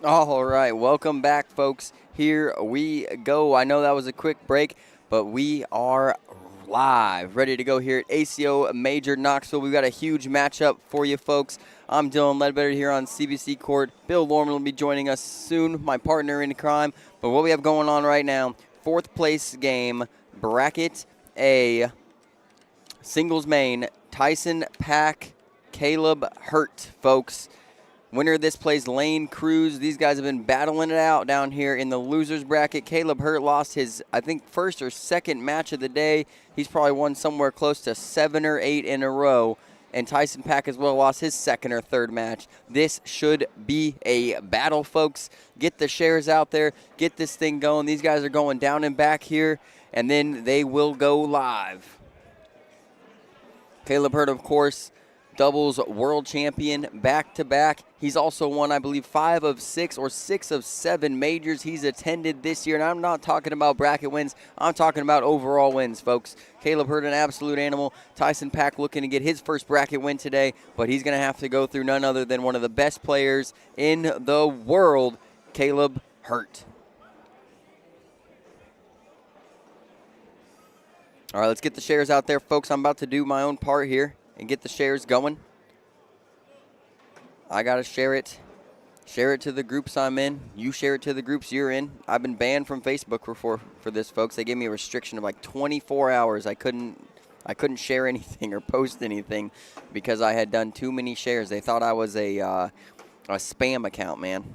All right, welcome back, folks. Here we go. I know that was a quick break, but we are live, ready to go here at ACO Major Knoxville. We've got a huge matchup for you, folks. I'm Dylan Ledbetter here on CBC Court. Bill Lorman will be joining us soon, my partner in crime. But what we have going on right now, fourth place game, bracket A, singles main, Tyson, Pack, Caleb, Hurt, folks. Winner of this plays Lane, Cruz. These guys have been battling it out down here in the losers bracket. Caleb Hurt lost his, I think, first or second match of the day. He's probably won somewhere close to 7 or 8 in a row. And Tyson Pack as well lost his second or third match. This should be a battle, folks. Get the shares out there. Get this thing going. These guys are going down and back here, and then they will go live. Caleb Hurt, of course, doubles world champion back-to-back. He's also won, I believe, 5 of 6 or 6 of 7 majors he's attended this year. And I'm not talking about bracket wins. I'm talking about overall wins, folks. Caleb Hurt, an absolute animal. Tyson Pack looking to get his first bracket win today, but he's going to have to go through none other than one of the best players in the world, Caleb Hurt. All right, let's get the shares out there, folks. I'm about to do my own part here and get the shares going. I got to share it. Share it to the groups I'm in. You share it to the groups you're in. I've been banned from Facebook for this, folks. They gave me a restriction of like 24 hours. I couldn't share anything or post anything because I had done too many shares. They thought I was a spam account, man.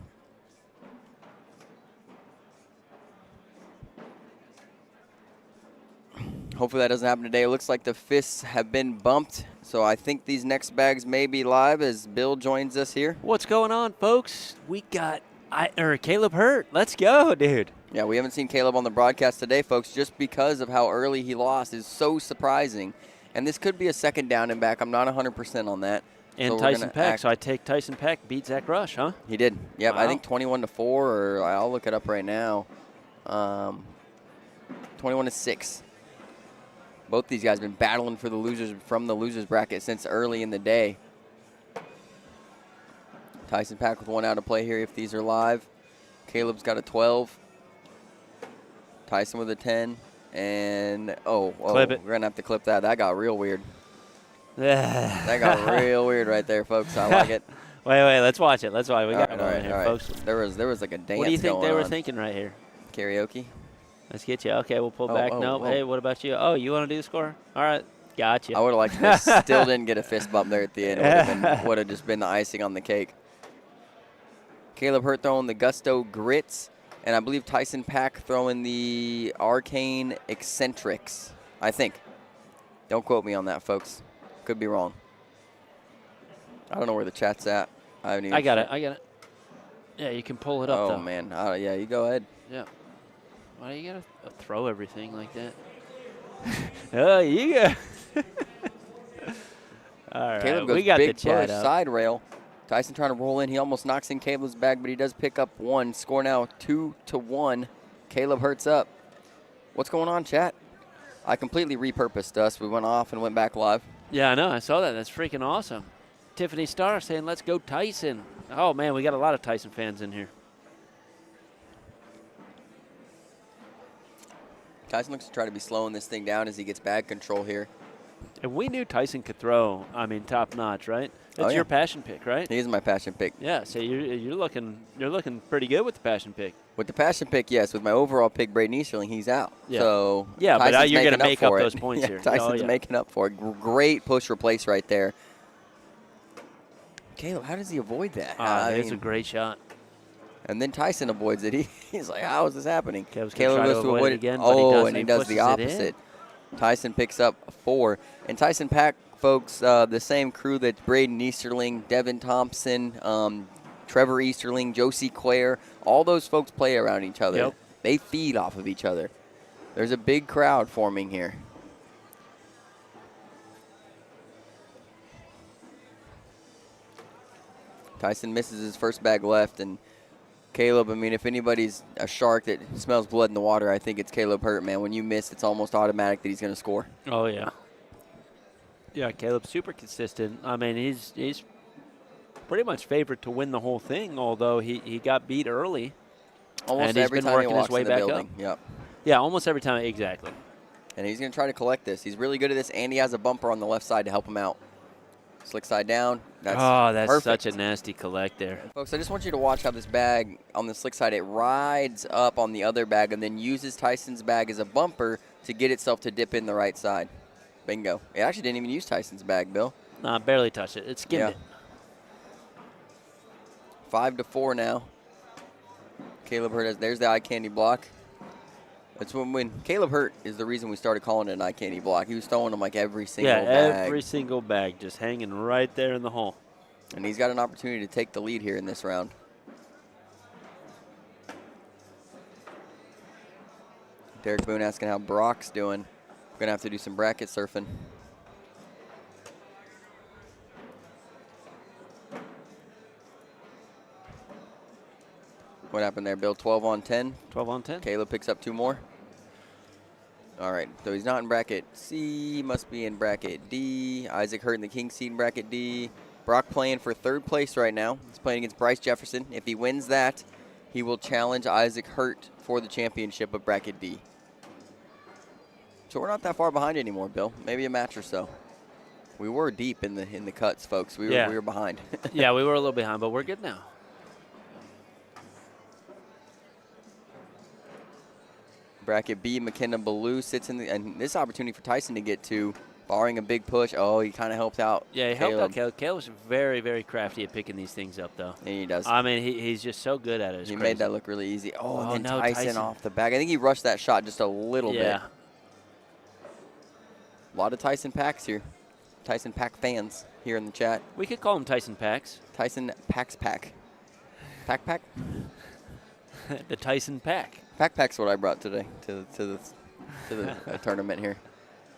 Hopefully that doesn't happen today. It looks like the fists have been bumped, so I think these next bags may be live as Bill joins us here. What's going on, folks? We got Caleb Hurt. Let's go, dude. Yeah, we haven't seen Caleb on the broadcast today, folks, just because of how early he lost is so surprising. And this could be a second down and back. I'm not 100% on that. And so Tyson Pack, so I take Tyson Pack beat Zach Rush, huh? He did. Yep, wow. I think 21-4, or I'll look it up right now. 21-6. Both these guys have been battling for the losers bracket since early in the day. Tyson Pack with one out of play here if these are live. Caleb's got a 12. Tyson with a 10. And, clip it. We're going to have to clip that. That got real weird. That got real weird right there, folks. I like it. Wait, let's watch it. Let's watch it. We got it all here, right. folks. There was like a dance going on. What do you think they were thinking right here? Karaoke? Let's get you. Okay, we'll pull back. Nope. Whoa. Hey, what about you? Oh, you want to do the score? All right, got you. I would have liked to. Still didn't get a fist bump there at the end. It would have just been the icing on the cake. Caleb Hurt throwing the Gusto Grits, and I believe Tyson Pack throwing the Arcane Eccentrics, I think. Don't quote me on that, folks. Could be wrong. I don't know where the chat's at. I got it. Yeah, you can pull it up, though. Oh, man. Yeah, you go ahead. Yeah. Why do you got to throw everything like that? Oh, you got all right, Caleb goes we got big the chat push, up. side rail. Tyson trying to roll in. He almost knocks in Caleb's bag, but he does pick up one. Score now 2-1. Caleb Hurt's up. What's going on, chat? I completely repurposed us. We went off and went back live. Yeah, I know. I saw that. That's freaking awesome. Tiffany Starr saying, let's go Tyson. Oh, man, we got a lot of Tyson fans in here. Tyson looks to try to be slowing this thing down as he gets bag control here. And we knew Tyson could throw, top notch, right? That's your passion pick, right? He is my passion pick. Yeah, so you're looking pretty good with the passion pick. With the passion pick, yes. With my overall pick, Braden Easterling, he's out. Yeah. So yeah, Tyson's but you're going to make up for those it. points Yeah, here. Tyson's making up for it. Great push replace right there. Caleb, how does he avoid that? It's a great shot. And then Tyson avoids it. He's like, how is this happening? Caleb goes to avoid it again, and he does the opposite. Tyson picks up 4. And Tyson Pack, folks, the same crew that Braden Easterling, Devin Thompson, Trevor Easterling, Josie Clare, all those folks play around each other. Yep. They feed off of each other. There's a big crowd forming here. Tyson misses his first bag left, and Caleb, I mean, if anybody's a shark that smells blood in the water, I think it's Caleb Hurt, man. When you miss, it's almost automatic that he's going to score. Oh, yeah. Yeah, Caleb's super consistent. I mean, he's pretty much favored to win the whole thing, although he got beat early. Almost and he's every been time he working walks his way in the back building. up. Yep. Yeah, almost every time. Exactly. And he's going to try to collect this. He's really good at this, and he has a bumper on the left side to help him out. Slick side down. That's perfect. Such a nasty collect there. Folks, I just want you to watch how this bag on the slick side, it rides up on the other bag and then uses Tyson's bag as a bumper to get itself to dip in the right side. Bingo. It actually didn't even use Tyson's bag, Bill. Nah, barely touched it. It skimmed it. 5-4 now. Caleb Hurt has, there's the eye candy block. That's when Caleb Hurt is the reason we started calling it an eye candy block. He was throwing them like every single bag. Yeah, every single bag just hanging right there in the hole. And he's got an opportunity to take the lead here in this round. Derek Boone asking how Brock's doing. We're going to have to do some bracket surfing. What happened there, Bill? 12 on 10? 12 on 10. Caleb picks up 2 more. All right, so he's not in bracket C, must be in bracket D. Isaac Hurt in the king seed in bracket D. Brock playing for 3rd place right now. He's playing against Bryce Jefferson. If he wins that, he will challenge Isaac Hurt for the championship of bracket D. So we're not that far behind anymore, Bill. Maybe a match or so. We were deep in the cuts, folks. We were behind. Yeah, we were a little behind, but we're good now. Bracket B, McKenna Balo sits in the, and this opportunity for Tyson to get to, barring a big push. Oh, he kind of helped out. Yeah, he helped out Caleb. Caleb's very, very crafty at picking these things up, though. And he does. I mean, he's just so good at it. It's he crazy. made that look really easy. Oh, and then no, Tyson off the back. I think he rushed that shot just a little bit. Yeah. A lot of Tyson packs here. Tyson pack fans here in the chat. We could call him Tyson Packs. Tyson packs pack. Pack pack? The Tyson Pack. Pack pack's what I brought today to the tournament here.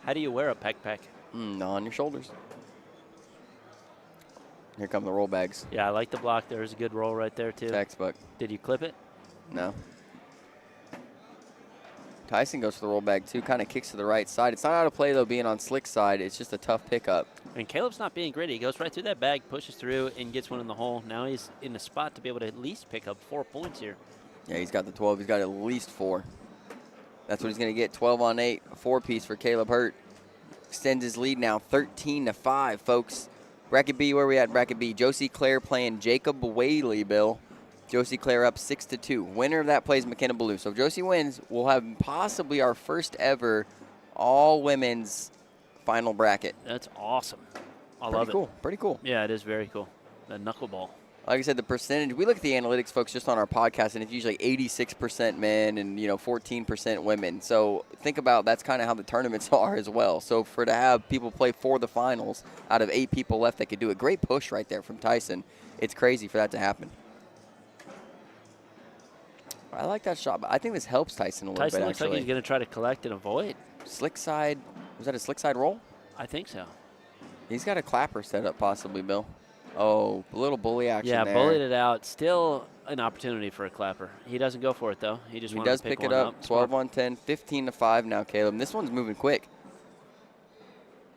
How do you wear a pack? On your shoulders. Here come the roll bags. Yeah, I like the block. There's a good roll right there, too. Textbook. Did you clip it? No. Tyson goes for the roll bag, too. Kind of kicks to the right side. It's not out of play, though, being on slick side. It's just a tough pickup. And Caleb's not being gritty. He goes right through that bag, pushes through, and gets one in the hole. Now he's in a spot to be able to at least pick up 4 points here. Yeah, he's got the 12. He's got at least 4. That's what he's going to get. 12 on 8. A 4-piece for Caleb Hurt. Extends his lead now 13-5, folks. Bracket B, where are we at? Bracket B. Josie Claire playing Jacob Whaley, Bill. Josie Claire up 6-2. Winner of that plays McKenna Balo. So if Josie wins, we'll have possibly our first ever all-women's final bracket. That's awesome. I love it. Pretty cool. Pretty cool. Yeah, it is very cool. The knuckleball. Like I said, the percentage, we look at the analytics, folks, just on our podcast, and it's usually 86% men and, 14% women. So think about that's kind of how the tournaments are as well. So to have people play for the finals out of 8 people left that could do a great push right there from Tyson, it's crazy for that to happen. I like that shot, but I think this helps Tyson a little bit, actually. Tyson looks like he's going to try to collect and avoid. Slick side, was that a slick side roll? I think so. He's got a clapper set up possibly, Bill. Oh, a little bully action there. Yeah, bullied it out. Still an opportunity for a clapper. He doesn't go for it, though. He just does pick it up. 12 on 10, 15-5 now, Caleb. And this one's moving quick.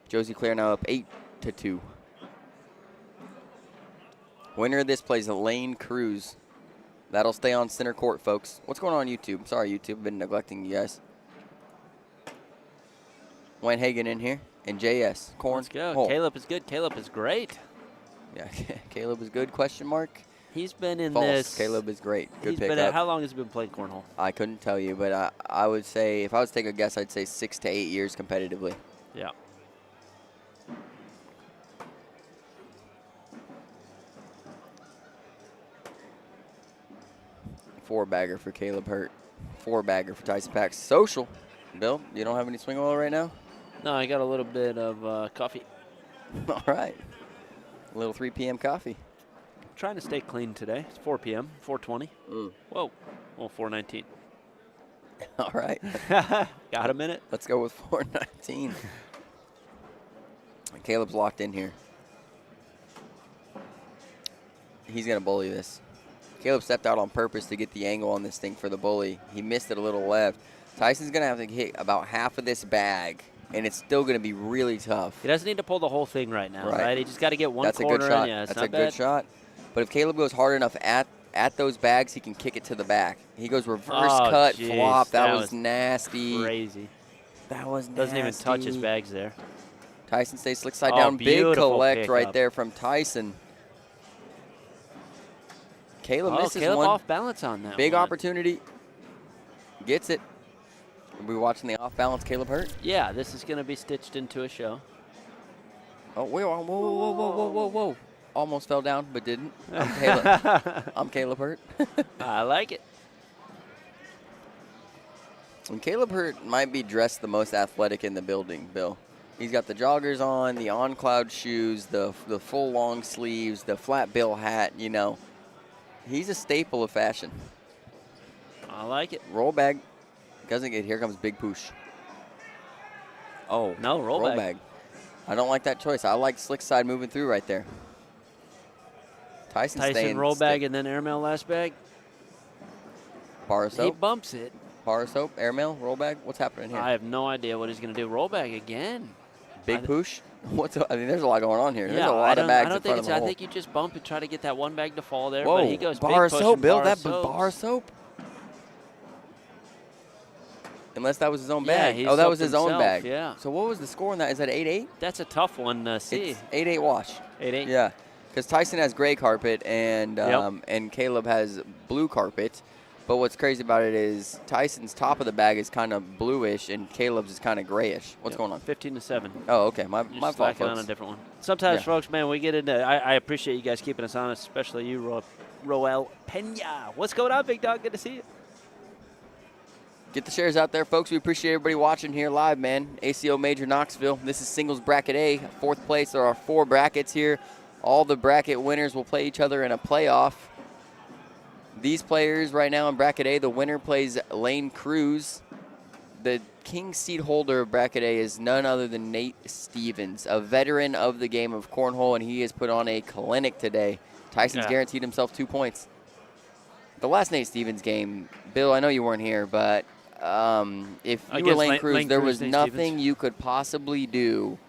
Josie Claire now up 8-2. Winner of this plays Elaine Cruz. That'll stay on center court, folks. What's going on YouTube? Sorry, YouTube. I've been neglecting you guys. Wayne Hagan in here. And JS. Corn. Let's go. Hole. Caleb is good. Caleb is great. Yeah, Caleb is good, question mark. He's been in False. this. Caleb is great. Good He's pick been up. how long has he been playing cornhole? I couldn't tell you, but I would say, if I was to take a guess, I'd say 6 to 8 years competitively. Yeah. Four-bagger for Caleb Hurt. Four-bagger for Tyson Pax. Social. Bill, you don't have any swing oil right now? No, I got a little bit of coffee. All right. A little 3 p.m. coffee. Trying to stay clean today. It's 4 p.m., 4:20. Whoa. Well, 4:19. All right. Got a minute? Let's go with 4:19. Caleb's locked in here. He's going to bully this. Caleb stepped out on purpose to get the angle on this thing for the bully. He missed it a little left. Tyson's going to have to hit about half of this bag and it's still going to be really tough. He doesn't need to pull the whole thing right now, right? He just got to get one corner. That's a good shot. Yeah, That's a good shot. But if Caleb goes hard enough at those bags, he can kick it to the back. He goes reverse cut, flop. That was nasty. Crazy. That was nasty. Doesn't even touch his bags there. Tyson stays slick side down. Big collect right there from Tyson. Caleb misses Caleb one. Off balance on that. Big opportunity. Gets it. Are we watching the off balance Caleb hurt? Yeah, this is going to be stitched into a show. Oh, wait, whoa. Almost fell down, but didn't. I'm Caleb. I'm Caleb Hurt. I like it. And Caleb Hurt might be dressed the most athletic in the building, Bill. He's got the joggers on, the on-cloud shoes, the full long sleeves, the flat bill hat, you know. He's a staple of fashion. I like it. Roll bag. Doesn't get, here comes big push. Oh. No, roll bag. I don't like that choice. I like slick side moving through right there. Tyson roll bag and then airmail last bag. Bar of soap. He bumps it. Bar of soap, airmail, roll bag. What's happening here? I have no idea what he's going to do. Roll bag again. Big push. I mean, there's a lot going on here. Yeah, there's a lot of bags in front of the hole. I think you just bump and try to get that one bag to fall there. Whoa, but he goes bar big of soap, Bill. That bar of soap. Unless that was his own yeah, bag. Oh, that was his himself, own bag. Yeah. So what was the score on that? Is that 8-8? That's a tough one to see. It's 8-8 wash. 8-8. Yeah, because Tyson has gray carpet and and Caleb has blue carpet. But what's crazy about it is Tyson's top of the bag is kind of bluish and Caleb's is kind of grayish. What's going on? 15-7. Oh, okay. My fault, folks. On a different one. Sometimes, folks, man, we get into. I appreciate you guys keeping us honest, especially you, Roel Pena. What's going on, big dog? Good to see you. Get the shares out there, folks. We appreciate everybody watching here live, man. ACO Major Knoxville. This is singles bracket A, fourth place. There are 4 brackets here. All the bracket winners will play each other in a playoff. These players right now in bracket A, the winner plays Lane Cruz. The king seat holder of bracket A is none other than Nate Stevens, a veteran of the game of cornhole, and he has put on a clinic today. Tyson's guaranteed himself 2 points. The last Nate Stevens game, Bill, I know you weren't here, but if you were Lane Cruz, there was nothing you could possibly do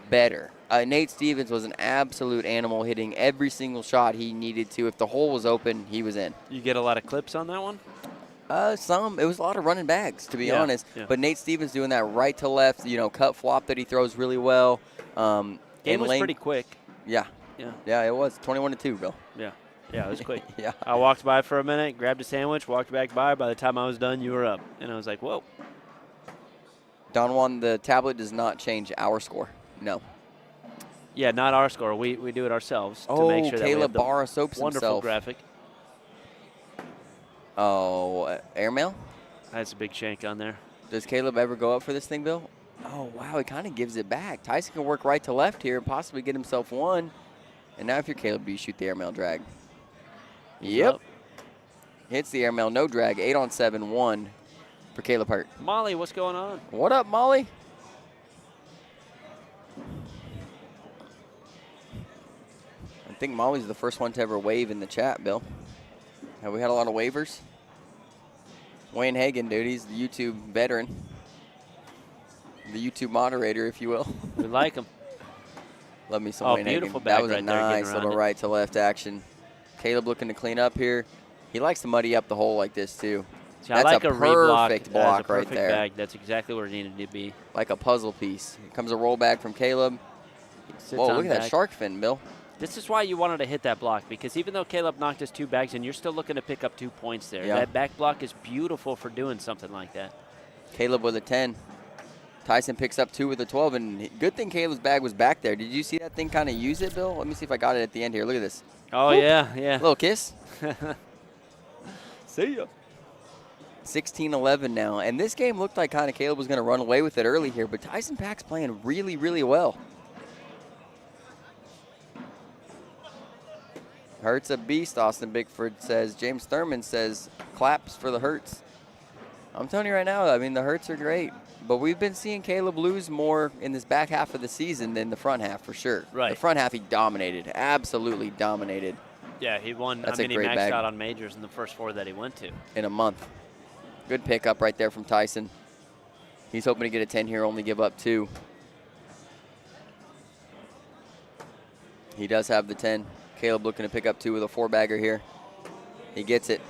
better. Nate Stevens was an absolute animal, hitting every single shot he needed to. If the hole was open, he was in. You get a lot of clips on that one? Some. It was a lot of running bags, to be honest. Yeah. But Nate Stevens doing that right to left, cut flop that he throws really well. Game was pretty quick. Yeah. Yeah, it was 21-2, Bill. Yeah, it was quick. Yeah. I walked by for a minute, grabbed a sandwich, walked back by. By the time I was done, you were up. And I was like, whoa. Don Juan, the tablet does not change our score. No. Yeah, not our score. We do it ourselves to make sure that we have the Barra soaps wonderful himself. graphic. Oh, airmail? That's a big shank on there. Does Caleb ever go up for this thing, Bill? Oh, wow, he kind of gives it back. Tyson can work right to left here and possibly get himself one. And now if you're Caleb, do you shoot the airmail drag? Yep. Hits the airmail, no drag. 8-on-7, 1 for Caleb Hurt. Molly, what's going on? What up, Molly? I think Molly's the first one to ever wave in the chat, Bill. Have we had a lot of waivers? Wayne Hagan, dude, he's the YouTube veteran. The YouTube moderator, if you will. We like him. Love me some Wayne Hagan. That was a nice little right to left action. Caleb looking to clean up here. He likes to muddy up the hole like this, too. See, that's like a perfect block right there. Bag. That's exactly where it needed to be. Like a puzzle piece. Here comes a roll back from Caleb. Whoa, look at that shark fin, Bill. This is why you wanted to hit that block, because even though Caleb knocked his 2 bags in, you're still looking to pick up 2 points there. Yeah. That back block is beautiful for doing something like that. Caleb with a 10. Tyson picks up 2 with a 12, and good thing Caleb's bag was back there. Did you see that thing kind of use it, Bill? Let me see if I got it at the end here. Look at this. Oh, whoop. Yeah. Little kiss. See ya. 16-11 now, and this game looked like kind of Caleb was going to run away with it early here, but Tyson Pack's playing really, really well. Hurts a beast, Austin Bickford says. James Thurman says, claps for the Hurts. I'm telling you right now, I mean, the Hurts are great, but we've been seeing Caleb lose more in this back half of the season than the front half for sure. Right. The front half he dominated, absolutely dominated. Yeah, he won. That's he maxed bag. out on majors in the first 4 that he went to. In a month. Good pickup right there from Tyson. He's hoping to get a 10 here, only give up 2. He does have the 10. Caleb looking to pick up 2 with a 4-bagger here. He gets it.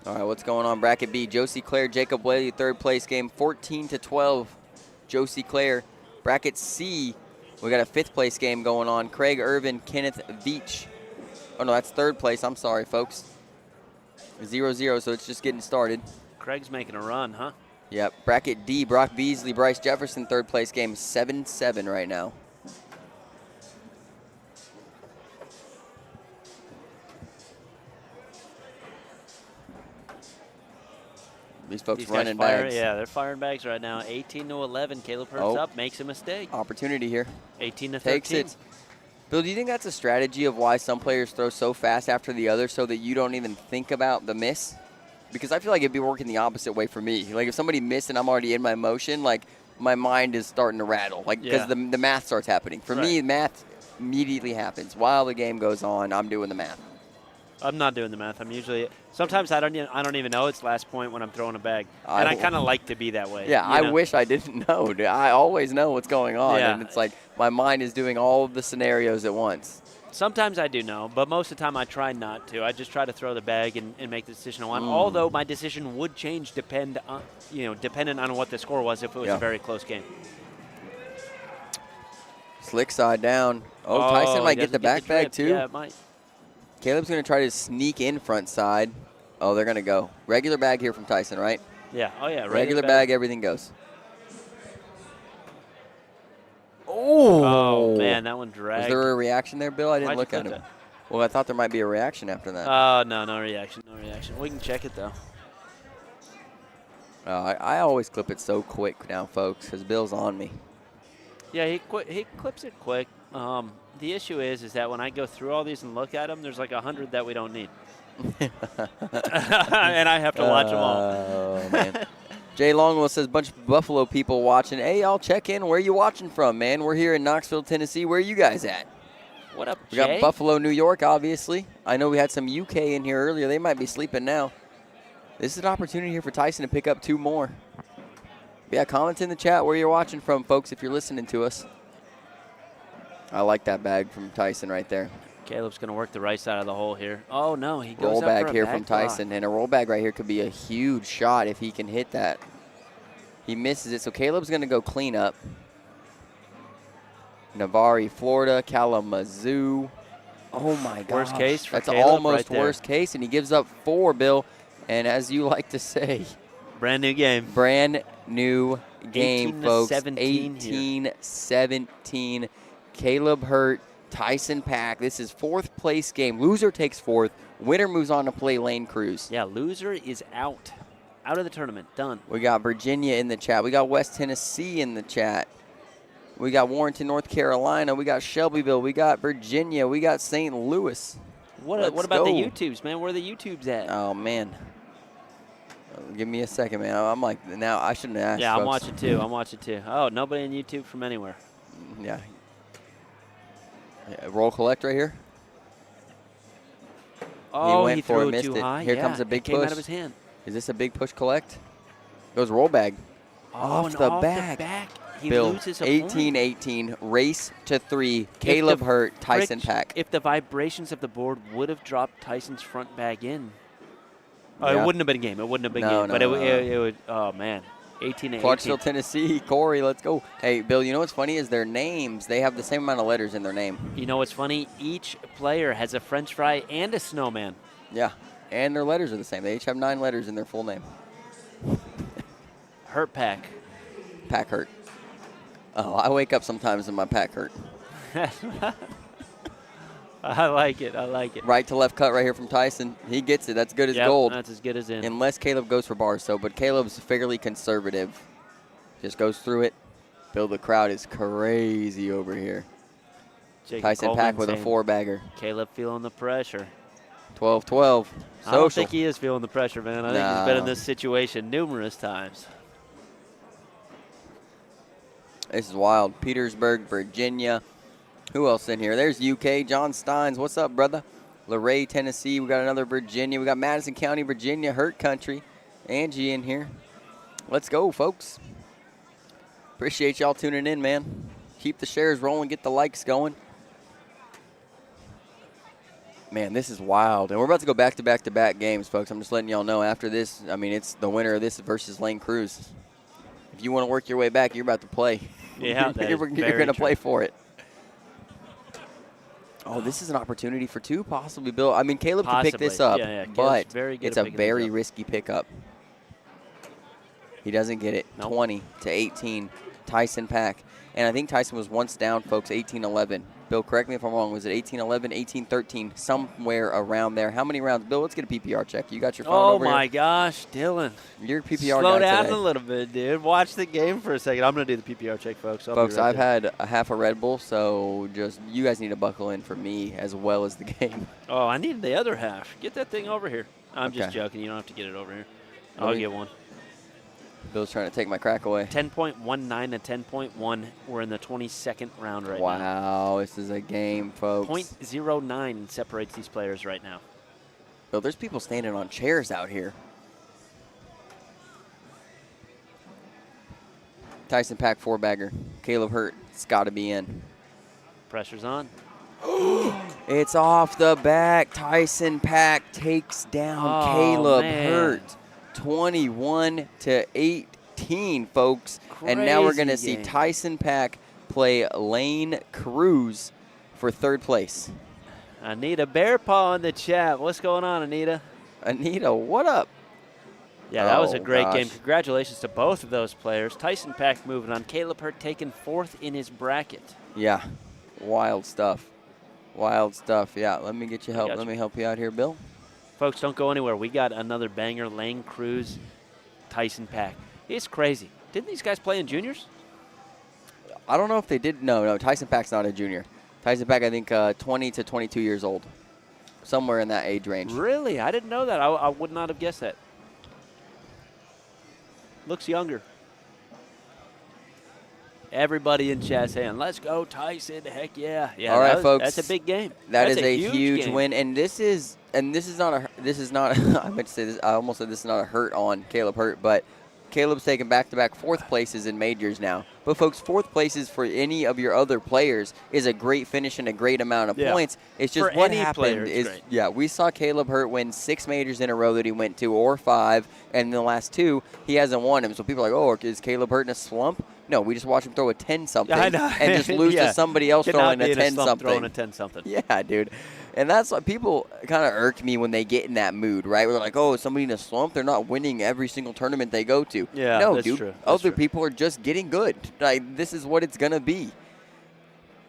All right, what's going on? Bracket B, Josie Claire, Jacob Whaley, 3rd place game, 14-12. Josie Claire. Bracket C, we got a 5th place game going on. Craig Irvin, Kenneth Veach. Oh, no, that's 3rd place. I'm sorry, folks. 0-0, so it's just getting started. Craig's making a run, huh? Yep. Bracket D, Brock Beasley, Bryce Jefferson, 3rd place game, 7-7 right now. These folks running bags. Yeah, they're firing bags right now. 18-11. Caleb Hurts up, makes a mistake. Opportunity here. 18-13. Takes it. Bill, do you think that's a strategy of why some players throw so fast after the other so that you don't even think about the miss? Because I feel like it'd be working the opposite way for me. Like if somebody missed and I'm already in my motion, like my mind is starting to rattle. Like because the math starts happening. For me, math immediately happens. While the game goes on, I'm doing the math. I'm not doing the math. I'm usually sometimes I don't even know it's last point when I'm throwing a bag, and I kind of like to be that way. Yeah, I wish I didn't know. I always know what's going on, and it's like my mind is doing all of the scenarios at once. Sometimes I do know, but most of the time I try not to. I just try to throw the bag and make the decision I want. Although my decision would change dependent on what the score was if it was a very close game. Slick side down. Oh, Tyson might get the back bag too. Yeah, it might. Caleb's going to try to sneak in front side. Oh, they're going to go. Regular bag here from Tyson, right? Yeah. Oh, yeah. Regular bag, everything goes. Oh, man, that one dragged. Was there a reaction there, Bill? I didn't look at him. Well, I thought there might be a reaction after that. No reaction. No reaction. We can check it, though. I always clip it so quick now, folks, because Bill's on me. Yeah, he clips it quick. The issue is that when I go through all these and look at them, there's like 100 that we don't need. And I have to watch them all. Oh, man. Jay Longwell says, bunch of Buffalo people watching. Hey, y'all check in. Where you watching from, man? We're here in Knoxville, Tennessee. Where are you guys at? What up, Jay? We got Buffalo, New York, obviously. I know we had some UK in here earlier. They might be sleeping now. This is an opportunity here for Tyson to pick up 2 more. Yeah, comments in the chat where you're watching from, folks, if you're listening to us. I like that bag from Tyson right there. Caleb's going to work the right side of the hole here. Oh, no, he goes roll up bag for a here back from Tyson, block. and a roll bag right here could be a huge shot if he can hit that. He misses it, so Caleb's going to go clean up. Navarre, Florida, Kalamazoo. Oh, my God. Worst case for That's Caleb almost right worst case, and he gives up 4, Bill. And as you like to say, brand new game. Brand new game, folks. 18-17. Caleb Hurt, Tyson Pack. This is 4th place game. Loser takes 4th. Winner moves on to play Lane Cruz. Yeah, loser is out. Out of the tournament. Done. We got Virginia in the chat. We got West Tennessee in the chat. We got Warrenton, North Carolina. We got Shelbyville. We got Virginia. We got St. Louis. What about the YouTubes, man? Where are the YouTubes at? Oh, man. Give me a second, man. I'm like, now I shouldn't ask. Yeah, I'm folks. watching too. Oh, nobody on YouTube from anywhere. Yeah. Roll collect right here. Oh, he threw it missed too it. high. Here comes a big came push. out of his hand. Is this a big push collect? Goes roll bag. Off the back. He Bill, loses a point. 18-18, race to 3. Caleb Hurt, Tyson Pack. If the vibrations of the board would have dropped Tyson's front bag in, Yeah. it wouldn't have been a game. It wouldn't have been a game. But it would. Oh man, 18-18. Clarksville, Tennessee. Corey, let's go. Hey, Bill, you know what's funny is their names. They have the same amount of letters in their name. You know what's funny? Each player has a French fry and a snowman. Yeah, and their letters are the same. They each have 9 letters in their full name. Hurt Pack. Pack Hurt. Oh, I wake up sometimes and my pack hurt. I like it. Right to left cut right here from Tyson. He gets it. That's good as gold. That's as good as in. Unless Caleb goes for bars, but Caleb's fairly conservative. Just goes through it. Bill, the crowd is crazy over here. Jacob Tyson Coleman Pack with a 4-bagger. Caleb feeling the pressure. 12-12. I don't think he is feeling the pressure, man. I think he's been in this No. situation numerous times. This is wild. Petersburg, Virginia. Who else in here? There's UK. John Steins. What's up, brother? Luray, Tennessee. We got another Virginia. We got Madison County, Virginia, Hurt Country. Angie in here. Let's go, folks. Appreciate y'all tuning in, man. Keep the shares rolling. Get the likes going. Man, this is wild. And we're about to go back-to-back-to-back games, folks. I'm just letting y'all know after this, I mean, it's the winner of this versus Lane Cruz. If you want to work your way back, you're about to play. Yeah, you're going to play for it. Oh, this is an opportunity for two, possibly, Bill. I mean, Caleb can pick this up, but it's a very risky pickup. He doesn't get it. Nope. 20-18, Tyson Pack. And I think Tyson was once down, folks, 18-11. Bill, correct me if I'm wrong. Was it 18-11, 18-13, somewhere around there? How many rounds? Bill, let's get a PPR check. You got your phone over here? Oh, my gosh, Dylan. You're PPR Slow guy down today. a little bit, dude. Watch the game for a second. I'm going to do the PPR check, folks. Folks, I've had a half a Red Bull, so just you guys need to buckle in for me as well as the game. Oh, I need the other half. Get that thing over here. I'm just joking. You don't have to get it over here. I'll get one. Bill's trying to take my crack away. 10.19 to 10.1. We're in the 22nd round right now. Wow, this is a game, folks. 0.09 separates these players right now. Bill, there's people standing on chairs out here. Tyson Pack 4-bagger. Caleb Hurt. It's got to be in. Pressure's on. It's off the back. Tyson Pack takes down Caleb Hurt. 21-18, folks. Crazy and now we're going to see Tyson Pack play Lane Cruz for third place. Anita Bear Paw in the chat. What's going on, Anita? Anita, what up? Yeah, that was a great game. Congratulations to both of those players. Tyson Pack moving on. Caleb Hurt taking fourth in his bracket. Yeah, wild stuff. Wild stuff. Yeah, let me get you help. Let me help you out here, Bill. Folks, don't go anywhere. We got another banger, Lane Cruz, Tyson Pack. It's crazy. Didn't these guys play in juniors? I don't know if they did. No, Tyson Pack's not a junior. Tyson Pack, I think, 20 to 22 years old. Somewhere in that age range. Really? I didn't know that. I would not have guessed that. Looks younger. Everybody in chat saying, let's go, Tyson. Heck yeah. Yeah, all right, folks. That's a big game. That's a huge win. And this is not I meant to say this. I almost said this is not a hurt on Caleb Hurt, but Caleb's taking back-to-back fourth places in majors now. But, folks, fourth places for any of your other players is a great finish and a great amount of points. It's just for what any happened is, we saw Caleb Hurt win 6 majors in a row that he went to, or 5, and in the last 2, he hasn't won them. So people are like, oh, is Caleb Hurt in a slump? No, we just watch him throw a 10-something and just lose to somebody else throwing a 10-something. Yeah, dude. And that's what people kind of irk me when they get in that mood, right? Where they're like, oh, is somebody in a slump? They're not winning every single tournament they go to. Yeah, no, that's dude. True. Other people are just getting good. Like, this is what it's going to be.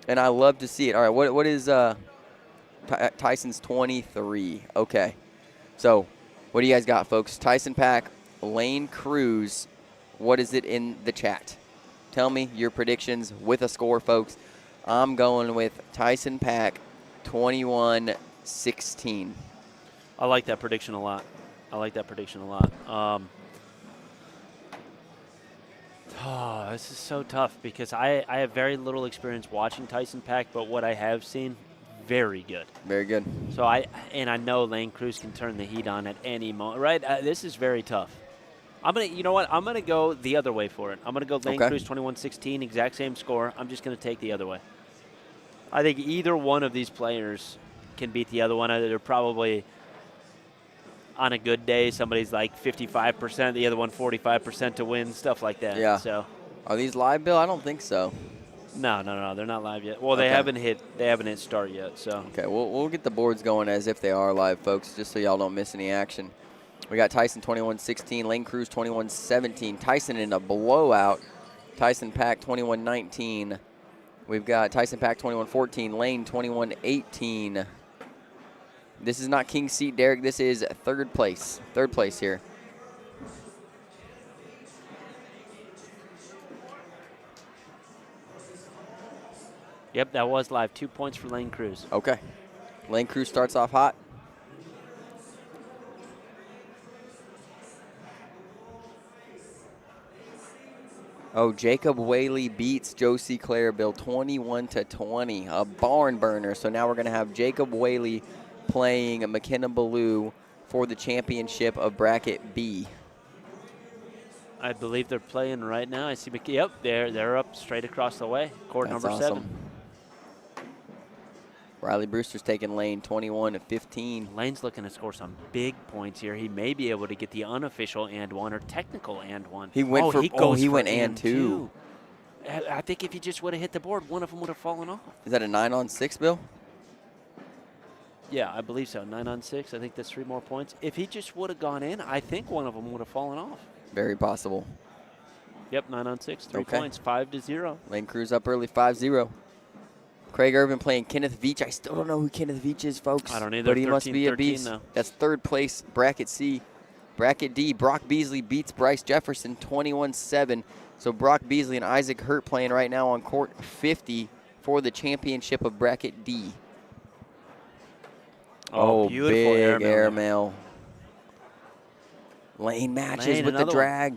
And I love to see it. All right, what is Tyson's 23? Okay. So, what do you guys got, folks? Tyson Pack, Lane Cruz. What is it in the chat? Tell me your predictions with a score, folks. I'm going with Tyson Pack 21-16. I like that prediction a lot. This is so tough because I have very little experience watching Tyson Pack, but what I have seen, very good. Very good. So I know Lane Cruz can turn the heat on at any moment. Right? This is very tough. You know what? I'm gonna go the other way for it. I'm gonna go Lane Cruz 21-16, exact same score. I'm just gonna take the other way. I think either one of these players can beat the other one. They're probably on a good day. Somebody's like 55%, the other one 45% to win, stuff like that. Yeah. So, are these live, Bill? I don't think so. No, they're not live yet. Well, they haven't hit start yet. So. Okay, we'll get the boards going as if they are live, folks, just so y'all don't miss any action. We got Tyson 21-16, Lane Cruz 21-17. Tyson in a blowout. Tyson Pack 21-19. We've got Tyson Pack 21-14, Lane 21-18. This is not King's Seat, Derek. This is third place. Third place here. Yep, that was live. 2 points for Lane Cruz. Okay. Lane Cruz starts off hot. Oh, Jacob Whaley beats Josie Claire, Bill, 21-20, a barn burner. So now we're going to have Jacob Whaley playing McKenna Balo for the championship of Bracket B. I believe they're playing right now. I see. Yep, they're up straight across the way. Court That's number awesome. 7. Riley Brewster's taking lane 21-15. Lane's looking to score some big points here. He may be able to get the unofficial and one or technical and one. He went he went and two. I think if he just would have hit the board, one of them would have fallen off. Is that a 9-on-6, Bill? Yeah, I believe so. 9-on-6. I think that's 3 more points. If he just would have gone in, I think one of them would have fallen off. Very possible. Yep, 9-on-6, 3 points, 5-0. Lane Cruz up early, 5-0. Craig Irving playing Kenneth Veach. I still don't know who Kenneth Veach is, folks. I don't either. But he must be a beast. Though. That's 3rd place, Bracket C. Bracket D, Brock Beasley beats Bryce Jefferson 21-7. So Brock Beasley and Isaac Hurt playing right now on court 50 for the championship of Bracket D. Oh, beautiful big airmail. Lane matches with the drag.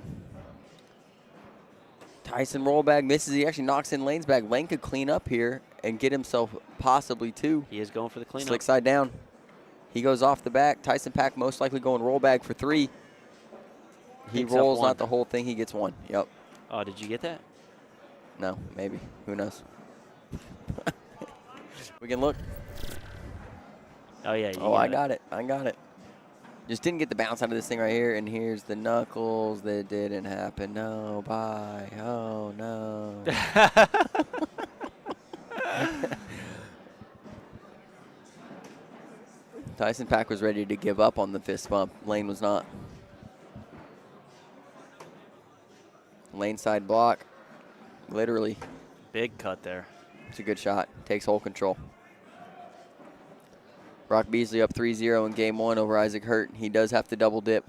Tyson roll bag misses. He actually knocks in Lane's bag. Lane could clean up here and get himself possibly 2. He is going for the cleanup. Slick side down. He goes off the back. Tyson Pack most likely going roll bag for 3. He rolls not the whole thing. He gets 1. Yep. Oh, did you get that? No, maybe. Who knows? We can look. Oh, yeah. I got it. I got it. Just didn't get the bounce out of this thing right here. And here's the knuckles. That didn't happen. No, bye. Oh, no. Tyson Pack was ready to give up on the fist bump. Lane was not. Lane side block. Literally. Big cut there. It's a good shot. Takes whole control. Brock Beasley up 3-0 in game 1 over Isaac Hurt. He does have to double dip.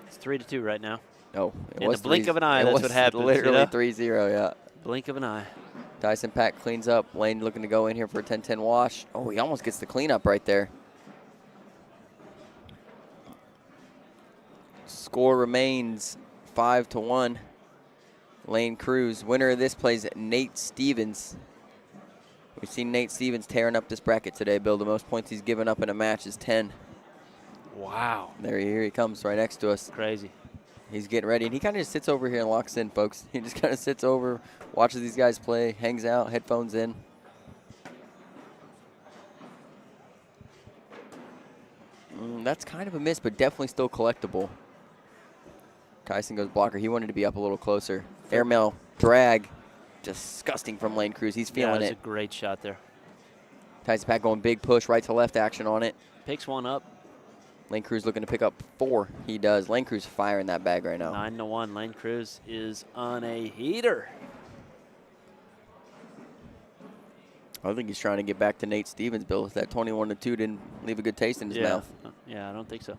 It's 3-2 right now. Oh, in the blink of an eye, that's what happens. Literally 3-0, yeah. Blink of an eye. Tyson Pack cleans up. Lane looking to go in here for a 10-10 wash. Oh, he almost gets the cleanup right there. Score remains 5-1. Lane Cruz. Winner of this plays Nate Stevens. We've seen Nate Stevens tearing up this bracket today, Bill. The most points he's given up in a match is 10. Wow. Here he comes right next to us. Crazy. He's getting ready, and he kind of just sits over here and locks in, folks. He just kind of sits over, watches these guys play, hangs out, headphones in. That's kind of a miss, but definitely still collectible. Tyson goes blocker. He wanted to be up a little closer. Airmail drag. Disgusting from Lane Cruz. He's feeling it. That's a great shot there. Tyson Pack going big push, right to left action on it. Picks one up. Lane Cruz looking to pick up 4. He does. Lane Cruz firing that bag right now. 9-1. Lane Cruz is on a heater. I think he's trying to get back to Nate Stevens, Bill. That 21-2 didn't leave a good taste in his mouth. Yeah, I don't think so.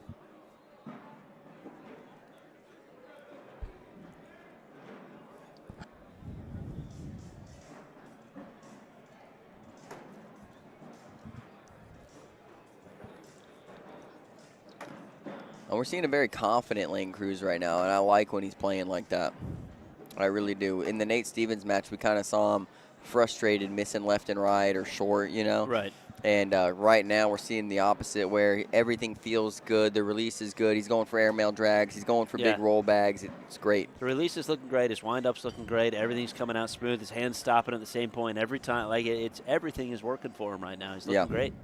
And we're seeing a very confident Lane Cruz right now, and I like when he's playing like that. I really do. In the Nate Stevens match, we kind of saw him frustrated, missing left and right or short, you know? Right. And right now we're seeing the opposite where everything feels good. The release is good. He's going for airmail drags. He's going for big roll bags. It's great. The release is looking great. His wind-up's looking great. Everything's coming out smooth. His hand's stopping at the same point every time. Like, everything is working for him right now. He's looking great.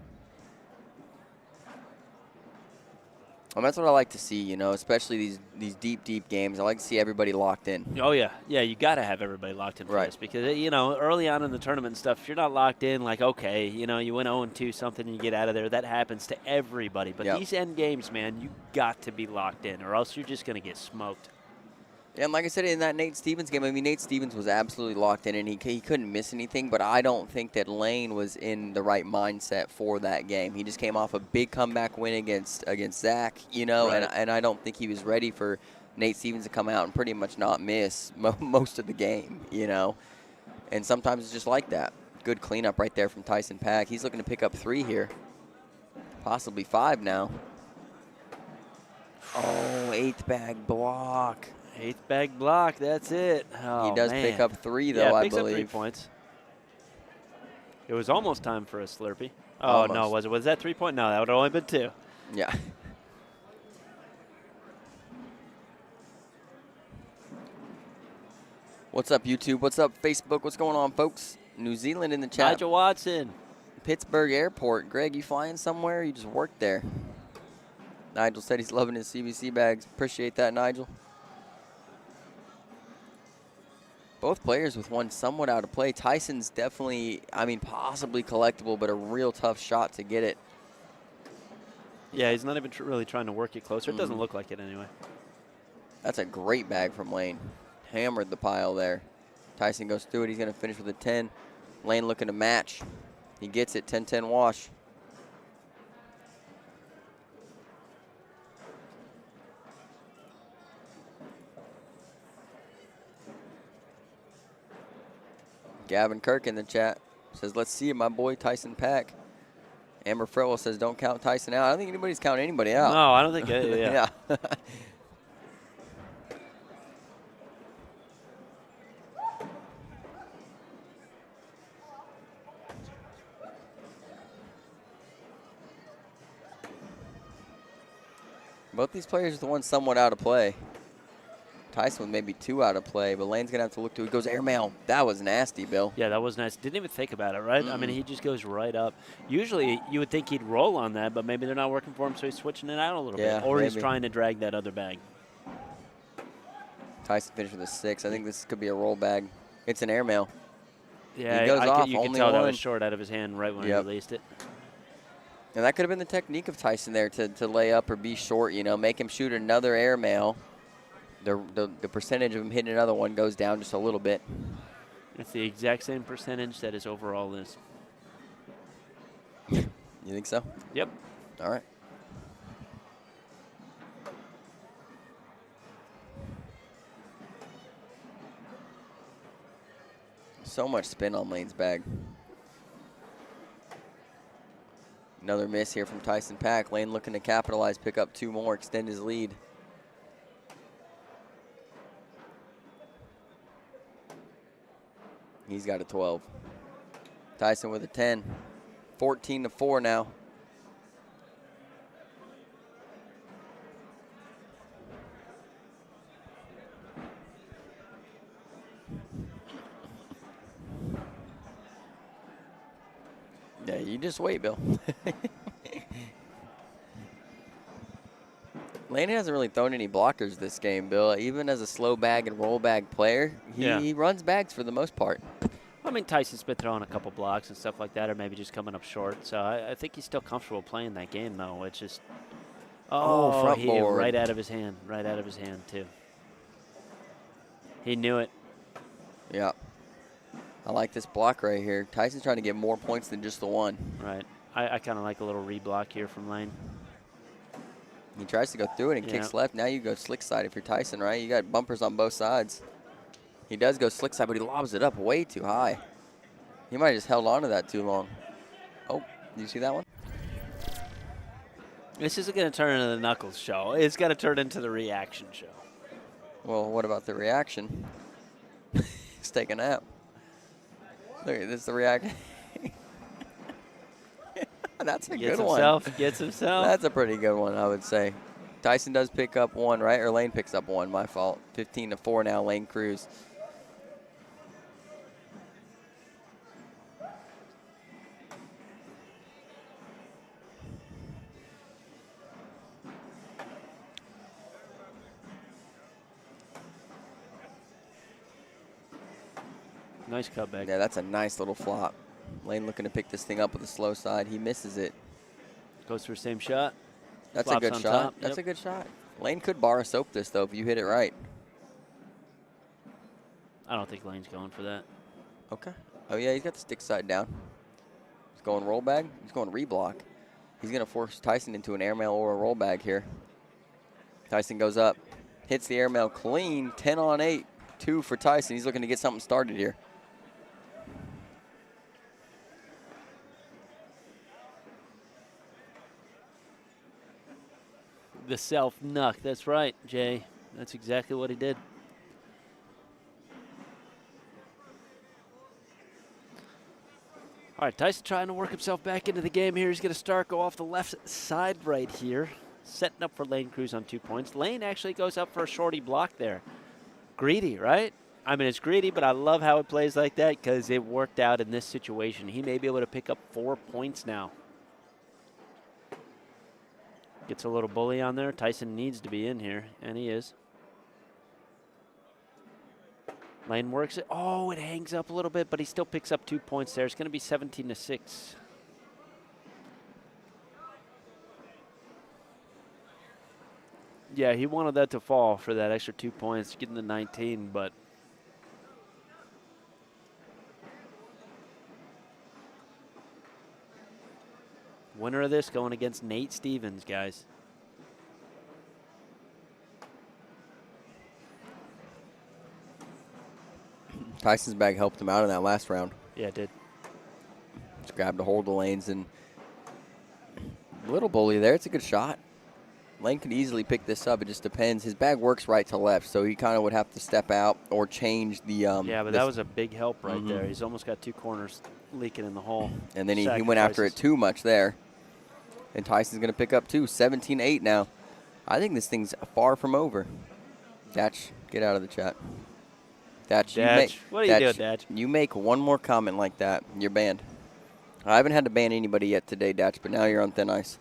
And that's what I like to see, you know, especially these deep games. I like to see everybody locked in. Oh, yeah. Yeah, you got to have everybody locked in for this because, you know, early on in the tournament and stuff, if you're not locked in, like, okay, you know, you win 0-2 something and you get out of there. That happens to everybody. But these end games, man, you got to be locked in or else you're just going to get smoked. Yeah, and like I said, in that Nate Stevens game, I mean, Nate Stevens was absolutely locked in, and he couldn't miss anything, but I don't think that Lane was in the right mindset for that game. He just came off a big comeback win against Zach, you know, and I don't think he was ready for Nate Stevens to come out and pretty much not miss most of the game, you know. And sometimes it's just like that. Good cleanup right there from Tyson Pack. He's looking to pick up 3 here, possibly 5 now. Oh, 8th bag block. 8th bag block, that's it. Oh, he does pick up 3, though, I believe. Picks up 3 points. It was almost time for a Slurpee. Oh, Almost. no. Was that 3-point? No, that would have only been 2. Yeah. What's up, YouTube? What's up, Facebook? What's going on, folks? New Zealand in the chat. Nigel Watson. Pittsburgh Airport. Greg, you flying somewhere? You just work there. Nigel said he's loving his CBC bags. Appreciate that, Nigel. Both players with one somewhat out of play. Tyson's definitely, possibly collectible, but a real tough shot to get it. Yeah, he's not even really trying to work it closer. It doesn't look like it anyway. That's a great bag from Lane. Hammered the pile there. Tyson goes through it. He's going to finish with a 10. Lane looking to match. He gets it, 10-10 wash. Gavin Kirk in the chat says, let's see it, my boy Tyson Pack. Amber Frewell says, don't count Tyson out. I don't think anybody's counting anybody out. No, I don't think it, yeah. Yeah. Both these players are the ones somewhat out of play. Tyson with maybe 2 out of play, but Lane's going to have to look to it. Goes airmail. That was nasty, Bill. Yeah, that was nice. Didn't even think about it, right? I mean, he just goes right up. Usually, you would think he'd roll on that, but maybe they're not working for him, so he's switching it out a little bit. Or he's trying to drag that other bag. Tyson finished with a 6. I think this could be a roll bag. It's an airmail. Yeah, he goes off, you only could tell one. that was short out of his hand right when he released it. And that could have been the technique of Tyson there to lay up or be short, make him shoot another airmail. The percentage of him hitting another one goes down just a little bit. It's the exact same percentage that his overall is. You think so? Yep. All right. So much spin on Lane's bag. Another miss here from Tyson Pack. Lane looking to capitalize, pick up 2 more, extend his lead. He's got a 12. Tyson with a 10. 14-4 now. Yeah, you just wait, Bill. Lane hasn't really thrown any blockers this game, Bill. Even as a slow bag and roll bag player, he runs bags for the most part. I mean, Tyson's been throwing a couple blocks and stuff like that, or maybe just coming up short. So I think he's still comfortable playing that game, though. It's just, front board. Right out of his hand. Right out of his hand, too. He knew it. Yeah. I like this block right here. Tyson's trying to get more points than just the one. Right. I kind of like a little reblock here from Lane. He tries to go through it and kicks left. Now you go slick side if you're Tyson, right? You got bumpers on both sides. He does go slick side, but he lobs it up way too high. He might have just held on to that too long. Oh, did you see that one? This isn't going to turn into the Knuckles show. It's got to turn into the reaction show. Well, what about the reaction? He's taking a nap. Look at this, the reaction. That's a good one. Gets himself. That's a pretty good one, I would say. Tyson does pick up 1, right? Or Lane picks up 1, my fault. 15-4 now, Lane Cruz. Nice cutback. Yeah, that's a nice little flop. Lane looking to pick this thing up with a slow side. He misses it. Goes for the same shot. That's a good shot. Top. That's a good shot. Lane could bar soap this, though, if you hit it right. I don't think Lane's going for that. Okay. Oh, yeah, he's got the stick side down. He's going roll bag. He's going reblock. He's going to force Tyson into an airmail or a roll bag here. Tyson goes up. Hits the airmail clean. 10-on-8. 2 for Tyson. He's looking to get something started here. The self-knuck. That's right, Jay. That's exactly what he did. All right, Tyson trying to work himself back into the game here. He's going to start, go off the left side right here. Setting up for Lane Cruz on 2 points. Lane actually goes up for a shorty block there. Greedy, right? I mean, it's greedy, but I love how it plays like that because it worked out in this situation. He may be able to pick up 4 points now. Gets a little bully on there. Tyson needs to be in here, and he is. Lane works it. Oh, it hangs up a little bit, but he still picks up 2 points there. It's going to be 17-6. Yeah, he wanted that to fall for that extra 2 points, getting to 19, but winner of this going against Nate Stevens, guys. Tyson's bag helped him out in that last round. Yeah, it did. Just grabbed a hold of the lanes and little bully there. It's a good shot. Lane could easily pick this up. It just depends. His bag works right to left, so he kind of would have to step out or change the. Yeah, but that was a big help right there. He's almost got 2 corners leaking in the hole. And then he went after it too much there. And Tyson's going to pick up 2. 17-8 now. I think this thing's far from over. Datch, get out of the chat. Datch, what are you doing, Datch? You make one more comment like that, you're banned. I haven't had to ban anybody yet today, Datch, but now you're on thin ice.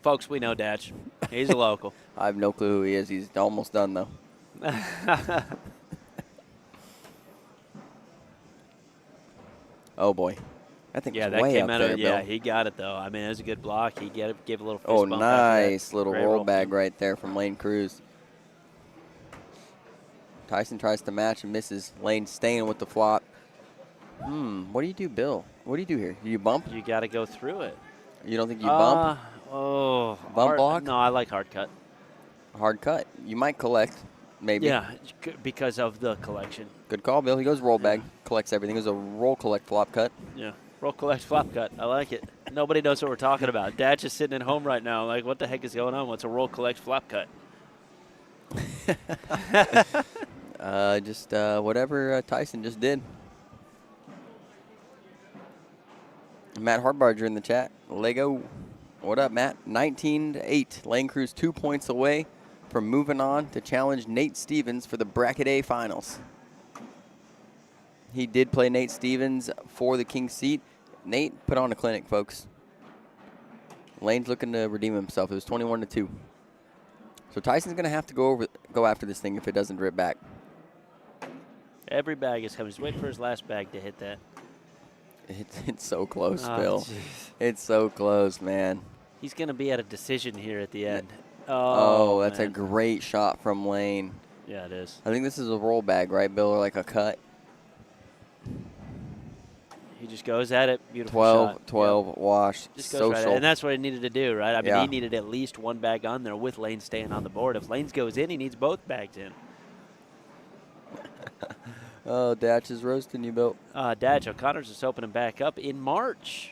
Folks, we know Datch. He's a local. I have no clue who he is. He's almost done, though. Oh, boy. I think that way came up out there, of it. Yeah, Bill. he got it, though. I mean, it was a good block. He gave a little fist Oh, bump nice after that. little Great roll bag right there from Lane Cruz. Tyson tries to match and misses. Lane staying with the flop. What do you do, Bill? What do you do here? Do you bump? You got to go through it. You don't think you bump? Bump block? No, I like hard cut. Hard cut. You might collect, maybe. Yeah, because of the collection. Good call, Bill. He goes roll bag, collects everything. It was a roll, collect, flop cut. Yeah, roll, collect, flop cut. I like it. Nobody knows what we're talking about. Datch is sitting at home right now like, what the heck is going on? What's a roll, collect, flop cut? Just whatever Tyson just did. Matt Hardbarger in the chat. Lego. What up, Matt? 19-8. Lane Cruz 2 points away from moving on to challenge Nate Stevens for the Bracket A finals. He did play Nate Stevens for the King seat. Nate put on a clinic, folks. Lane's looking to redeem himself. It was 21-2. So Tyson's going to have to go after this thing if it doesn't drip back. Every bag is coming. He's waiting for his last bag to hit that. It's so close, Bill. Geez. It's so close, man. He's going to be at a decision here at the end. Oh, that's a great shot from Lane. Yeah, it is. I think this is a roll bag, right, Bill, or like a cut? He just goes at it. Beautiful 12, yep. Wash, just goes social. Right, and that's what he needed to do, right? I mean, he needed at least one bag on there with Lane staying on the board. If Lane goes in, he needs both bags in. Oh, Datch is roasting you, Bill. Datch, O'Connor's just opening back up in March.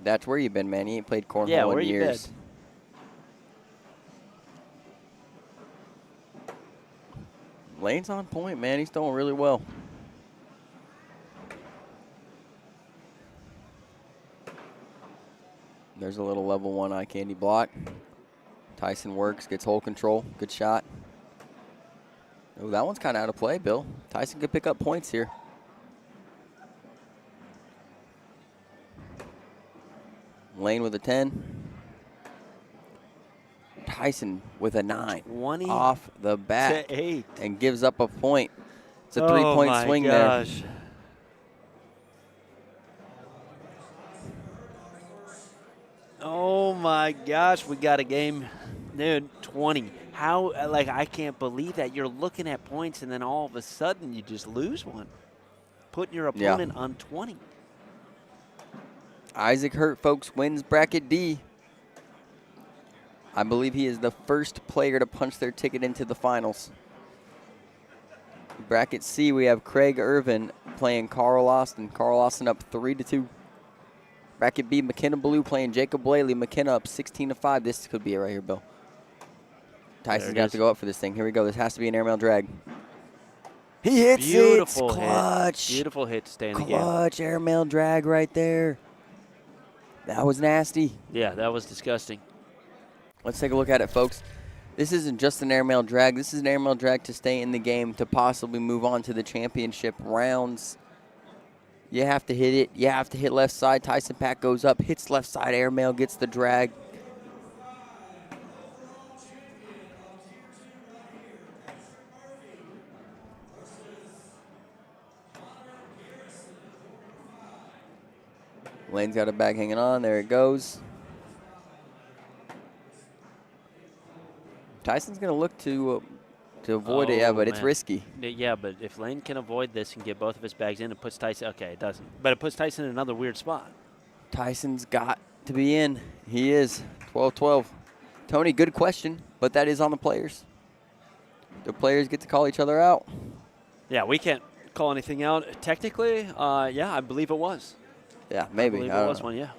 Datch, where you been, man? You ain't played cornhole in years. Lane's on point, man. He's throwing really well. There's a little level 1 eye candy block. Tyson works, gets hole control. Good shot. Oh, that one's kind of out of play, Bill. Tyson could pick up points here. Lane with a 10. Tyson with a 9. 20 off the bat. to 8. And gives up a point. It's a 3-point swing there. Oh, my gosh. We got a game. Dude, 20. How, I can't believe that. You're looking at points, and then all of a sudden you just lose one. Putting your opponent on 20. Isaac Hurt, folks, wins Bracket D. I believe he is the first player to punch their ticket into the finals. Bracket C, we have Craig Irvin playing Carl Austin. Carl Austin up 3-2. Bracket B, McKenna Balo playing Jacob Whaley. McKenna up 16-5. This could be it right here, Bill. Tyson's going to have to go up for this thing. Here we go. This has to be an airmail drag. He hits Beautiful it. Clutch. Beautiful hit to stay in the game. Clutch airmail drag right there. That was nasty. Yeah, that was disgusting. Let's take a look at it, folks. This isn't just an airmail drag. This is an airmail drag to stay in the game to possibly move on to the championship rounds. You have to hit it. You have to hit left side. Tyson Pack goes up, hits left side airmail, gets the drag. Lane's got a bag hanging on. There it goes. Tyson's going to look to avoid it, yeah, but it's risky. Yeah, but if Lane can avoid this and get both of his bags in, it puts Tyson, okay, it doesn't. But it puts Tyson in another weird spot. Tyson's got to be in. He is. 12-12. Tony, good question, but that is on the players. The players get to call each other out. Yeah, we can't call anything out. Technically, yeah, I believe it was. Yeah, maybe. I believe it was one, yeah.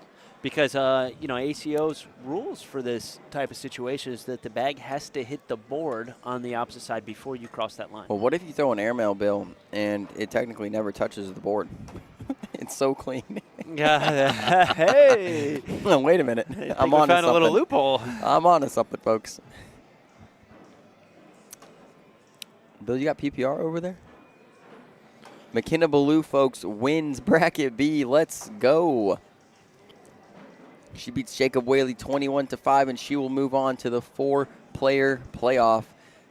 Because, you know, ACO's rules for this type of situation is that the bag has to hit the board on the opposite side before you cross that line. Well, what if you throw an airmail, Bill, and it technically never touches the board? It's so clean. Hey! No, wait a minute. I'm on to something. Found a little loophole. I'm on to something, folks. Bill, you got PPR over there? McKenna Balo, folks, wins bracket B. Let's go. She beats Jacob Whaley 21-5, and she will move on to the 4-player playoff.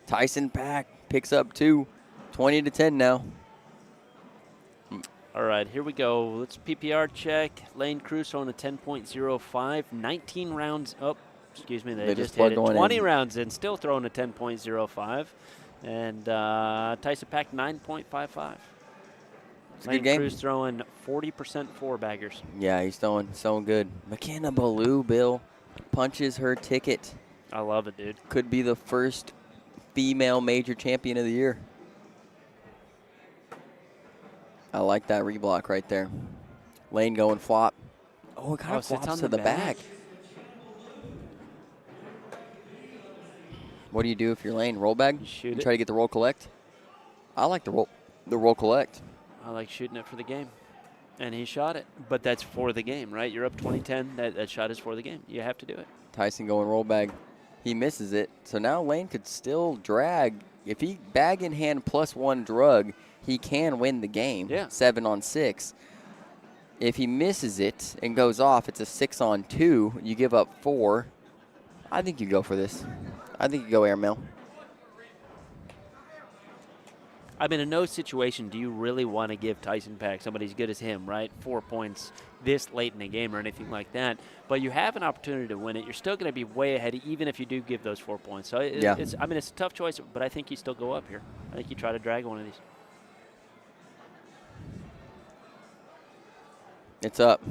Tyson Pack picks up 2, 20-10 now. All right, here we go. Let's PPR check. Lane Cruz on a 10.05, 19 rounds up. Excuse me, they just hit it. 20 rounds in, still throwing a 10.05. And Tyson Pack 9.55. It's a good game. Cruz throwing 40% four-baggers. Yeah, he's throwing so good. McKenna Balo, Bill, punches her ticket. I love it, dude. Could be the first female major champion of the year. I like that reblock right there. Lane going flop. Oh, it kind of flops to the back. What do you do if you're Lane? Roll bag? You try to get the roll collect? I like the roll collect. I like shooting it for the game. And he shot it. But that's for the game, right? You're up 20-10. That shot is for the game. You have to do it. Tyson going roll bag. He misses it. So now Lane could still drag. If he bag in hand +1 drug, he can win the game. Yeah. 7-on-6. If he misses it and goes off, it's a 6-on-2. You give up 4. I think you go for this. I think you go airmail. I mean, in no situation do you really want to give Tyson Pack, somebody as good as him, right, 4 points this late in the game or anything like that. But you have an opportunity to win it. You're still going to be way ahead, even if you do give those 4 points. So it's a tough choice, but I think you still go up here. I think you try to drag one of these. It's up.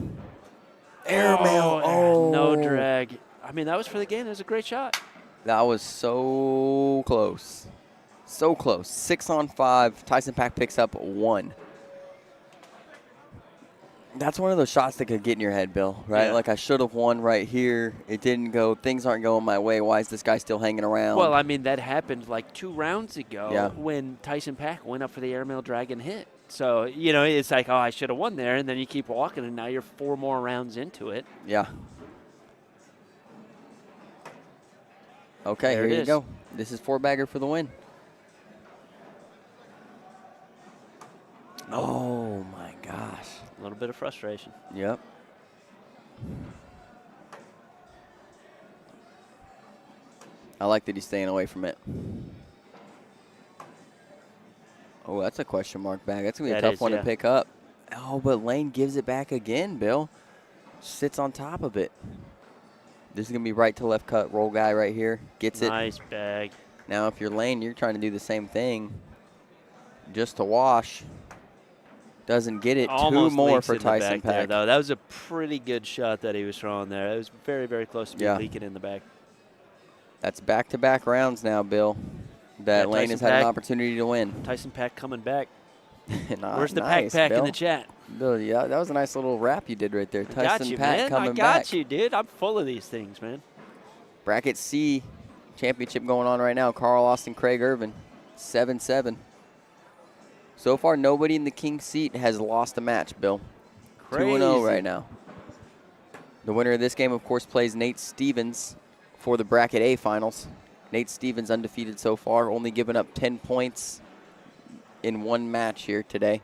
Airmail. Oh, no drag. I mean, that was for the game. That was a great shot. That was so close. So close. 6-on-5. Tyson Pack picks up 1. That's one of those shots that could get in your head, Bill, right? Yeah. Like, I should have won right here. It didn't go. Things aren't going my way. Why is this guy still hanging around? Well, I mean, that happened like 2 rounds ago, Yeah. when Tyson Pack went up for the airmail drag and hit. So, you know, it's like, oh, I should have won there. And then you keep walking, and now you're 4 more rounds into it. Yeah. Okay, There here it you is. go. This is 4-bagger for the win. Oh, my gosh. A little bit of frustration. Yep. I like that he's staying away from it. Oh, that's a question mark bag. That's going to be a tough one to pick up. Oh, but Lane gives it back again, Bill. Sits on top of it. This is going to be right to left cut roll guy right here. Gets it. Nice bag. Now, if you're Lane, you're trying to do the same thing. Just to wash. Doesn't get it. Almost 2 more leaks for in the Tyson back there, Pack. though. That was a pretty good shot that he was throwing there. It was very, very close to being leaking in the back. That's back-to-back rounds now, Bill, that Lane has had an opportunity to win. Tyson Pack coming back. Where's the Pack Bill? in the chat? Bill, yeah, that was a nice little rap you did right there. Tyson Pack coming back. I got you, dude. I'm full of these things, man. Bracket C championship going on right now. Carl Austin, Craig Irving, 7-7. So far, nobody in the king seat has lost a match, Bill. Crazy. 2-0 right now. The winner of this game, of course, plays Nate Stevens for the Bracket A finals. Nate Stevens undefeated so far, only giving up 10 points in one match here today.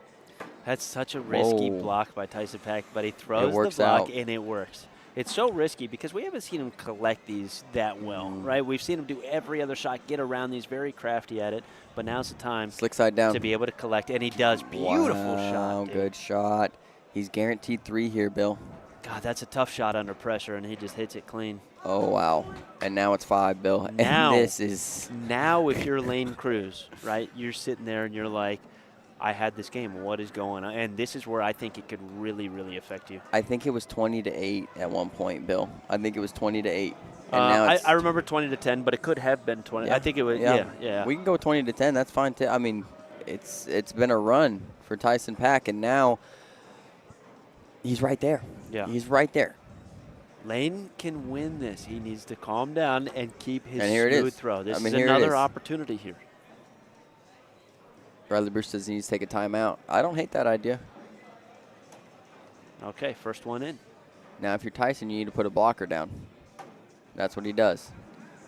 That's such a risky block by Tyson Pack, but he throws the block out. and it works. It's so risky because we haven't seen him collect these that well, right? We've seen him do every other shot, get around these, very crafty at it, but now's the time Slick side down to be able to collect, and he does. Beautiful shot, dude. Good shot. He's guaranteed 3 here, Bill. God, that's a tough shot under pressure, and he just hits it clean. Oh, wow. And now it's 5, Bill. Now, and this is... Now if you're Lane Cruz, right, you're sitting there and you're like, I had this game. What is going on? And this is where I think it could really, really affect you. I think it was 20-8 at one point, Bill. I think it was 20-8. And now I remember 20-10, but it could have been 20. Yeah. I think it was. Yeah. We can go 20-10. That's fine too. I mean, it's been a run for Tyson Pack, and now he's right there. Yeah. He's right there. Lane can win this. He needs to calm down and keep his And here it smooth is. throw. This I mean, is here it another is. opportunity here. Bradley Bruce says he needs to take a timeout. I don't hate that idea. Okay, first one in. Now, if you're Tyson, you need to put a blocker down. That's what he does.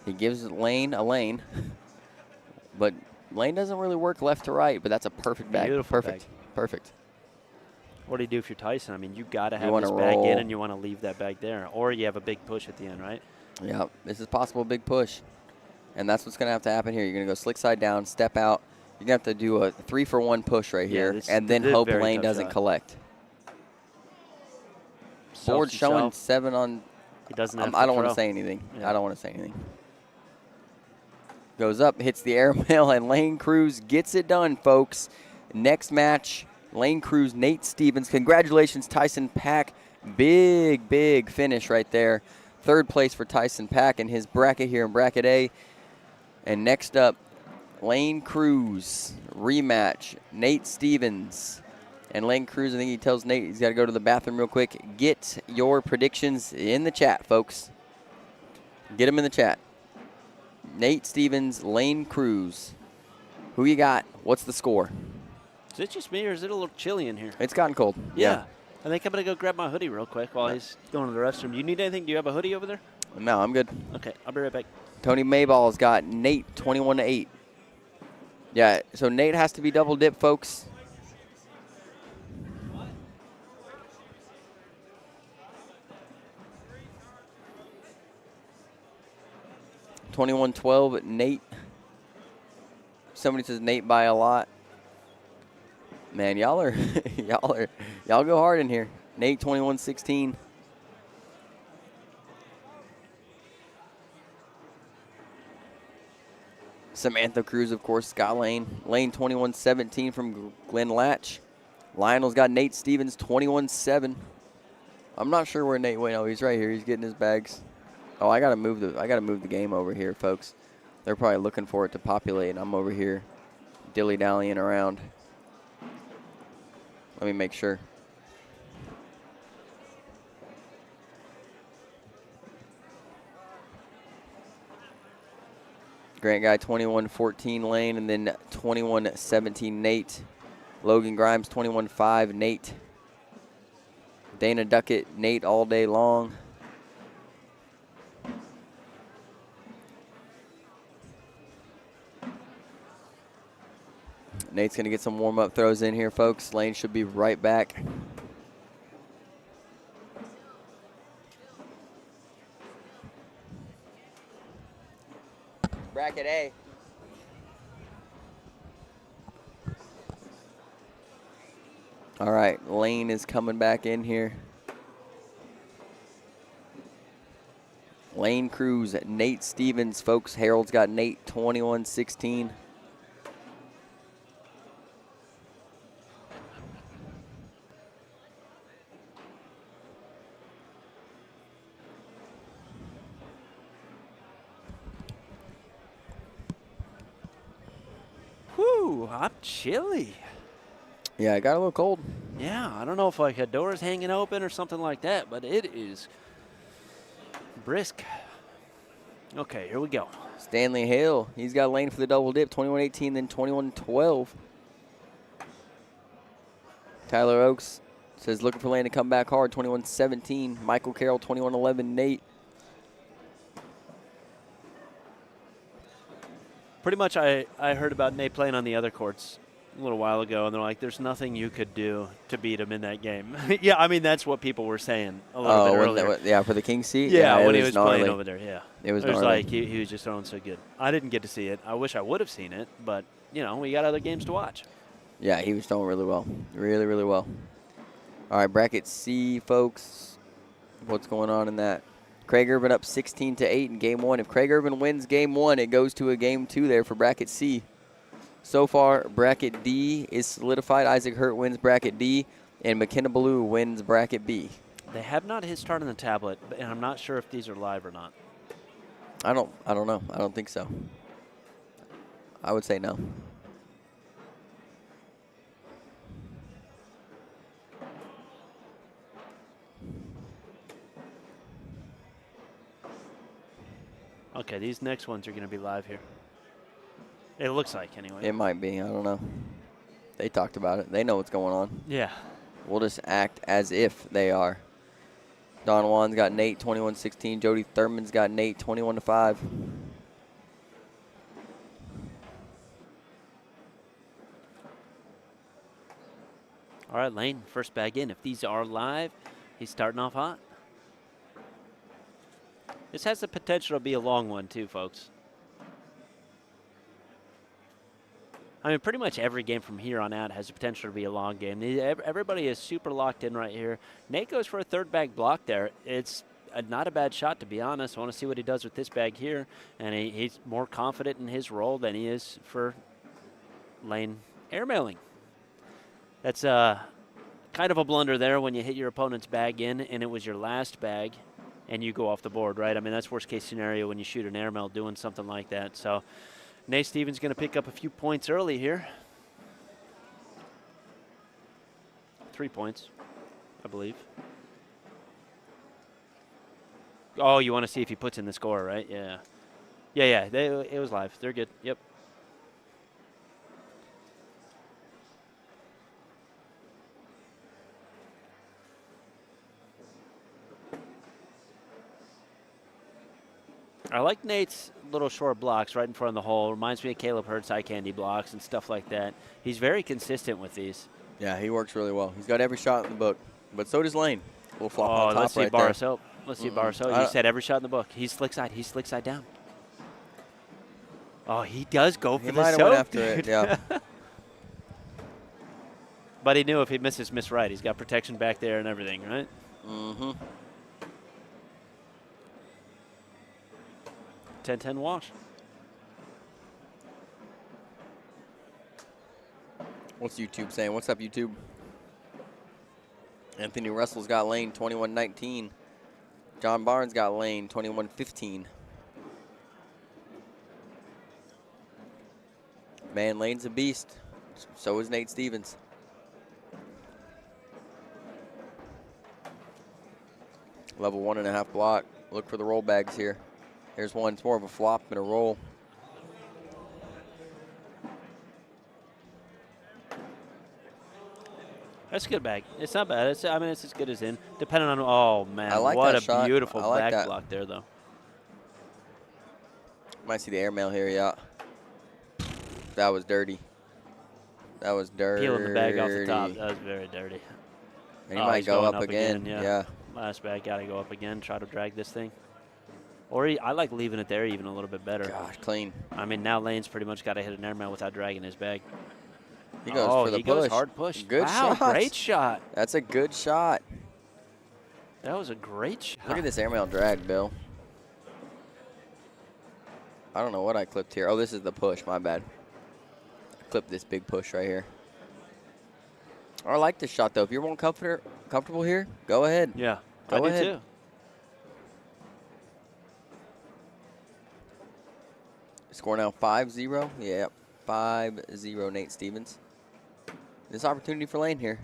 He gives Lane a lane, but Lane doesn't really work left to right, but that's a perfect bag. Beautiful Perfect. bag. Perfect. What do you do if you're Tyson? I mean, you got to have wanna this bag roll. in, and you want to leave that bag there. Or you have a big push at the end, right? Yeah, this is possible big push. And that's what's going to have to happen here. You're going to go slick side down, step out. You're going to have to do a 3-for-1 push right here, and then hope Lane doesn't collect. Board showing 7 on. He doesn't have I don't want to say anything. Yeah. I don't want to say anything. Goes up, hits the airmail, and Lane Cruz gets it done, folks. Next match, Lane Cruz, Nate Stevens. Congratulations, Tyson Pack. Big, big finish right there. 3rd place for Tyson Pack in his bracket here in Bracket A. And next up, Lane Cruz, rematch, Nate Stevens. And Lane Cruz, I think he tells Nate he's got to go to the bathroom real quick. Get your predictions in the chat, folks. Get them in the chat. Nate Stevens, Lane Cruz. Who you got? What's the score? Is it just me, or is it a little chilly in here? It's gotten cold. Yeah. I think I'm going to go grab my hoodie real quick while he's going to the restroom. You need anything? Do you have a hoodie over there? No, I'm good. Okay, I'll be right back. Tony Mayball's got Nate 21-8. Yeah, so Nate has to be double dip, folks. $21-12, Nate. Somebody says Nate by a lot. Man, y'all go hard in here. Nate 21-16. Samantha Cruz, of course, Scott Lane. Lane 21-17 from Glenn Latch. Lionel's got Nate Stevens 21-7. I'm not sure where Nate went. Oh, he's right here. He's getting his bags. Oh, I gotta move the game over here, folks. They're probably looking for it to populate, and I'm over here dilly-dallying around. Let me make sure. Grant Guy 21-14 Lane, and then 21-17 Nate. Logan Grimes 21-5 Nate. Dana Duckett, Nate all day long. Nate's going to get some warm-up throws in here, folks. Lane should be right back. Bracket A. All right, Lane is coming back in here. Lane Cruz, Nate Stevens, folks. Harold's got Nate 21-16. Whew, I'm chilly. Yeah, it got a little cold. Yeah, I don't know if like a door's hanging open or something like that, but it is brisk. Okay, here we go. Stanley Hale, he's got Lane for the double dip, 21-18, then 21-12. Tyler Oakes says looking for Lane to come back hard, 21-17. Michael Carroll, 21-11. Nate. Pretty much I heard about Nate playing on the other courts a little while ago, and they're like, there's nothing you could do to beat him in that game. Yeah, I mean, that's what people were saying a little bit earlier. Yeah, for the King seat? Yeah, when he was playing over there, yeah. It was like he was just throwing so good. I didn't get to see it. I wish I would have seen it, but, you know, we got other games to watch. Yeah, he was throwing really well. Really, really well. All right, bracket C, folks. What's going on in that? Craig Irvin up 16-8 in game 1. If Craig Irvin wins game 1, it goes to a game 2 there for bracket C. So far, bracket D is solidified. Isaac Hurt wins bracket D, and McKenna Balo wins bracket B. They have not hit start on the tablet, and I'm not sure if these are live or not. I don't know. I don't think so. I would say no. Okay, these next ones are going to be live here. It looks like, anyway. It might be. I don't know. They talked about it. They know what's going on. Yeah. We'll just act as if they are. Don Juan's got Nate, 21-16. Jody Thurman's got Nate, 21-5. All right, Lane, first bag in. If these are live, he's starting off hot. This has the potential to be a long one, too, folks. I mean, pretty much every game from here on out has the potential to be a long game. Everybody is super locked in right here. Nate goes for a third bag block there. It's not a bad shot, to be honest. I want to see what he does with this bag here. And he's more confident in his role than he is for Lane airmailing. That's kind of a blunder there when you hit your opponent's bag in and it was your last bag and you go off the board, right? I mean, that's worst case scenario when you shoot an airmail doing something like that. So Nate Stevens going to pick up a few points early here. 3 points, I believe. Oh, you want to see if he puts in the score, right? Yeah. Yeah. It was live. They're good. Yep. I like Nate's little short blocks right in front of the hole. Reminds me of Caleb Hurt's eye candy blocks and stuff like that. He's very consistent with these. Yeah, he works really well. He's got every shot in the book, but so does Lane. We'll flop on top let's see right Baro. Let's see Baro. You said every shot in the book. He's slick side. He's slick side down. Oh, he does go for the soap. Went after it, yeah. But he knew if he misses, miss right. He's got protection back there and everything, right? Mm-hmm. 10-10 wash. What's YouTube saying? What's up, YouTube? Anthony Russell's got Lane, 21-19. John Barnes got Lane, 21-15. Man, Lane's a beast. So is Nate Stevens. Level 1.5 block. Look for the roll bags here. Here's one. It's more of a flop than a roll. That's a good bag. It's not bad. I mean, it's as good as in. Depending on, oh, man. I like what that a shot. beautiful I like back that. block there, though. Might see the airmail here, yeah. That was dirty. That was dirty. Peeling the bag off the top. That was very dirty. And he might go up again. Yeah. Last bag got to go up again. Try to drag this thing. Or I like leaving it there even a little bit better. Gosh, clean. I mean, now Lane's pretty much got to hit an airmail without dragging his bag. He goes for the he push. goes hard push. Good wow, shot. Great shot. That's a good shot. That was a great shot. Look at this airmail drag, Bill. I don't know what I clipped here. Oh, this is the push. My bad. I clipped this big push right here. I like this shot, though. If you're more comfortable here, go ahead. Yeah, go I ahead. do too. Score now 5-0. Yeah, 5-0 Nate Stevens. This opportunity for Lane here.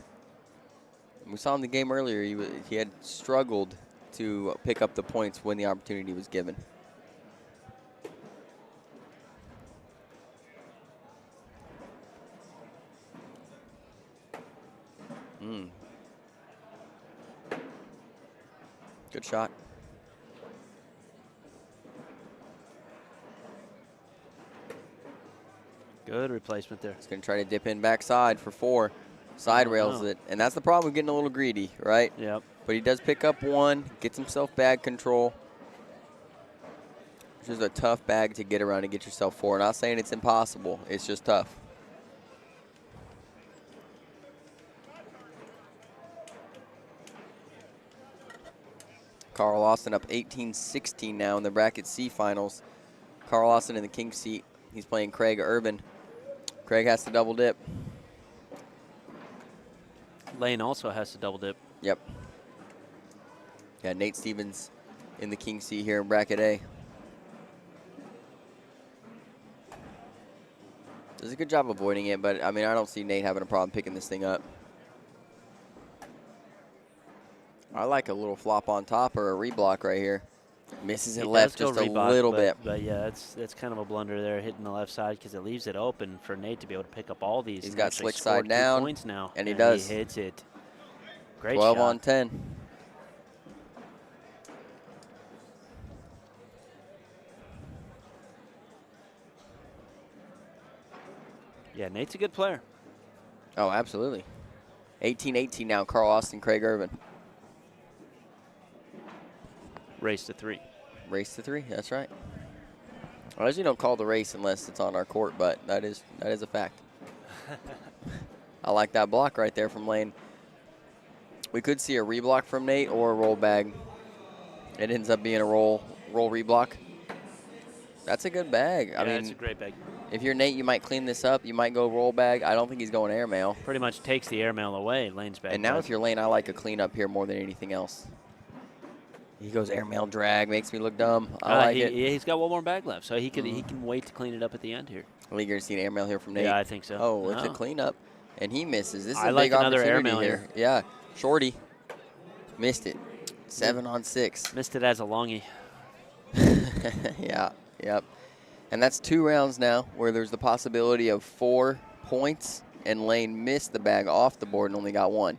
We saw in the game earlier, he had struggled to pick up the points when the opportunity was given. Good shot. Good replacement there. He's going to try to dip in backside for 4. Side rails it. And that's the problem with getting a little greedy, right? Yep. But he does pick up 1, gets himself bag control. Which is a tough bag to get around and get yourself 4. Not saying it's impossible. It's just tough. Carl Austin up 18-16 now in the bracket C finals. Carl Austin in the king seat. He's playing Craig Irving. Craig has to double dip. Lane also has to double dip. Yep. Got Nate Stevens in the king seat here in bracket A. Does a good job avoiding it, but I mean, I don't see Nate having a problem picking this thing up. I like a little flop on top or a reblock right here. Misses it left just a little bit. But yeah, that's kind of a blunder there, hitting the left side, because it leaves it open for Nate to be able to pick up all these. He's got slick side down, points now, and he does. He hits it. Great 12 shot. on 10. Yeah, Nate's a good player. Oh, absolutely. 18-18 now, Carl Austin, Craig Irving. Race to 3. Race to 3, that's right. I usually don't call the race unless it's on our court, but that is a fact. I like that block right there from Lane. We could see a reblock from Nate or a roll bag. It ends up being a roll reblock. That's a good bag. Yeah, I mean, it's a great bag. If you're Nate, you might clean this up. You might go roll bag. I don't think he's going airmail. Pretty much takes the airmail away, Lane's bag. And now if you're Lane, I like a cleanup here more than anything else. He goes airmail drag, makes me look dumb. I like it. Yeah, he's got one more bag left, so he can wait to clean it up at the end here. I think you're going to see an airmail here from Nate. Yeah, I think so. Oh, it's a cleanup. And he misses. This is I a like big another opportunity airmail here. Yeah, Shorty missed it. 7 on 6. Missed it as a longie. Yeah, yep. And that's 2 rounds now where there's the possibility of 4 points, and Lane missed the bag off the board and only got 1.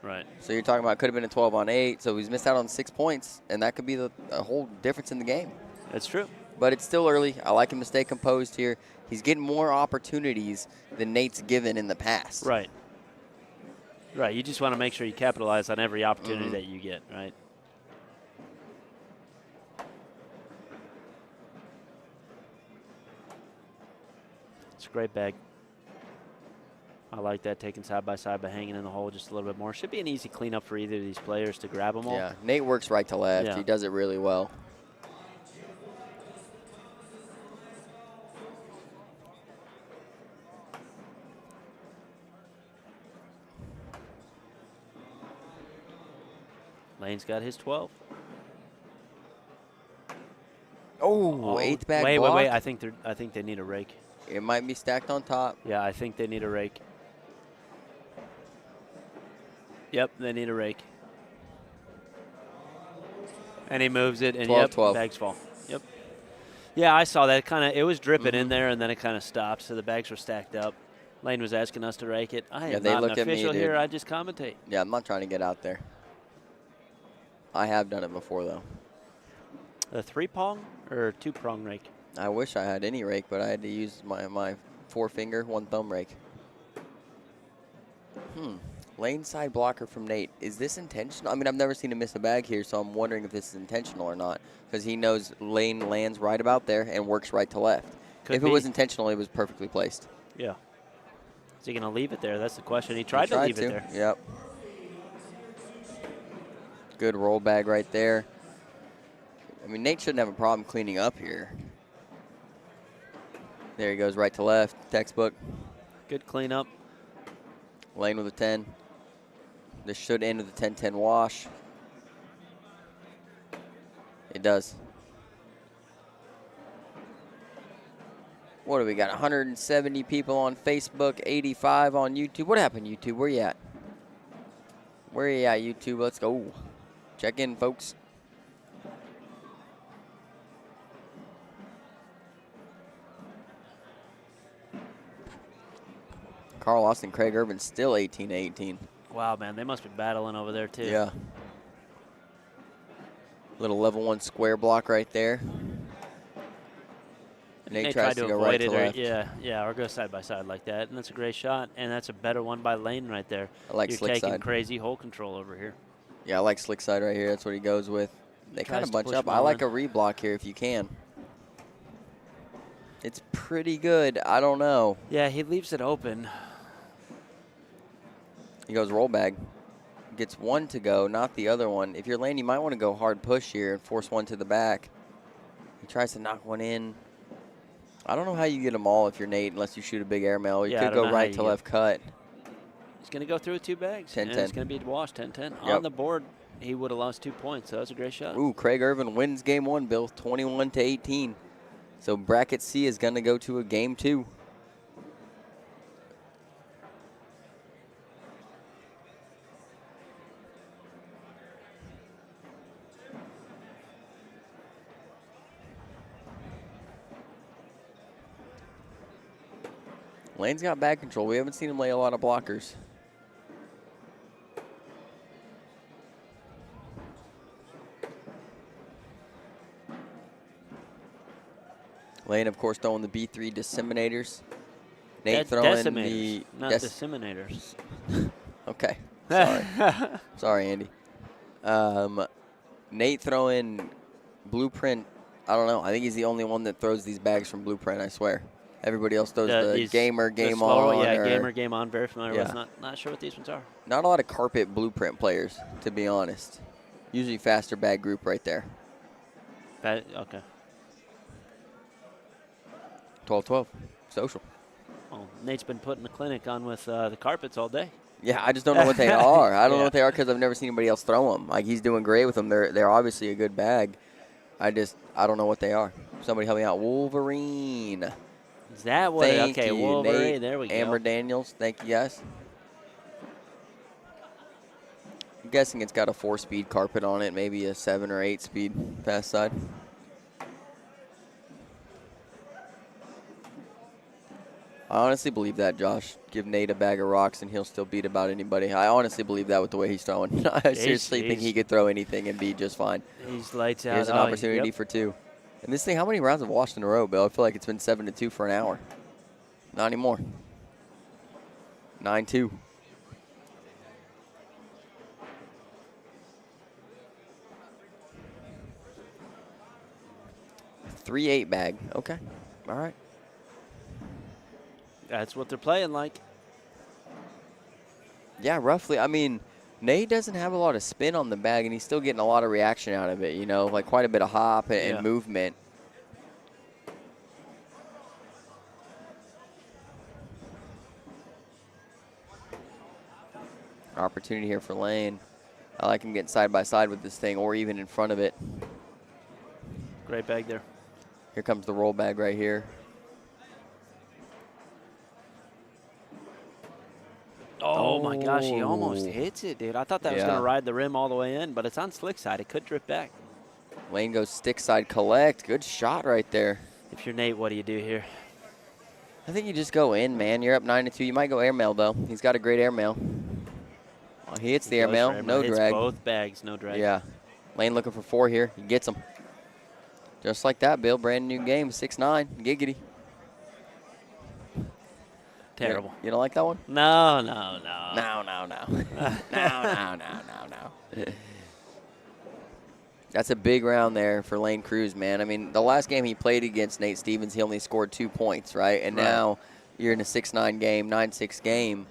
Right. So you're talking about could have been a 12 on 8, so he's missed out on 6 points, and that could be the whole difference in the game. That's true. But it's still early. I like him to stay composed here. He's getting more opportunities than Nate's given in the past. Right. Right. You just want to make sure you capitalize on every opportunity that you get, right? It's a great bag. I like that, taking side by side but hanging in the hole just a little bit more. Should be an easy cleanup for either of these players to grab them all. Yeah, Nate works right to left. Yeah. He does it really well. Lane's got his 12. Oh, 8th bag block. Wait. I think they need a rake. It might be stacked on top. Yeah, I think they need a rake. Yep, they need a rake. And he moves it, and 12, 12. Bags fall. Yep. Yeah, I saw that. It was dripping in there, and then it kind of stopped, so the bags were stacked up. Lane was asking us to rake it. I am not an official here. I just commentate. Yeah, I'm not trying to get out there. I have done it before, though. A 3-prong or 2-prong rake? I wish I had any rake, but I had to use my 4-finger, 1-thumb rake. Lane side blocker from Nate. Is this intentional? I mean, I've never seen him miss a bag here, so I'm wondering if this is intentional or not, because he knows Lane lands right about there and works right to left. If it was intentional, it was perfectly placed. Yeah. Is he going to leave it there? That's the question. He tried to leave it there. Yep. Good roll bag right there. I mean, Nate shouldn't have a problem cleaning up here. There he goes, right to left, textbook. Good cleanup. Lane with a 10. This should end with a 10-10 wash. It does. What do we got? 170 people on Facebook, 85 on YouTube. What happened, YouTube? Where you at? Where you at, YouTube? Let's go. Check in, folks. Carl Austin, Craig Irving still 18-18. Wow, man, they must be battling over there, too. Yeah. Little level 1 square block right there. Nate tries to go right to left. Yeah, or go side by side like that. And that's a great shot. And that's a better one by Lane right there. I like You're slick taking side. crazy hole control over here. Yeah, I like slick side right here. That's what he goes with. They kind of bunch up. I like a reblock here if you can. It's pretty good. I don't know. Yeah, he leaves it open. He goes roll bag. Gets one to go, not the other one. If you're Lane, you might want to go hard push here and force one to the back. He tries to knock one in. I don't know how you get them all if you're Nate, unless you shoot a big airmail. You could go right to left cut. He's going to go through with 2 bags. 10-10. It's going to be a wash, 10-10. Yep. On the board, he would have lost 2 points. So that was a great shot. Ooh, Craig Irving wins game 1, Bill, 21-18. So bracket C is going to go to a game 2. Lane's got bag control. We haven't seen him lay a lot of blockers. Lane, of course, throwing the B3 disseminators. Nate throwing the not disseminators. Okay, sorry, sorry, Andy. Nate throwing Blueprint. I don't know. I think he's the only one that throws these bags from Blueprint. I swear. Everybody else throws the gamer, game on. Yeah, gamer, game on. Very familiar with. Not sure what these ones are. Not a lot of carpet Blueprint players, to be honest. Usually faster bag group right there. Okay. 12-12. Social. Well, Nate's been putting the clinic on with the carpets all day. Yeah, I just don't know what they are. I don't know what they are because I've never seen anybody else throw them. Like, he's doing great with them. They're obviously a good bag. I don't know what they are. Somebody help me out. Wolverine. Is that what? Thank okay, you, Wolverine. Nate. There we go. Amber Daniels. Thank you, guys. I'm guessing it's got a 4-speed carpet on it, maybe a 7 or 8-speed fast side. I honestly believe that, Josh. Give Nate a bag of rocks and he'll still beat about anybody. I honestly believe that with the way he's throwing. I seriously think he could throw anything and be just fine. He's lights out. Here's an opportunity for 2. And this thing, how many rounds have washed in a row, Bill? I feel like it's been 7-2 for an hour. Not anymore. 9-2. A 3-8 bag. Okay. All right. That's what they're playing like. Yeah, roughly. I mean, Nate doesn't have a lot of spin on the bag, and he's still getting a lot of reaction out of it, you know, like quite a bit of hop and movement. Opportunity here for Lane. I like him getting side by side with this thing or even in front of it. Great bag there. Here comes the roll bag right here. Oh, my gosh, he almost hits it, dude. I thought that was going to ride the rim all the way in, but it's on slick side. It could drip back. Lane goes stick side collect. Good shot right there. If you're Nate, what do you do here? I think you just go in, man. You're up 9-2. You might go airmail, though. He's got a great airmail. Well, he hits the airmail. No drag. Both bags, no drag. Yeah. Lane looking for 4 here. He gets them. Just like that, Bill. Brand new game. 6-9. Giggity. Terrible. You don't like that one? No. No. No. That's a big round there for Lane Cruz, man. I mean, the last game he played against Nate Stevens, he only scored 2 points, right? And now you're in a 6-9 game, 9-6 game.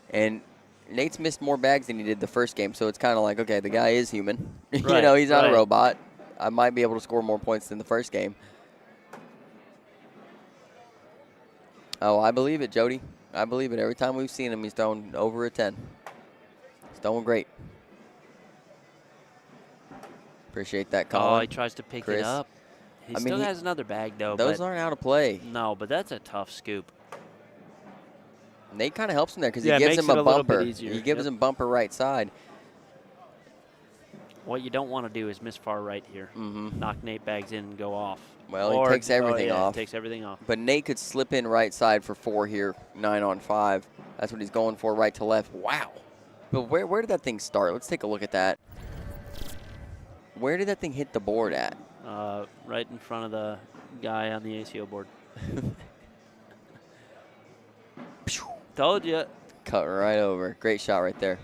And Nate's missed more bags than he did the first game, so it's kind of like, okay, the guy is human. You know, he's not a robot. I might be able to score more points than the first game. Oh, I believe it, Jody. I believe it. Every time we've seen him, he's thrown over a 10. He's throwing great. Appreciate that, Colin. Oh, he tries to pick it up. He still has another bag, though. Those aren't out of play. No, but that's a tough scoop. Nate kind of helps him there because he gives him a bumper. He gives him bumper right side. What you don't want to do is miss far right here. Knock Nate bags in and go off. Well, he takes everything off. Takes everything off. But Nate could slip in right side for 4 here, 9 on 5. That's what he's going for, right to left. Wow. But where did that thing start? Let's take a look at that. Where did that thing hit the board at? Right in front of the guy on the ACO board. Told you. Cut right over. Great shot right there.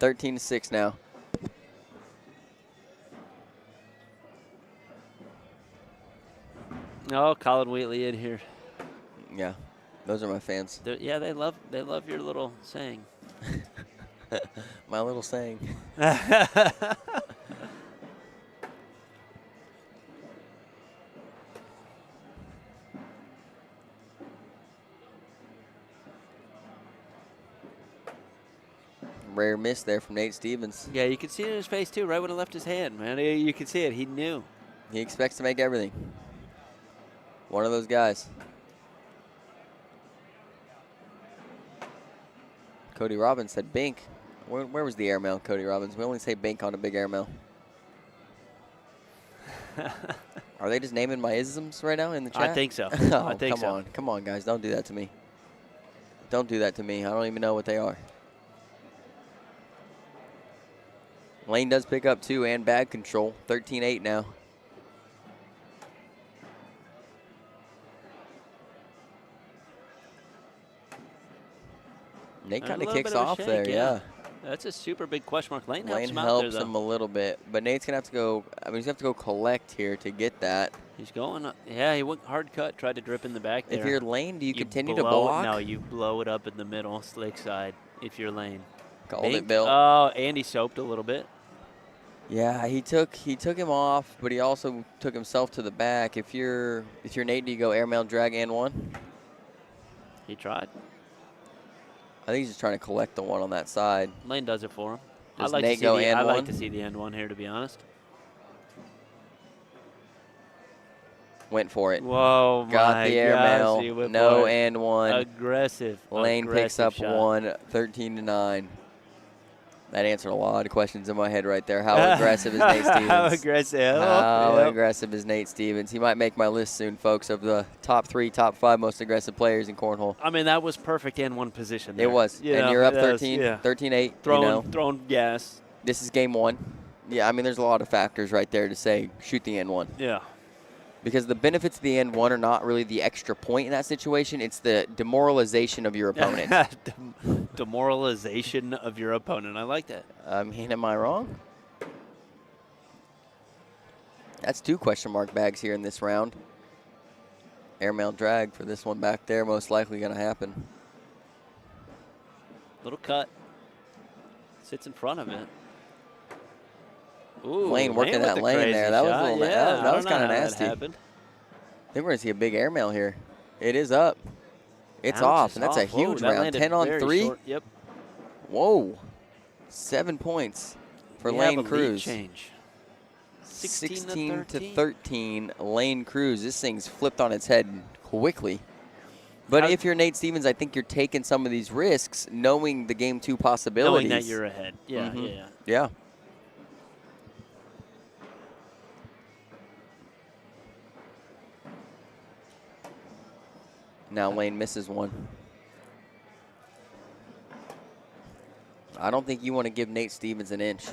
13-6 now. Oh, Colin Wheatley in here. Yeah, those are my fans. Yeah, they love your little saying. My little saying. Rare miss there from Nate Stevens. Yeah, you could see it in his face too, right when he left his hand, man. You could see it. He knew. He expects to make everything. One of those guys. Cody Robbins said bink. Where was the airmail, Cody Robbins? We only say bink on a big airmail. Are they just naming my isms right now in the chat? I think so. Oh, I think so. Come on, guys. Don't do that to me. Don't do that to me. I don't even know what they are. Lane does pick up 2 and bag control. 13-8 now. Nate kind of kicks off there, yeah. That's a super big question mark. Lane helps him a little bit, but Nate's going to have to go, he's going to have to go collect here to get that. He's going, yeah, he went hard cut, tried to drip in the back there. If you're Lane, do you continue to block? No, you blow it up in the middle, slick side, if you're Lane. Called it, Bill. Oh, and he soaped a little bit. Yeah, he took him off, but he also took himself to the back. If you're Nate, do you go airmail, drag, and 1? He tried. I think he's just trying to collect the 1 on that side. Lane does it for him. Does Nate go and 1? I like to see the end 1 here, to be honest. Went for it. Whoa, got the airmail. No and 1. Aggressive. Lane picks up shot. 1, 13-9. That answered a lot of questions in my head right there. How aggressive is Nate Stevens? How aggressive? How aggressive is Nate Stevens? He might make my list soon, folks, of the top 3, top 5 most aggressive players in cornhole. I mean, that was perfect in 1 position there. It was. And you're up 13, 13-8. Throwing gas. This is game 1. Yeah, I mean, there's a lot of factors right there to say shoot the N1. Yeah. Because the benefits of the N1 are not really the extra point in that situation. It's the demoralization of your opponent. Demoralization of your opponent. I like that. I mean, am I wrong? That's 2 question mark bags here in this round. Airmail drag for this one back there, most likely going to happen. Little cut. Sits in front of it. Ooh, Lane working that lane there. That was a little, that was kind of nasty. I think we're going to see a big airmail here. It is up. It's off, and that's a huge round. 10 on 3. Short. Yep. Whoa. 7 points for Lane Cruz. Change. 16 to 13. Lane Cruz. This thing's flipped on its head quickly. But if you're Nate Stevens, I think you're taking some of these risks, knowing the game 2 possibilities. Knowing that you're ahead. Yeah, Yeah. Now Lane misses 1. I don't think you want to give Nate Stevens an inch.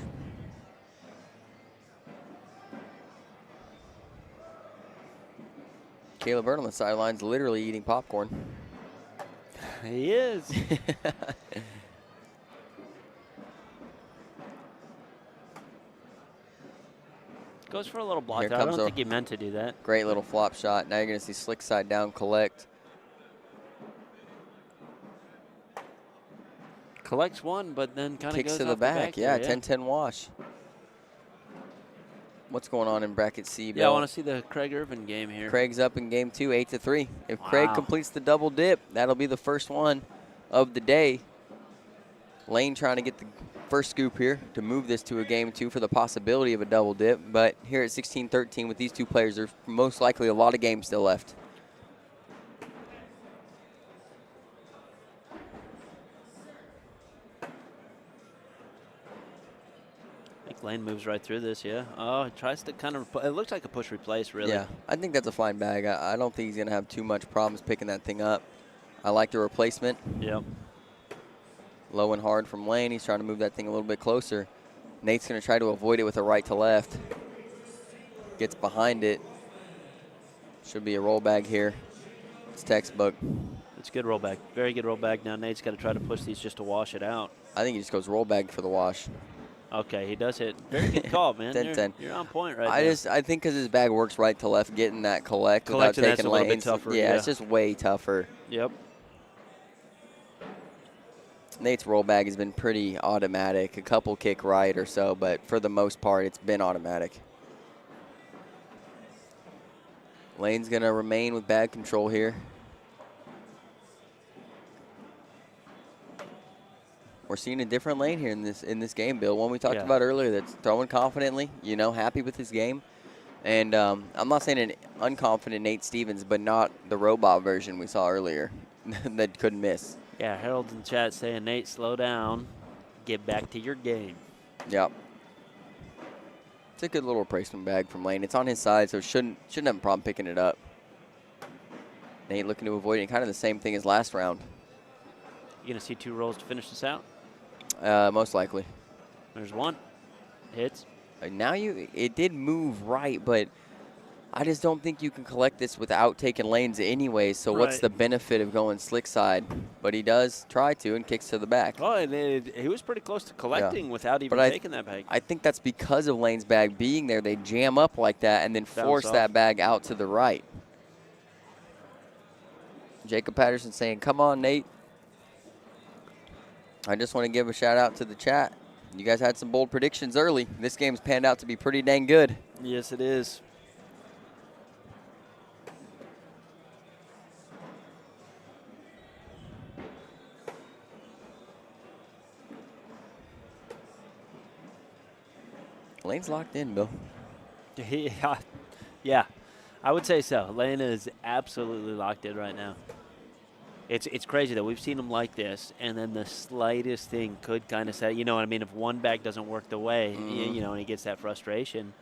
Caleb Bird on the sidelines literally eating popcorn. He is. Goes for a little block. I don't think he meant to do that. Great little flop shot. Now you're going to see slick side down collect. Collects 1, but then kind of kicks goes to the back. Yeah, 10-10 wash. What's going on in bracket C, Bill? Yeah, I want to see the Craig Irving game here. Craig's up in game 2, 8-3. If Craig completes the double dip, that'll be the first one of the day. Lane trying to get the first scoop here to move this to a game 2 for the possibility of a double dip. But here at 16-13 with these 2 players, there's most likely a lot of games still left. Lane moves right through this, yeah. Oh, he tries to kind of, it looks like a push replace, really. Yeah, I think that's a fine bag. I don't think he's going to have too much problems picking that thing up. I like the replacement. Yep. Low and hard from Lane. He's trying to move that thing a little bit closer. Nate's going to try to avoid it with a right to left. Gets behind it. Should be a roll bag here. It's textbook. It's a good roll bag. Very good roll bag. Now Nate's got to try to push these just to wash it out. I think he just goes roll bag for the wash. Okay, he does hit. Very good call, man. 10-10. You're on point right there. I think because his bag works right to left, getting that collect without taking a lanes. little bit tougher. Yeah, it's just way tougher. Yep. Nate's roll bag has been pretty automatic. A couple kick right or so, but for the most part, it's been automatic. Lane's going to remain with bag control here. We're seeing a different Lane here in this game, Bill. One we talked about earlier that's throwing confidently, happy with his game. And I'm not saying an unconfident Nate Stevens, but not the robot version we saw earlier that couldn't miss. Yeah, Harold's in chat saying, Nate, slow down. Get back to your game. Yep. It's a good little replacement bag from Lane. It's on his side, so shouldn't have a problem picking it up. Nate looking to avoid it. Kind of the same thing as last round. You going to see 2 rolls to finish this out? Most likely. There's one. Hits. Now it did move right, but I just don't think you can collect this without taking lanes anyway. So what's the benefit of going slick side? But he does try to and kicks to the back. Oh, and he was pretty close to collecting without even taking that bag. I think that's because of Lane's bag being there. They jam up like that and then force that bag out to the right. Jacob Patterson saying, come on, Nate. I just want to give a shout out to the chat. You guys had some bold predictions early. This game's panned out to be pretty dang good. Yes, it is. Lane's locked in, Bill. Yeah, I would say so. Lane is absolutely locked in right now. It's crazy that we've seen him like this, and then the slightest thing could kind of say, you know what I mean, if one bag doesn't work the way, and he gets that frustration,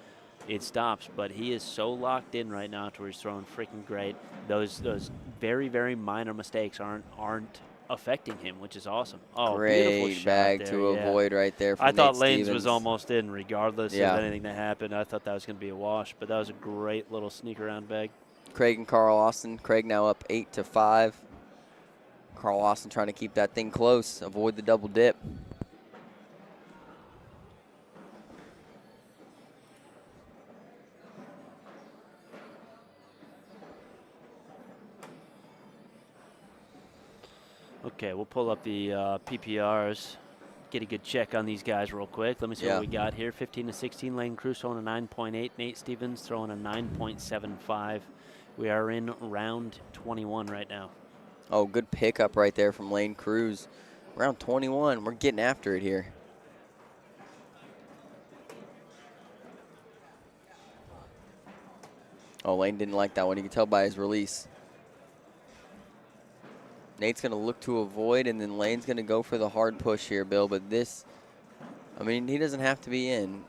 it stops. But he is so locked in right now to where he's throwing freaking great. Those very, very minor mistakes aren't affecting him, which is awesome. Oh, great bag to avoid right there from I thought Nate Lane's Stevens. was almost in regardless of anything that happened. I thought that was going to be a wash, but that was a great little sneak around bag. Craig and Carl Austin. Craig now up 8-5. Carl Austin trying to keep that thing close, avoid the double dip. Okay, we'll pull up the PPRs, get a good check on these guys real quick. Let me see what we got here. 15-16, Lane Cruz throwing a 9.8. Nate Stevens throwing a 9.75. We are in round 21 right now. Oh, good pickup right there from Lane Cruz. Round 21, we're getting after it here. Oh, Lane didn't like that one. You can tell by his release. Nate's going to look to avoid, and then Lane's going to go for the hard push here, Bill. But this, I mean, he doesn't have to be in.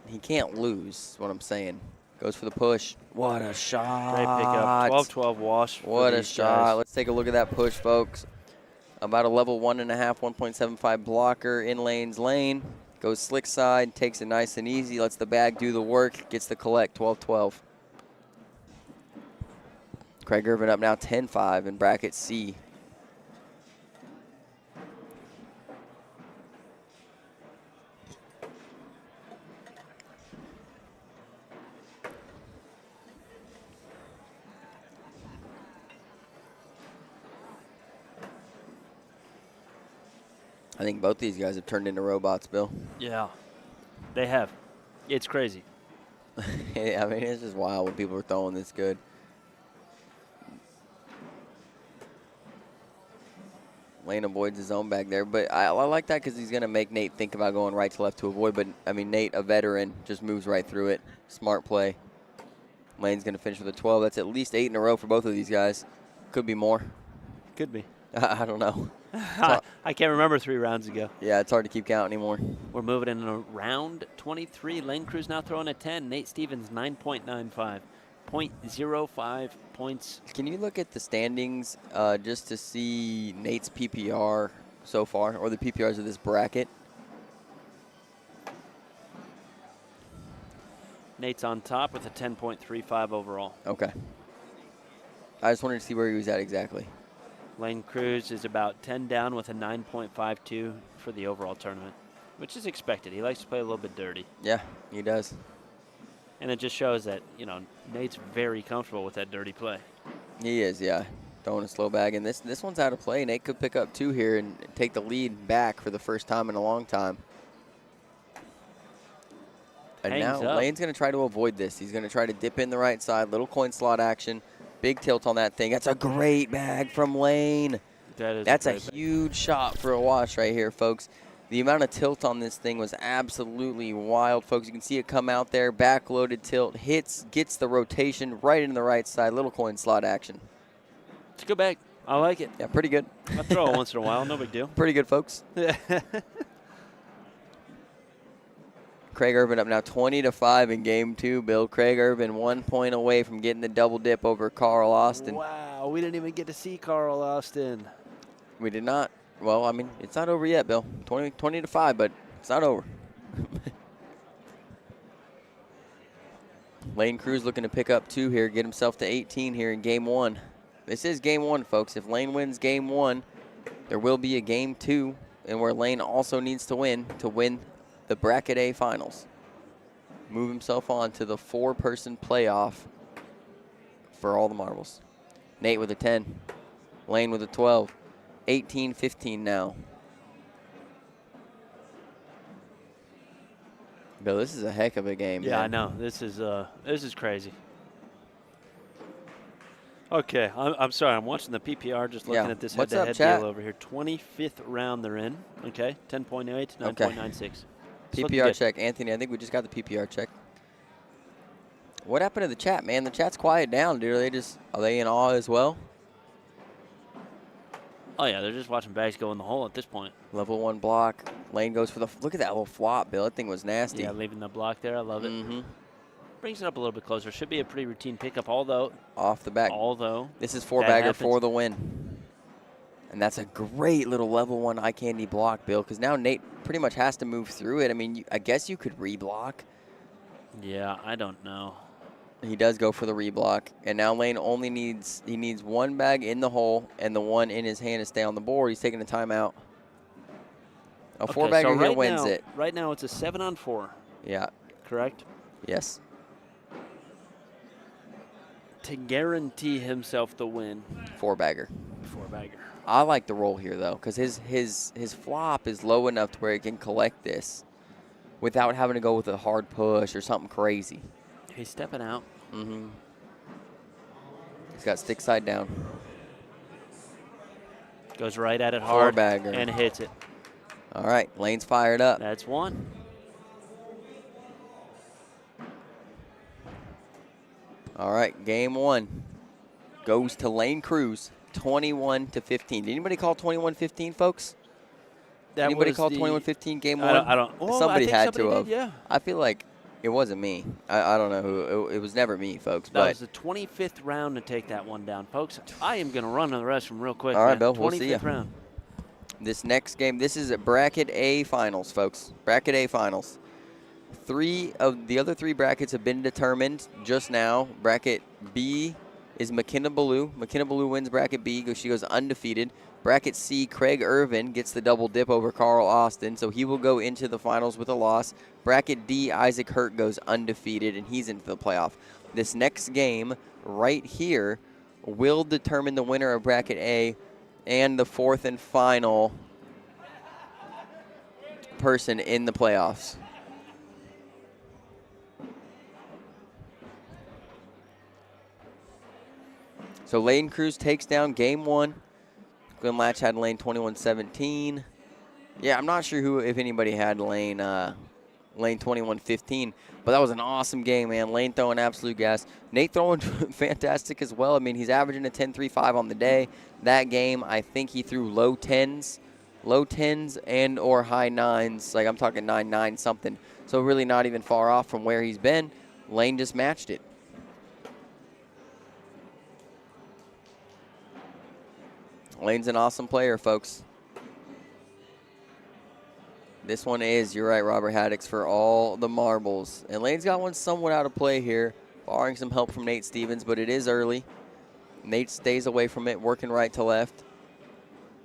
He can't lose, is what I'm saying. Goes for the push. What a shot. Great pickup. 12-12 wash. What a shot. Guys. Let's take a look at that push, folks. About a level 1.5, 1.75 blocker in Lane's lane. Goes slick side, takes it nice and easy, lets the bag do the work, gets the collect, 12-12. Craig Irving up now 10-5 in bracket C. I think both these guys have turned into robots, Bill. Yeah, they have. It's crazy. I mean, it's just wild when people are throwing this good. Lane avoids his own bag there, but I like that because he's going to make Nate think about going right to left to avoid. But, I mean, Nate, a veteran, just moves right through it. Smart play. Lane's going to finish with a 12. That's at least 8 in a row for both of these guys. Could be more. Could be. I don't know. I can't remember 3 rounds ago. Yeah, it's hard to keep count anymore. We're moving in round 23. Lane Cruz now throwing a 10. Nate Stevens, 9.95. 0.05 points. Can you look at the standings just to see Nate's PPR so far, or the PPRs of this bracket. Nate's on top with a 10.35 overall. Okay. I just wanted to see where he was at exactly. Lane Cruz is about 10 down with a 9.52 for the overall tournament, which is expected. He likes to play a little bit dirty. Yeah, he does. And it just shows that, you know, Nate's very comfortable with that dirty play. He is, yeah. Throwing a slow bag. And this one's out of play. Nate could pick up 2 here and take the lead back for the first time in a long time. And Hangs now up. Lane's going to try to avoid this. He's going to try to dip in the right side. Little coin slot action. Big tilt on that thing. That's a great bag from Lane. That's a huge shot for a wash right here, folks. The amount of tilt on this thing was absolutely wild, folks. You can see it come out there, back-loaded tilt, hits, gets the rotation right into the right side. Little coin slot action. It's a good bag. I like it. Yeah, pretty good. I throw it once in a while. No big deal. Pretty good, folks. Craig Irvin up now 20-5 in game 2, Bill. Craig Irvin 1 point away from getting the double dip over Carl Austin. Wow, we didn't even get to see Carl Austin. We did not. Well, I mean, it's not over yet, Bill. 20-5, but it's not over. Lane Cruz looking to pick up 2 here, get himself to 18 here in game 1. This is game 1, folks. If Lane wins game 1, there will be a game 2, and where Lane also needs to win the Bracket A finals. Move himself on to the 4-person playoff for all the marbles. Nate with a 10. Lane with a 12. 18-15 now. Bill, this is a heck of a game. Yeah, man. I know. This is crazy. Okay, I'm sorry. I'm watching the PPR, just looking at this head-to-head deal over here. 25th round they're in. Okay, 10.08 to 9.96. PPR check. Anthony, I think we just got the PPR check. What happened to the chat, man? The chat's quiet down, dude. Are they in awe as well? Oh, yeah, they're just watching bags go in the hole at this point. Level 1 block. Lane goes for look at that little flop, Bill. That thing was nasty. Yeah, leaving the block there. I love it. Mm-hmm. Brings it up a little bit closer. Should be a pretty routine pickup, although. Off the back. This is 4-bagger for the win. And that's a great little level 1 eye candy block, Bill, because now Nate pretty much has to move through it. I mean, I guess you could reblock. Yeah, I don't know. He does go for the reblock, and now Lane only needs 1 bag in the hole and the 1 in his hand to stay on the board. He's taking a timeout. A 4-bagger here wins it. Right now it's a 7-on-4. Yeah. Correct? Yes. To guarantee himself the win. 4-bagger. 4-bagger. I like the roll here, though, because his flop is low enough to where he can collect this without having to go with a hard push or something crazy. He's stepping out. Mm-hmm. He's got stick side down. Goes right at it hard. 4-bagger. And hits it. All right, Lane's fired up. That's 1. All right, game 1 goes to Lane Cruz, 21-15. Did anybody call 21-15, folks? Anybody call 21-15 game 1? I don't. Oh, somebody had somebody to have. did, yeah. I feel like it wasn't me. I don't know who. It was never me, folks. That was the 25th round to take that one down, folks. I am going to run to the restroom real quick. All right, Bill, we'll see you. 25th round. This next game, this is a Bracket A finals, folks. Bracket A finals. 3 of the other 3 brackets have been determined just now. Bracket B is McKenna Balo. McKenna Balo wins Bracket B. She goes undefeated. Bracket C, Craig Irvin gets the double dip over Carl Austin, so he will go into the finals with a loss. Bracket D, Isaac Hurt goes undefeated, and he's into the playoff. This next game right here will determine the winner of Bracket A and the 4th and final person in the playoffs. So Lane Cruz takes down game 1. Glenn Latch had Lane 21-17. Yeah, I'm not sure if anybody had Lane 21-15, but that was an awesome game, man. Lane throwing absolute gas. Nate throwing fantastic as well. I mean, he's averaging a 10-3-5 on the day. That game, I think he threw low 10s and or high 9s. Like I'm talking 9-9 something. So really not even far off from where he's been. Lane just matched it. Lane's an awesome player, folks. This one is, you're right, Robert Haddix for all the marbles. And Lane's got one somewhat out of play here, barring some help from Nate Stevens, but it is early. Nate stays away from it, working right to left.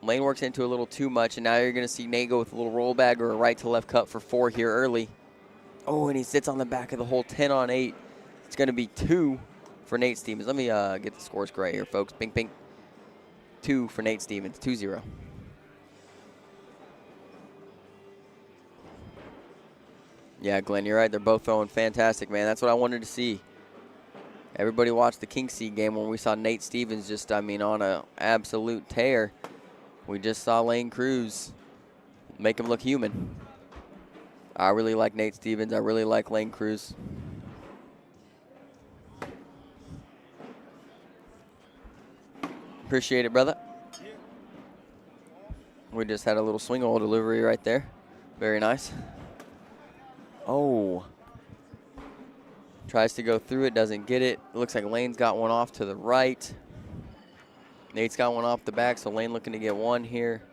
Lane works into a little too much, and now you're going to see Nate go with a little roll bag or a right to left cut for 4 here early. Oh, and he sits on the back of the hole, 10 on 8. It's going to be 2 for Nate Stevens. Let me get the scores correct here, folks. Ping, ping. 2 for Nate Stevens, 2-0. Yeah, Glenn, you're right. They're both throwing fantastic, man. That's what I wanted to see. Everybody watched the King Seed game when we saw Nate Stevens just, on an absolute tear. We just saw Lane Cruz make him look human. I really like Nate Stevens. I really like Lane Cruz. Appreciate it, brother. We just had a little swing hole delivery right there. Very nice. Oh. Tries to go through it, doesn't get it. It looks like Lane's got one off to the right. Nate's got one off the back, so Lane looking to get one here.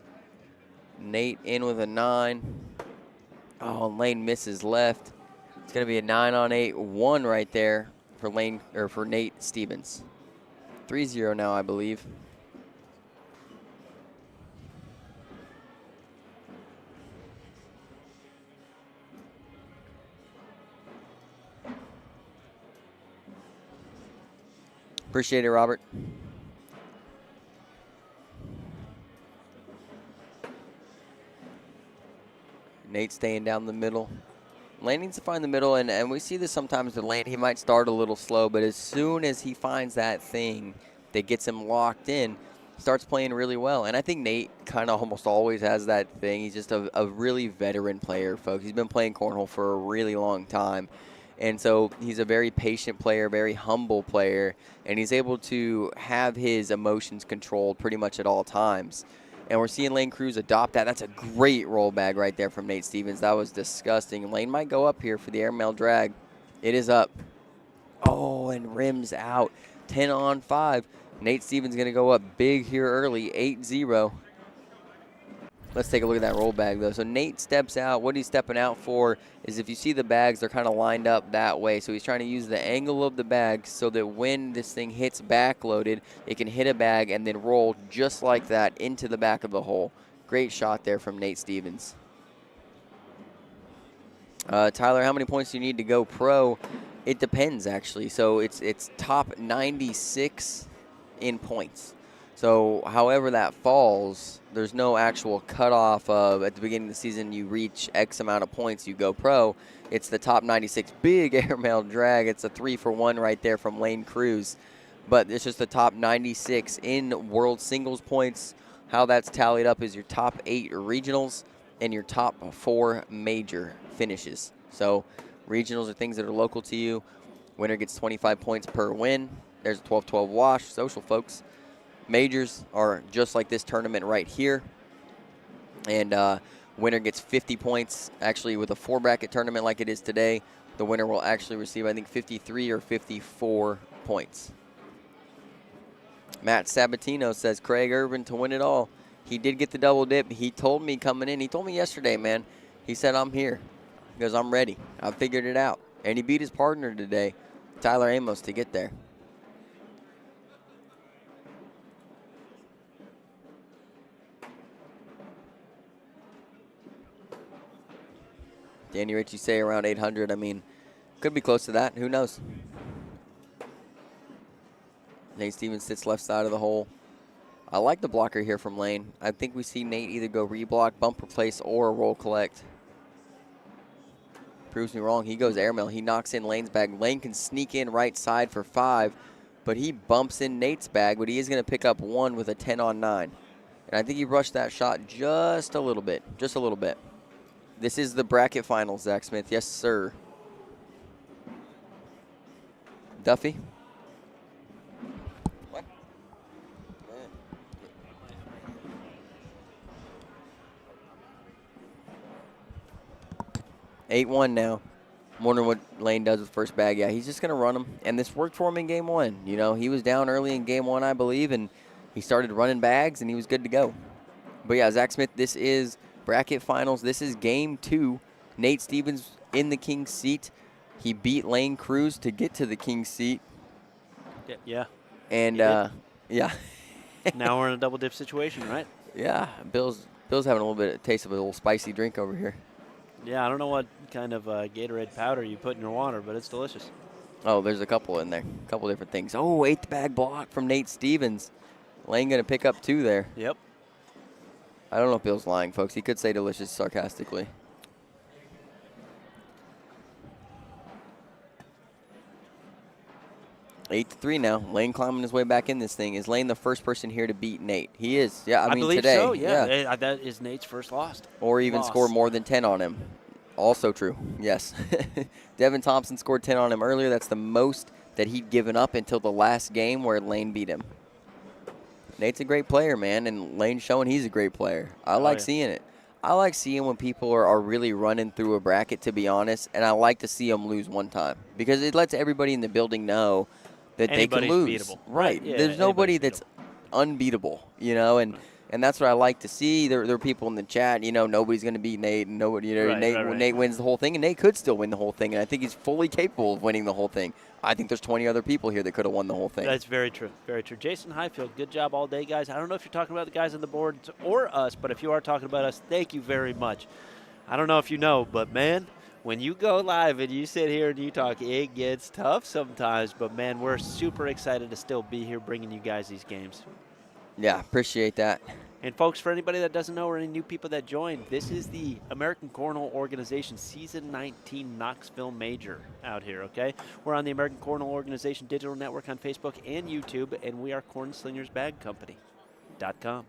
Nate in with a 9. Oh, Lane misses left. It's going to be a 9 on 8, 1 right there for for Nate Stevens. 3-0 now, I believe. Appreciate it, Robert. Nate staying down the middle. Lane needs to find the middle, and we see this sometimes with Lane. He might start a little slow, but as soon as he finds that thing that gets him locked in, he starts playing really well. And I think Nate kind of almost always has that thing. He's just a really veteran player, folks. He's been playing cornhole for a really long time. And so he's a very patient player, very humble player, and he's able to have his emotions controlled pretty much at all times. And we're seeing Lane Cruz adopt that. That's a great roll bag right there from Nate Stevens. That was disgusting. Lane might go up here for the airmail drag. It is up. Oh, and rims out. 10 on 5. Nate Stevens going to go up big here early, 8-0. Let's take a look at that roll bag, though. So Nate steps out. What he's stepping out for is, if you see the bags, they're kind of lined up that way. So he's trying to use the angle of the bag so that when this thing hits backloaded, it can hit a bag and then roll just like that into the back of the hole. Great shot there from Nate Stevens. Tyler, how many points do you need to go pro? It depends, actually. So it's top 96 in points. So however that falls, there's no actual cutoff of at the beginning of the season you reach X amount of points, you go pro. It's the top 96 big airmail drag. It's a 3-for-1 right there from Lane Cruz. But it's just the top 96 in world singles points. How that's tallied up is your top 8 regionals and your top 4 major finishes. So regionals are things that are local to you. Winner gets 25 points per win. There's a 12-12 wash. Social, folks. Majors are just like this tournament right here. And winner gets 50 points. Actually, with a 4-bracket tournament like it is today, the winner will actually receive, I think, 53 or 54 points. Matt Sabatino says Craig Irving to win it all. He did get the double dip. He told me coming in. He told me yesterday, man. He said, I'm here. He goes, I'm ready. I figured it out. And he beat his partner today, Tyler Amos, to get there. Danny Rich, you say around 800. I mean, could be close to that. Who knows? Nate Stevens sits left side of the hole. I like the blocker here from Lane. I think we see Nate either go reblock, bump replace, or roll collect. Proves me wrong. He goes airmail. He knocks in Lane's bag. Lane can sneak in right side for 5, but he bumps in Nate's bag, but he is going to pick up 1 with a 10 on 9. And I think he rushed that shot just a little bit. Just a little bit. This is the bracket finals, Zach Smith. Yes, sir. Duffy? What? 8-1 now. I'm wondering what Lane does with first bag. Yeah, he's just going to run him. And this worked for him in game 1. You know, he was down early in game 1, I believe, and he started running bags, and he was good to go. But, yeah, Zach Smith, this is bracket finals. This is game 2. Nate Stevens in the king's seat. He beat Lane Cruz to get to the king's seat. Yeah. And, yeah. Now we're in a double dip situation, right? Yeah. Bill's having a little bit of taste of a little spicy drink over here. Yeah, I don't know what kind of Gatorade powder you put in your water, but it's delicious. Oh, there's a couple in there. A couple different things. Oh, 8th bag block from Nate Stevens. Lane going to pick up 2 there. Yep. I don't know if Bill's lying, folks. He could say delicious sarcastically. Eight to 3 now. Lane climbing his way back in this thing. Is Lane the first person here to beat Nate? He is. Yeah, I mean believe today. So, yeah. That is Nate's first loss. Or even score more than 10 on him. Also true. Yes. Devin Thompson scored 10 on him earlier. That's the most that he'd given up until the last game where Lane beat him. Nate's a great player, man, and Lane's showing he's a great player. I like seeing it. I like seeing when people are really running through a bracket, to be honest, and I like to see them lose one time because it lets everybody in the building know that anybody's they can lose. Beatable. Right. Yeah, there's nobody that's unbeatable, you know, and that's what I like to see. There are people in the chat, you know, nobody's going to beat Nate, and nobody, you know, Nate wins the whole thing, and Nate could still win the whole thing, and I think he's fully capable of winning the whole thing. I think there's 20 other people here that could have won the whole thing. That's very true. Very true. Jason Highfield, good job all day, guys. I don't know if you're talking about the guys on the board or us, but if you are talking about us, thank you very much. I don't know if you know, but, man, when you go live and you sit here and you talk, it gets tough sometimes. But, man, we're super excited to still be here bringing you guys these games. Yeah, appreciate that. And, folks, for anybody that doesn't know or any new people that joined, this is the American Cornhole Organization Season 19 Knoxville Major out here, okay? We're on the American Cornhole Organization Digital Network on Facebook and YouTube, and we are CornslingersBagCompany.com.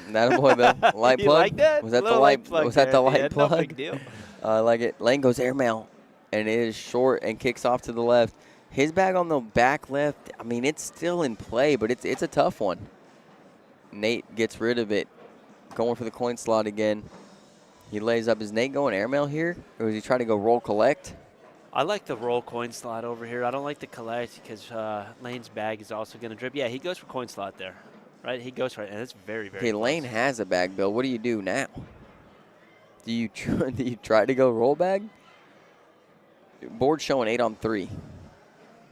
That a boy, Bill. Light You plug? like that? Was that the Little light plug? Was that the light plug? No big deal. I like it. Lane goes airmail, and it is short and kicks off to the left. His bag on the back left, I mean, it's still in play, but it's a tough one. Nate gets rid of it, going for the coin slot again. He lays up. Is Nate going airmail here, or is he trying to go roll collect? I like the roll coin slot over here. I don't like the collect because Lane's bag is also going to drip. Yeah, he goes for coin slot there, right? He goes for it, and it's very, very Okay, close. Lane has a bag, Bill. What do you do now? Do you try to go roll bag? Board showing 8 on 3.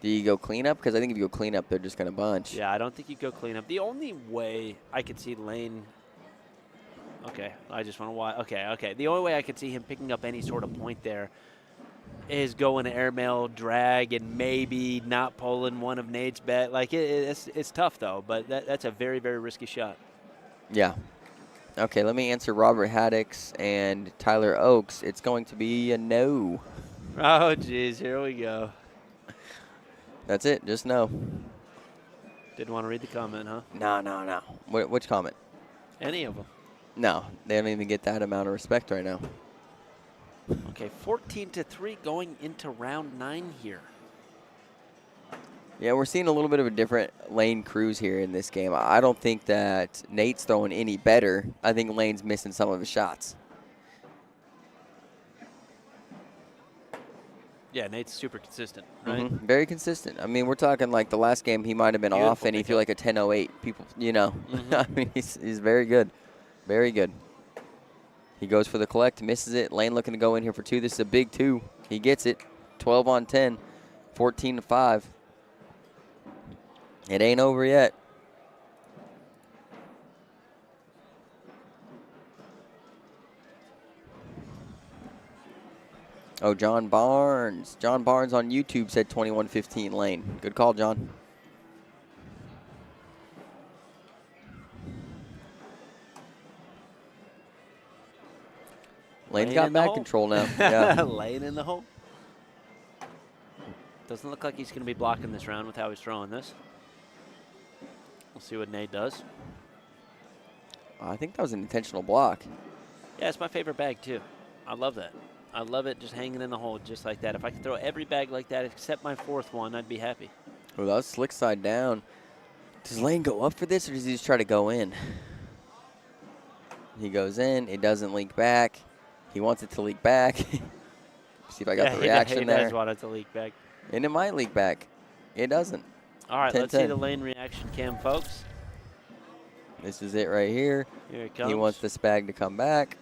Do you go clean up? Because I think if you go clean up, they're just going to bunch. Yeah, I don't think you go clean up. The only way I could see Lane. Okay, I just want to watch. Okay. The only way I could see him picking up any sort of point there is going airmail, drag, and maybe not pulling one of Nate's bet. Like it's tough though, but that's a very, very risky shot. Yeah. Okay, let me answer Robert Haddix and Tyler Oakes. It's going to be a no. Oh, geez, here we go. That's it. Just no. Didn't want to read the comment, huh? No. Which comment? Any of them. No, they don't even get that amount of respect right now. Okay, 14-3 going into round 9 here. Yeah, we're seeing a little bit of a different Lane Cruz here in this game. I don't think that Nate's throwing any better. I think Lane's missing some of his shots. Yeah, Nate's super consistent, right? Mm-hmm. Very consistent. I mean, we're talking like the last game he might have been off, and he threw like a 10:08. People, you know. Mm-hmm. I mean, he's very good. Very good. He goes for the collect, misses it. Lane looking to go in here for 2. This is a big 2. He gets it. 12 on 10, 14-5. It ain't over yet. Oh, John Barnes. John Barnes on YouTube said 21-15 Lane. Good call, John. Lane's got back control now. Yeah. Lane in the hole. Doesn't look like he's going to be blocking this round with how he's throwing this. We'll see what Nate does. I think that was an intentional block. Yeah, it's my favorite bag, too. I love that. I love it just hanging in the hole just like that. If I could throw every bag like that except my 4th one, I'd be happy. Oh, that was slick side down. Does Lane go up for this, or does he just try to go in? He goes in. It doesn't leak back. He wants it to leak back. See if I got the reaction there. He does want it to leak back. And it might leak back. It doesn't. All right, let's see the Lane reaction cam, folks. This is it right here. Here it comes. He wants this bag to come back.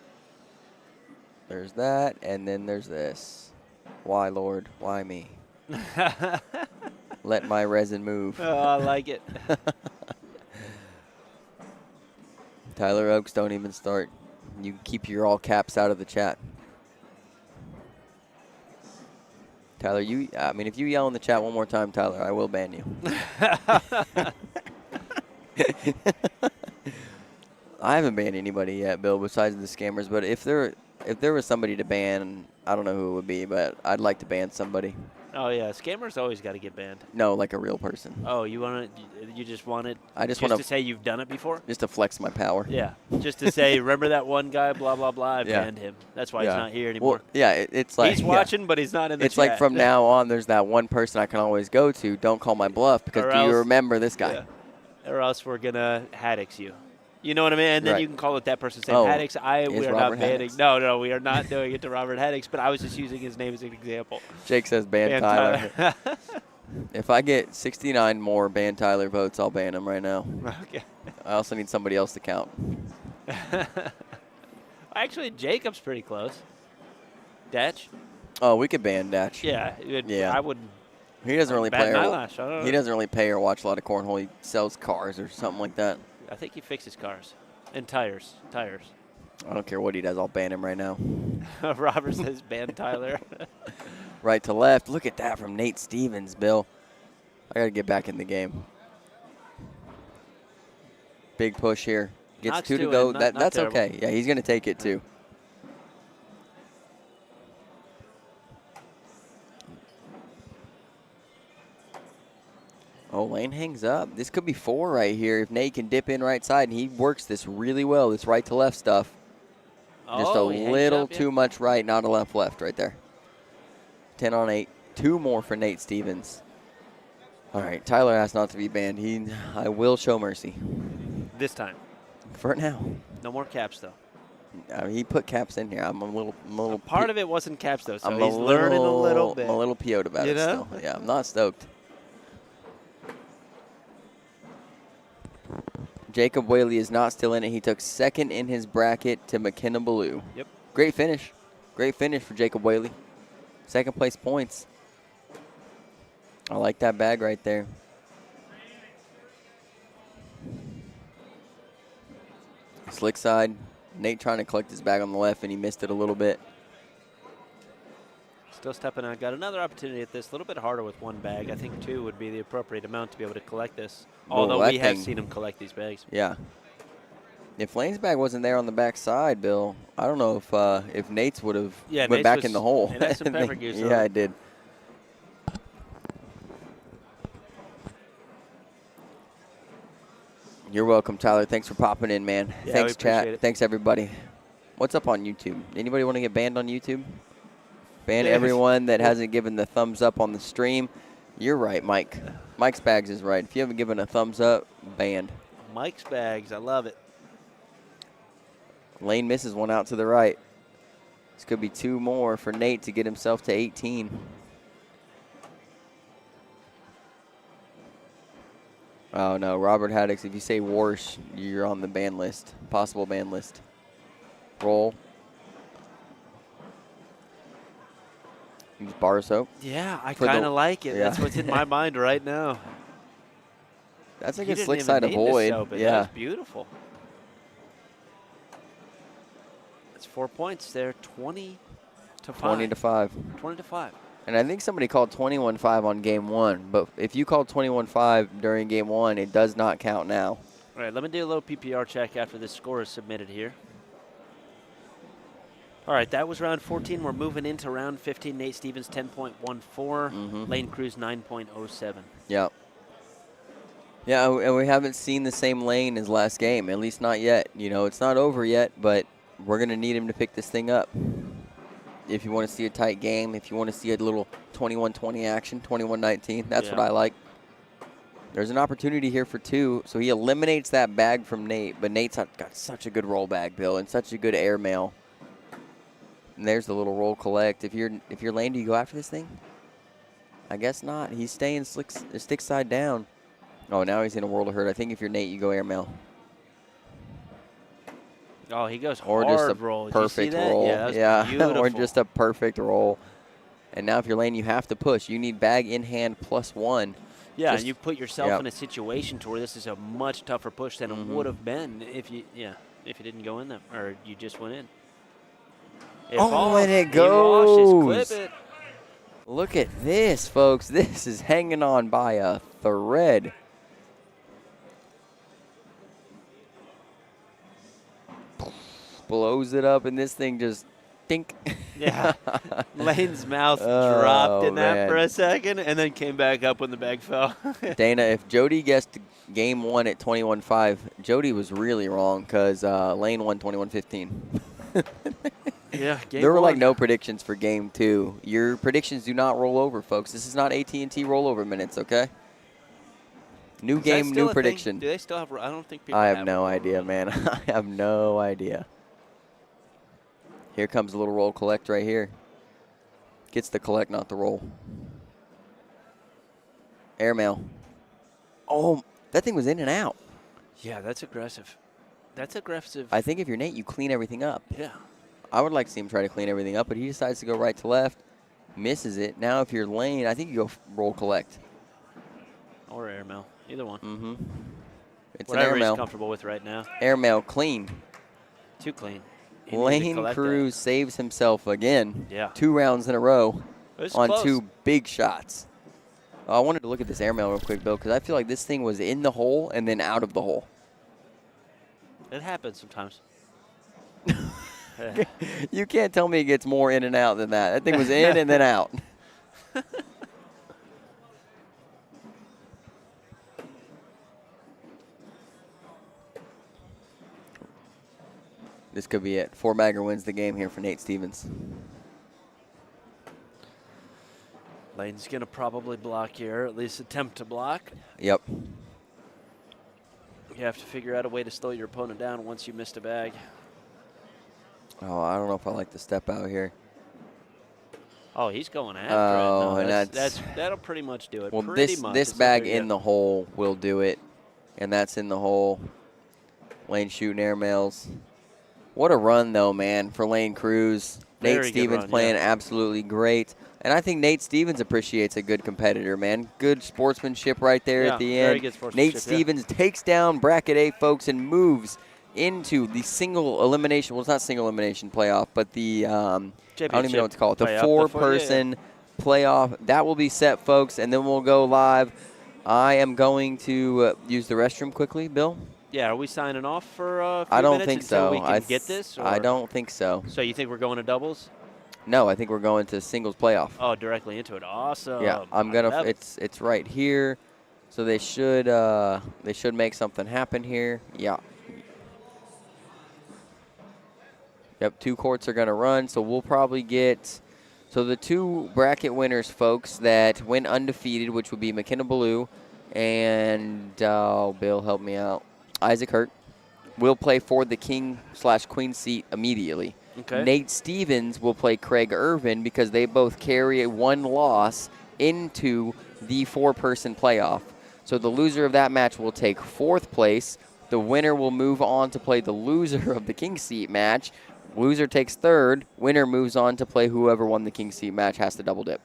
There's that, and then there's this. Why, Lord? Why me? Let my resin move. Oh, I like it. Tyler Oaks, don't even start. You keep your all caps out of the chat. Tyler, if you yell in the chat one more time, Tyler, I will ban you. I haven't banned anybody yet, Bill, besides the scammers. But if there was somebody to ban, I don't know who it would be, but I'd like to ban somebody. Oh yeah, scammers always got to get banned. No, like a real person. Oh, you want it? You just want it? I just want to say you've done it before. Just to flex my power. Yeah, just to say, remember that one guy? Blah blah blah. I banned him. That's why he's not here anymore. Well, yeah, it's like he's watching, but he's not in the It's chat. like from now on, there's that one person I can always go to. Don't call my bluff because do you remember this guy? Yeah. Or else we're gonna Haddix you. You know what I mean? And then you can call it that person saying, Haddix, we are not banning. No, we are not doing it to Robert Haddix, but I was just using his name as an example. Jake says ban Tyler. If I get 69 more ban Tyler votes, I'll ban him right now. Okay. I also need somebody else to count. Actually, Jacob's pretty close. Datch? Oh, we could ban Datch. Yeah. I wouldn't. He doesn't really play. He doesn't really pay or watch a lot of cornhole. He sells cars or something like that. I think he fixes cars and tires. I don't care what he does. I'll ban him right now. Robert says ban Tyler. Right to left. Look at that from Nate Stevens, Bill. I got to get back in the game. Big push here. Gets Knocks 2 to go. That's okay. Yeah, he's going to take it too. Oh, lane hangs up. This could be 4 right here if Nate can dip in right side, and he works this really well, this right to left stuff. Just a little too much right, not a left right there. 10 on 8. 2 more for Nate Stevens. All right, Tyler has not to be banned. I will show mercy. This time. For now. No more caps, though. He put caps in here. I'm a little part of it wasn't caps, though, so he's learning a little bit. I'm a little PO'd about it still. Yeah, I'm not stoked. Jacob Whaley is not still in it. He took second in his bracket to McKenna Balo. Yep. Great finish. Great finish for Jacob Whaley. Second place points. I like that bag right there. Slick side. Nate trying to collect his bag on the left, and he missed it a little bit. Still stepping out. Got another opportunity at this. A little bit harder with 1 bag. I think 2 would be the appropriate amount to be able to collect this. Although we have seen him collect these bags. Yeah. If Lane's bag wasn't there on the back side, Bill, I don't know if Nate's would have went back in the hole. And that's some pepper goose. Yeah, I did. You're welcome, Tyler. Thanks for popping in, man. Yeah, Thanks, chat. it. Thanks, everybody. What's up on YouTube? Anybody want to get banned on YouTube? Ban everyone that hasn't given the thumbs up on the stream. You're right, Mike. Mike's Bags is right. If you haven't given a thumbs up, banned. Mike's Bags. I love it. Lane misses one out to the right. This could be 2 more for Nate to get himself to 18. Oh, no. Robert Haddix, if you say Warsh, you're on the ban list. Possible ban list. Roll. Use bar soap. Yeah, I kind of like it. Yeah. That's what's in my mind right now. That's like a slick side avoid. Yeah, that's beautiful. That's 4 points there. 20 to 5. 20 to 5. 20 to 5. And I think somebody called 21-5 on game 1. But if you called 21-5 during game 1, it does not count now. All right, let me do a little PPR check after this score is submitted here. All right, that was round 14. We're moving into round 15. Nate Stevens, 10.14. Lane Cruz, 9.07. Yeah. Yeah, and we haven't seen the same Lane as last game, at least not yet. You know, it's not over yet, but we're going to need him to pick this thing up. If you want to see a tight game, if you want to see a little 21-20 action, 21-19, that's what I like. There's an opportunity here for 2, so he eliminates that bag from Nate, but Nate's got such a good roll bag, Bill, and such a good air mail. And there's the little roll collect. If you're Lane, do you go after this thing? I guess not. He's staying stick side down. Oh, now he's in a world of hurt. I think if you're Nate, you go airmail. Oh, he goes or hard just a roll. Did perfect you see that? roll. Yeah, that was beautiful. Or just a perfect roll. And now if you're Lane, you have to push. You need bag in hand +1. Yeah, and you put yourself yep. in a situation to where this is a much tougher push than it would have been if you didn't go in there or you just went in. And it goes. Clip it. Look at this, folks. This is hanging on by a thread. Blows it up, and this thing just dink. Yeah. Lane's mouth dropped in that for a second and then came back up when the bag fell. Dana, if Jody guessed game 1 at 21-5, Jody was really wrong because Lane won 21-15. Yeah, there were like no predictions for game 2. Your predictions do not roll over, folks. This is not AT&T rollover minutes, okay? New game, new prediction. Do they still have? I don't think people. I have no idea, man. I have no idea. Here comes a little roll collect right here. Gets the collect, not the roll. Airmail. Oh, that thing was in and out. Yeah, that's aggressive. That's aggressive. I think if you're Nate, you clean everything up. Yeah. I would like to see him try to clean everything up, but he decides to go right to left, misses it. Now if you're Lane, I think you go roll collect. Or airmail, either one. Mm-hmm. It's whatever an airmail. He's comfortable with right now. Airmail clean. Too clean. Lane Cruz saves himself again. Yeah. 2 rounds in a row on close. 2 big shots. I wanted to look at this airmail real quick, Bill, because I feel like this thing was in the hole and then out of the hole. It happens sometimes. You can't tell me it gets more in and out than that. That thing was in and then out. This could be it. 4-bagger wins the game here for Nate Stevens. Lane's going to probably block here, at least attempt to block. Yep. You have to figure out a way to slow your opponent down once you missed a bag. Oh, I don't know if I like the step out here. Oh, he's going after it. No, and that'll pretty much do it. Well, this bag in the hole will do it, and that's in the hole. Lane shooting airmails. What a run, though, man, for Lane Cruz. Nate Stevens playing absolutely great. And I think Nate Stevens appreciates a good competitor, man. Good sportsmanship right there at the end. Very good sportsmanship, Nate Stevens takes down bracket A, folks, and moves into the single elimination. Well, it's not single elimination playoff, but the I don't even know what to call it. The 4-person playoff. That will be set, folks, and then we'll go live. I am going to use the restroom quickly, Bill. Yeah, are we signing off for a few I don't minutes think until so. we can get this? Or? I don't think so. So you think we're going to doubles? No, I think we're going to singles playoff. Oh, directly into it. Awesome. Yeah, I'm gonna. It's right here, so they should make something happen here. Yeah. Yep, 2 courts are gonna run, so we'll probably get. So the 2 bracket winners, folks, that went undefeated, which would be McKenna Balo and Bill, help me out, Isaac Hurt, will play for the king/queen seat immediately. Okay. Nate Stevens will play Craig Irving because they both carry 1 loss into the 4-person playoff. So the loser of that match will take 4th place. The winner will move on to play the loser of the king seat match. Loser takes 3rd. Winner moves on to play whoever won the king seat match has to double dip.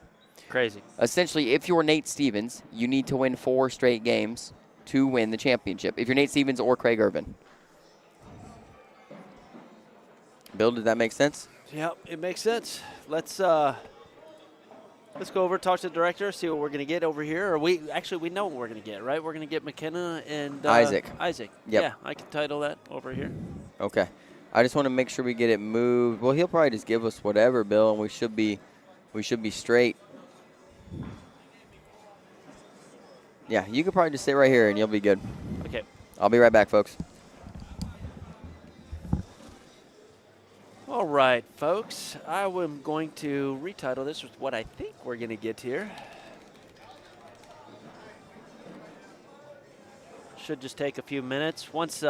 Crazy. Essentially, if you're Nate Stevens, you need to win 4 straight games to win the championship. If you're Nate Stevens or Craig Irving. Bill, did that make sense? Yep, it makes sense. Let's go over, talk to the director, see what we're going to get over here. Or we know what we're going to get, right? We're going to get McKenna and Isaac. Isaac. Yep. Yeah, I can title that over here. Okay. I just want to make sure we get it moved. Well, he'll probably just give us whatever, Bill, and we should be straight. Yeah, you could probably just sit right here and you'll be good. Okay. I'll be right back, folks. All right, folks. I am going to retitle this with what I think we're going to get here. Should just take a few minutes. Once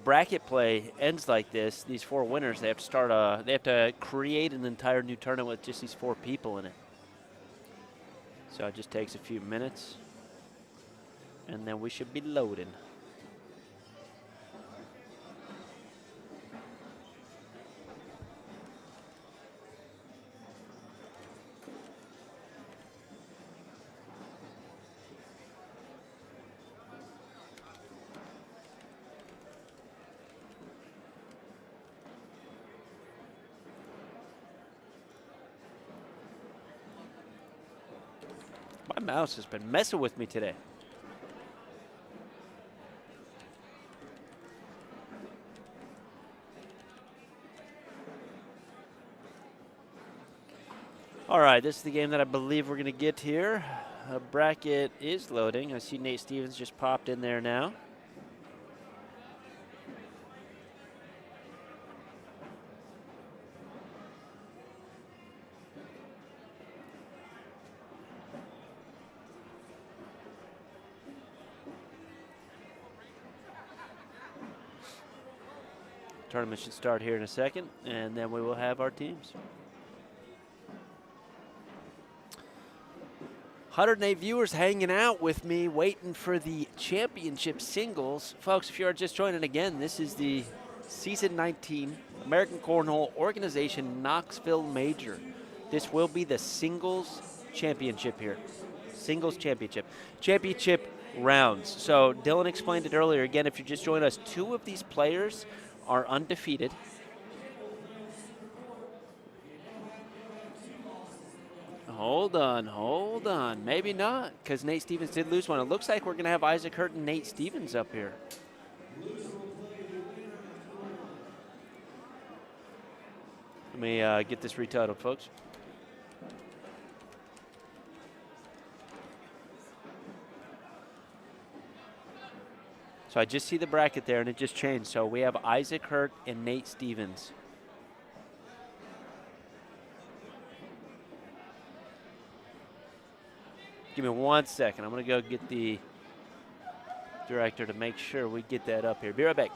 bracket play ends like this, these 4 winners, they have to start. They have to create an entire new tournament with just these 4 people in it. So it just takes a few minutes, and then we should be loading. mouse has been messing with me today. All right, this is the game that I believe we're going to get here. A bracket is loading. I see Nate Stevens just popped in there now. Tournament should start here in a second, and then we will have our teams. 108 viewers hanging out with me, waiting for the championship singles. Folks, if you are just joining again, this is the Season 19 American Cornhole Organization Knoxville Major. This will be the singles championship here. Singles championship. Championship rounds. So Dylan explained it earlier. Again, if you just joined us, 2 of these players are undefeated. Hold on. Maybe not, because Nate Stevens did lose one. It looks like we're going to have Isaac Hurt and Nate Stevens up here. Let me get this retitled, folks. So I just see the bracket there, and it just changed. So we have Isaac Hurt and Nate Stevens. Give me 1 second. I'm going to go get the director to make sure we get that up here. Be right back.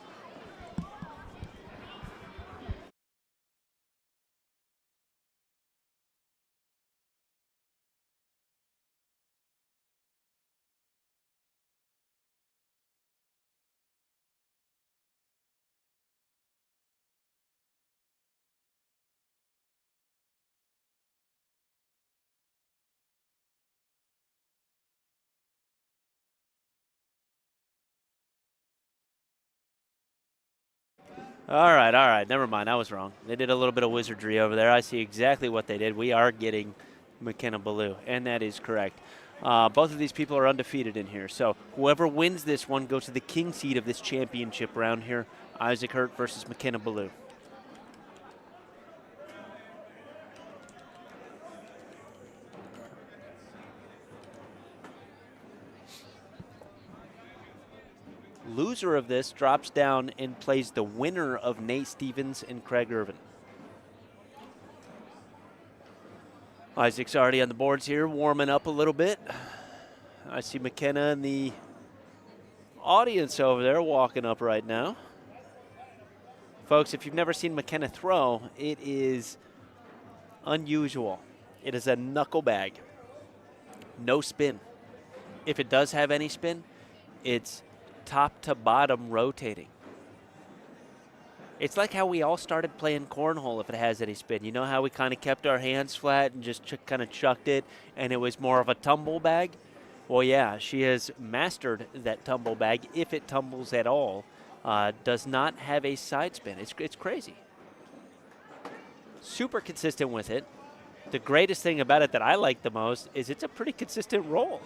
All right. Never mind. I was wrong. They did a little bit of wizardry over there. I see exactly what they did. We are getting McKenna Balo, and that is correct. Both of these people are undefeated in here. So whoever wins this one goes to the king seed of this championship round here. Isaac Hurt versus McKenna Balo. Loser of this drops down and plays the winner of Nate Stevens and Craig Irving. Isaac's already on the boards here, warming up a little bit. I see McKenna in the audience over there walking up right now. Folks, if you've never seen McKenna throw, it is unusual. It is a knuckle bag. No spin. If it does have any spin, it's top to bottom rotating. It's like how we all started playing cornhole if it has any spin. You know how we kind of kept our hands flat and just kind of chucked it and it was more of a tumble bag? Well, yeah, she has mastered that tumble bag if it tumbles at all. Does not have a side spin. It's crazy. Super consistent with it. The greatest thing about it that I like the most is it's a pretty consistent roll.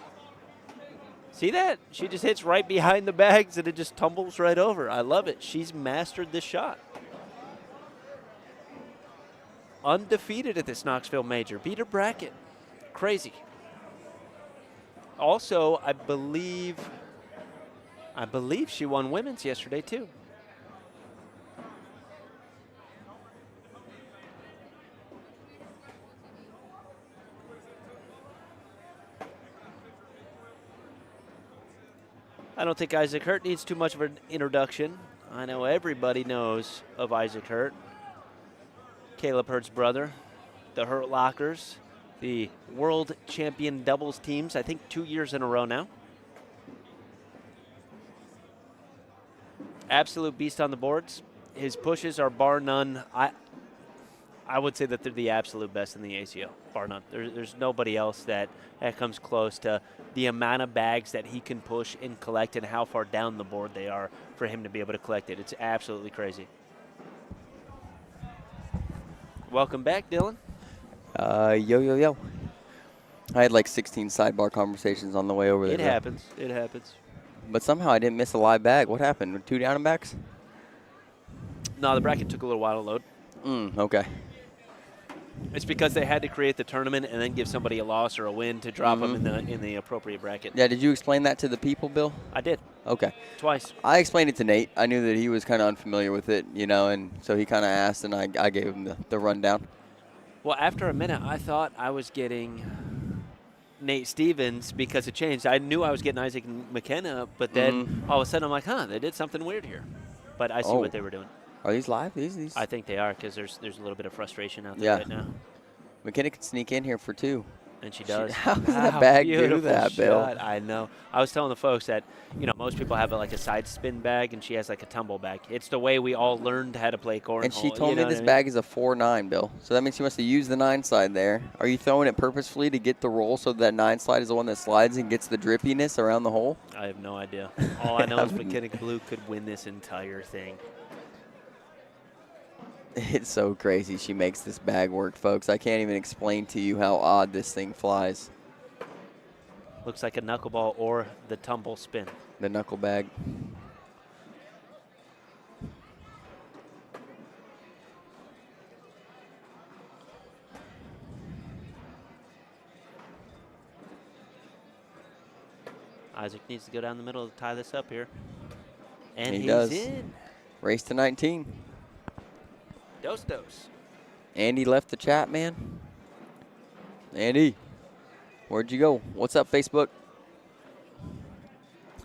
See that? She just hits right behind the bags and it just tumbles right over. I love it. She's mastered this shot. Undefeated at this Knoxville Major. Beat her bracket. Crazy. Also, I believe she won women's yesterday too. I don't think Isaac Hurt needs too much of an introduction. I know everybody knows of Isaac Hurt. Caleb Hurt's brother, the Hurt Lockers, the world champion doubles teams, I think 2 years in a row now. Absolute beast on the boards. His pushes are bar none. I would say that they're the absolute best in the ACO, bar none. There's nobody else that comes close to the amount of bags that he can push and collect and how far down the board they are for him to be able to collect it. It's absolutely crazy. Welcome back, Dylan. Yo. I had like 16 sidebar conversations on the way over there. It happens. It happens. But somehow I didn't miss a live bag. What happened? 2 down and backs? No, the bracket took a little while to load. Okay. It's because they had to create the tournament and then give somebody a loss or a win to drop them in the appropriate bracket. Yeah, did you explain that to the people, Bill? I did. Okay. Twice. I explained it to Nate. I knew that he was kind of unfamiliar with it, and so he kind of asked, and I gave him the rundown. Well, after a minute, I thought I was getting Nate Stevens because it changed. I knew I was getting Isaac and McKenna, but then all of a sudden I'm like, they did something weird here. But I see what they were doing. Are these live? These? I think they are because there's a little bit of frustration out there right now. McKenna could sneak in here for 2. And she does. How does that bag do that, shot. Bill? I know. I was telling the folks that, most people have like a side spin bag, and she has like a tumble bag. It's the way we all learned how to play cornhole. And she told me this bag is a 4-9, Bill. So that means she must have used the 9 slide there. Are you throwing it purposefully to get the roll so that 9 slide is the one that slides and gets the drippiness around the hole? I have no idea. All I know is McKenna Blue could win this entire thing. It's so crazy she makes this bag work, folks. I can't even explain to you how odd this thing flies. Looks like a knuckleball or the tumble spin. The knuckle bag. Isaac needs to go down the middle to tie this up here. And he does. In. Race to 19. Dos. Andy left the chat, man. Andy, where'd you go? What's up, Facebook?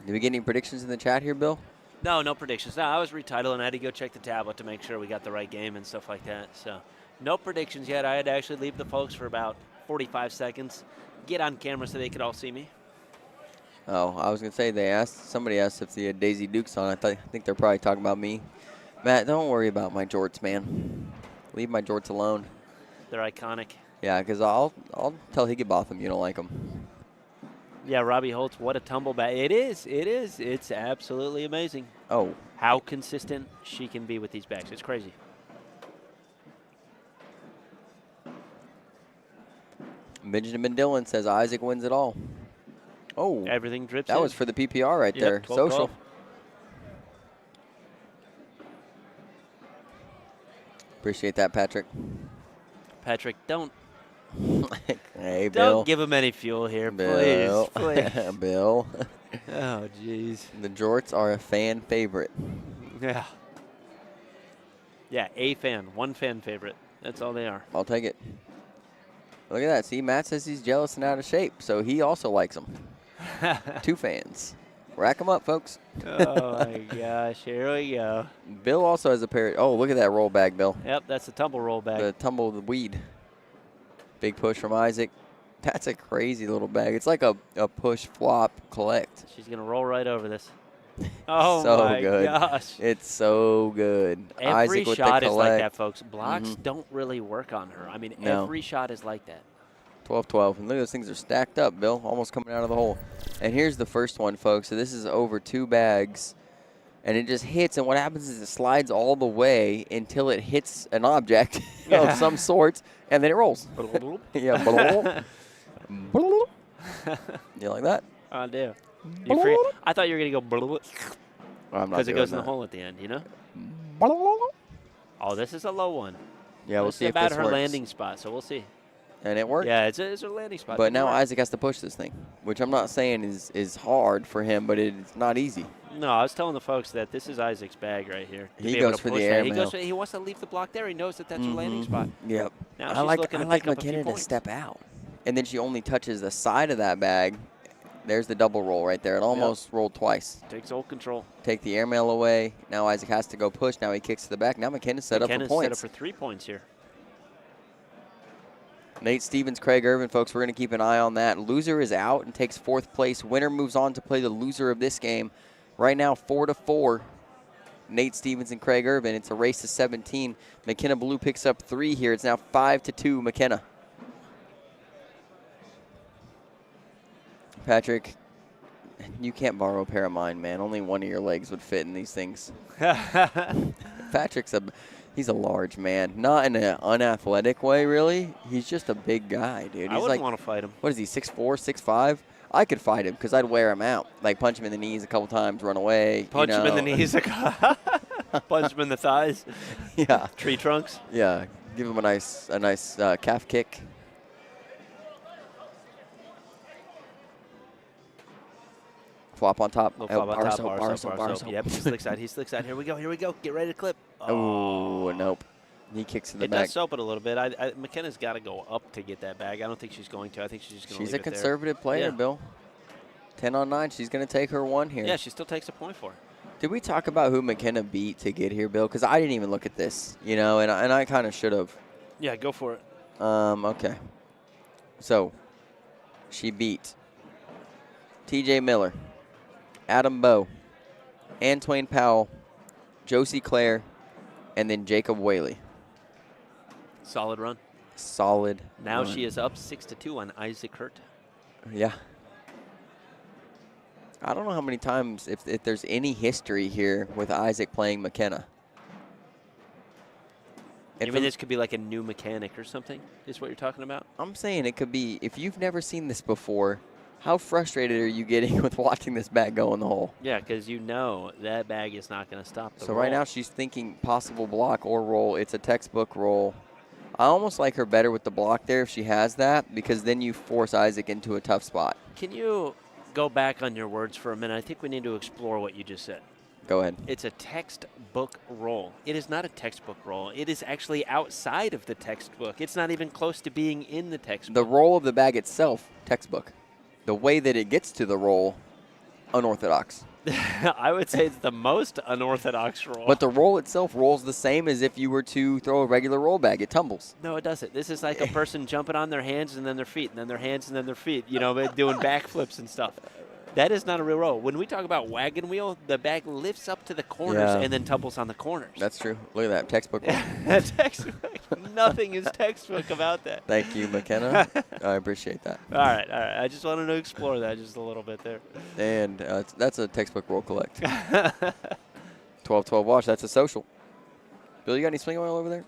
Did we get any predictions in the chat here, Bill? No predictions. No, I was retitling. I had to go check the tablet to make sure we got the right game and stuff like that. So no predictions yet. I had to actually leave the folks for about 45 seconds, get on camera so they could all see me. Oh, I was going to say somebody asked if they had Daisy Dukes on. I think they're probably talking about me. Matt, don't worry about my jorts, man. Leave my jorts alone. They're iconic. Yeah, because I'll tell Higginbotham you don't like them. Yeah, Robbie Holtz, what a tumble bag. It is. It's absolutely amazing. Oh. How consistent she can be with these bags. It's crazy. Benjamin Dillon says Isaac wins it all. Oh. Everything drips That in. was for the PPR right there. 12, Social. 12. Appreciate that, Patrick. Patrick, don't. Hey, Bill. Don't give him any fuel here, Bill. please. Bill. Oh, jeez. The jorts are a fan favorite. Yeah. Yeah, one fan favorite. That's all they are. I'll take it. Look at that. See, Matt says he's jealous and out of shape, so he also likes them. 2 fans. Rack them up, folks. Oh, my gosh. Here we go. Bill also has a pair. Oh, look at that roll bag, Bill. Yep, that's the tumble roll bag. The tumble of the weed. Big push from Isaac. That's a crazy little bag. It's like a push, flop, collect. She's going to roll right over this. Oh, so my good. gosh. It's so good. Every Isaac with shot the is like collect. that, folks. Blocks don't really work on her. I mean, No. every shot is like that. 12-12. And look, those things are stacked up, Bill. Almost coming out of the hole. And here's the first one, folks. So this is over 2 bags. And it just hits. And what happens is it slides all the way until it hits an object of some sort. And then it rolls. Yeah. You like that? I do. I thought you were going to go because it goes in the hole at the end, Oh, this is a low one. Yeah, we'll see if about this her works. landing spot, so we'll see. And it worked? Yeah, it's her landing spot. But now Isaac has to push this thing, which I'm not saying is hard for him, but it's not easy. No, I was telling the folks that this is Isaac's bag right here. He goes for the air mail. He wants to leave the block there. He knows that that's her landing spot. Yep. Now I like looking to pick up a few McKenna to points. step out. And then she only touches the side of that bag. There's the double roll right there. It almost rolled twice. Takes full control. Take the airmail away. Now Isaac has to go push. Now he kicks to the back. Now McKenna's set up for points. set up for 3 points here. Nate Stevens, Craig Irving, folks, we're going to keep an eye on that. Loser is out and takes 4th place. Winner moves on to play the loser of this game. Right now, 4-4. Nate Stevens and Craig Irving. It's a race to 17. McKenna Blue picks up 3 here. It's now 5-2 McKenna. Patrick, you can't borrow a pair of mine, man. Only one of your legs would fit in these things. Patrick's He's a large man. Not in an unathletic way, really. He's just a big guy, dude. I He's wouldn't like, want to fight him. what is he, 6'4", 6'5"? I could fight him because I'd wear him out. Like, punch him in the knees a couple times, run away. Punch him in the knees. Punch him in the thighs. Yeah. Tree trunks. Yeah. Give him a nice calf kick. Flop on top. Flop on top. Bar Barso. soap. Yep, he's slick side. He's slick side. Here we go. Get ready to clip. Oh, nope. He kicks in the back. It does soap it a little bit. McKenna's got to go up to get that bag. I don't think she's going to. I think she's just going to leave it there. She's a conservative player, Bill. 10 on 9. She's going to take her one here. Yeah, she still takes a point for it. Did we talk about who McKenna beat to get here, Bill? Because I didn't even look at this, and I kind of should have. Yeah, go for it. Okay. So, she beat T.J. Miller, Adam Bowe, Antoine Powell, Josie Clare, and then Jacob Whaley. Solid run. Solid Now run. she is up 6-2 on Isaac Hurt. Yeah. I don't know how many times, if there's any history here with Isaac playing McKenna. You mean this could be like a new mechanic or something, is what you're talking about? I'm saying it could be, if you've never seen this before, how frustrated are you getting with watching this bag go in the hole? Yeah, because you know that bag is not going to stop the roll. So right now she's thinking possible block or roll. It's a textbook roll. I almost like her better with the block there if she has that, because then you force Isaac into a tough spot. Can you go back on your words for a minute? I think we need to explore what you just said. Go ahead. It's a textbook roll. It is not a textbook roll. It is actually outside of the textbook. It's not even close to being in the textbook. The roll of the bag itself, textbook. The way that it gets to the roll, unorthodox. I would say it's the most unorthodox roll. But the roll itself rolls the same as if you were to throw a regular roll bag. It tumbles. No, it doesn't. This is like a person jumping on their hands and then their feet, and then their hands and then their feet, doing backflips and stuff. That is not a real roll. When we talk about wagon wheel, the bag lifts up to the corners and then tumbles on the corners. That's true. Look at that. Textbook roll. Textbook. Nothing is textbook about that. Thank you, McKenna. I appreciate that. All right. I just wanted to explore that just a little bit there. And that's a textbook roll collect. 12-12 wash. That's a social. Bill, you got any swing oil over there?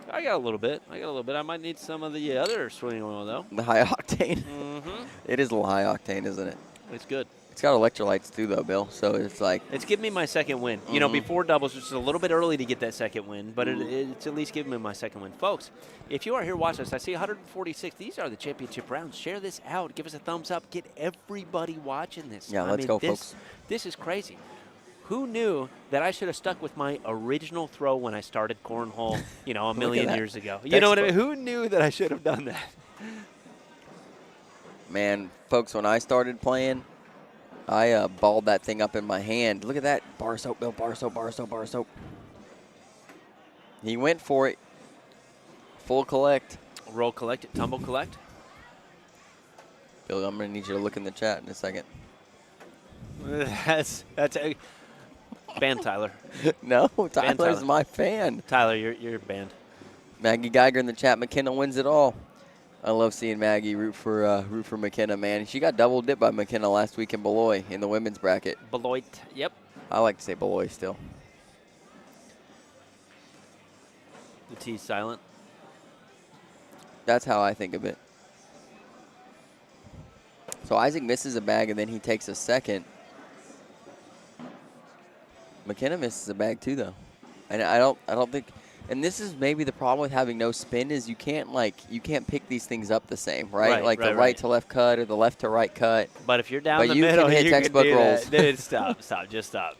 I got a little bit. I might need some of the other swing oil, though. The high octane? Mm-hmm. It is a little high octane, isn't it? It's good. It's got electrolytes too, though, Bill. So it's like... It's giving me my second win. Before doubles, which is a little bit early to get that second win, but it's at least giving me my second win. Folks, if you are here watching us, I see 146. These are the championship rounds. Share this out. Give us a thumbs up. Get everybody watching this. Yeah, let's go, folks. This is crazy. Who knew that I should have stuck with my original throw when I started cornhole, a million years ago? You know what I mean? Who knew that I should have done that? Man, folks, when I started playing, I balled that thing up in my hand. Look at that. Bar soap, Bill. Bar soap, bar soap, bar soap. He went for it. Full collect. Roll collect, tumble collect. Bill, I'm going to need you to look in the chat in a second. That's a ban Tyler. No, Tyler's my fan. Tyler, you're banned. Maggie Geiger in the chat. McKenna wins it all. I love seeing Maggie root for McKenna, man. She got double dipped by McKenna last week in Beloit in the women's bracket. Beloit, yep. I like to say Beloit still. The T's silent. That's how I think of it. So Isaac misses a bag, and then he takes a second. McKenna misses a bag too, though, and I don't think. And this is maybe the problem with having no spin is you can't pick these things up the same, right? The right to left cut or the left to right cut. But if you're down the middle, you can hit textbook rolls. Then stop, just stop.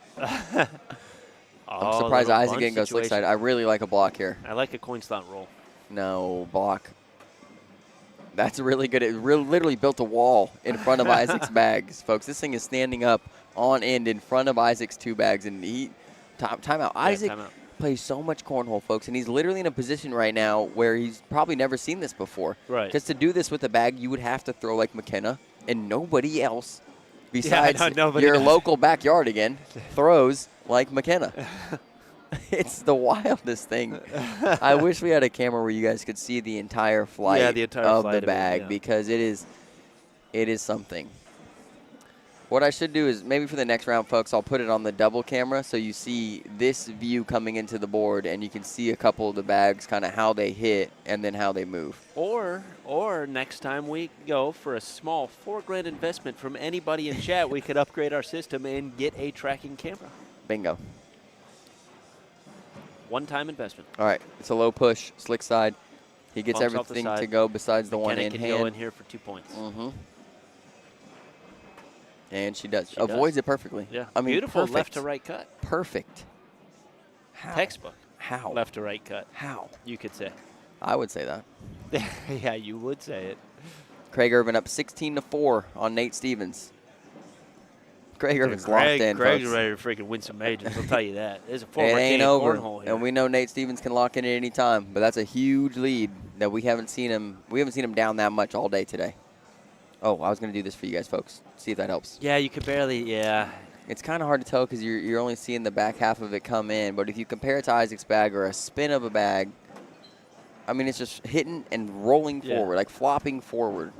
I'm surprised Isaac didn't go slick side. I really like a block here. I like a coin slot roll. No, block. That's really good. It literally built a wall in front of Isaac's bags, folks. This thing is standing up on end in front of Isaac's two bags, and timeout. Isaac plays so much cornhole, folks, and he's literally in a position right now where he's probably never seen this before. Right. Because to do this with a bag, you would have to throw like McKenna, and nobody else besides your local backyard again throws like McKenna. It's the wildest thing. I wish we had a camera where you guys could see the entire flight of the bag because it is something. What I should do is maybe for the next round, folks, I'll put it on the double camera so you see this view coming into the board and you can see a couple of the bags, kind of how they hit and then how they move. Or next time we go for a small $4,000 investment from anybody in chat, we could upgrade our system and get a tracking camera. Bingo. One-time investment. All right, it's a low push, slick side. He gets Bumps off the everything side. to go besides the one McKenna in can hand. go in here for 2 points. Mm-hmm. And she does. She Avoids does. it perfectly. Yeah. I mean, beautiful perfect. left to right cut. Perfect. How? Textbook. How? Left to right cut. How? You could say. I would say that. Yeah, you would say it. Craig Irving up 16-4 on Nate Stevens. Craig Irvin's locked in, Craig's folks. ready to freaking win some majors. I'll tell you that. There's a It former ain't king of over, Cornhole here. and we know Nate Stevens can lock in at any time. But that's a huge lead that we haven't seen him. We haven't seen him down that much all day today. Oh, I was going to do this for you guys, folks. See if that helps. Yeah, you could barely. Yeah. It's kind of hard to tell because you're only seeing the back half of it come in. But if you compare it to Isaac's bag or a spin of a bag, I mean, it's just hitting and rolling forward, like flopping forward.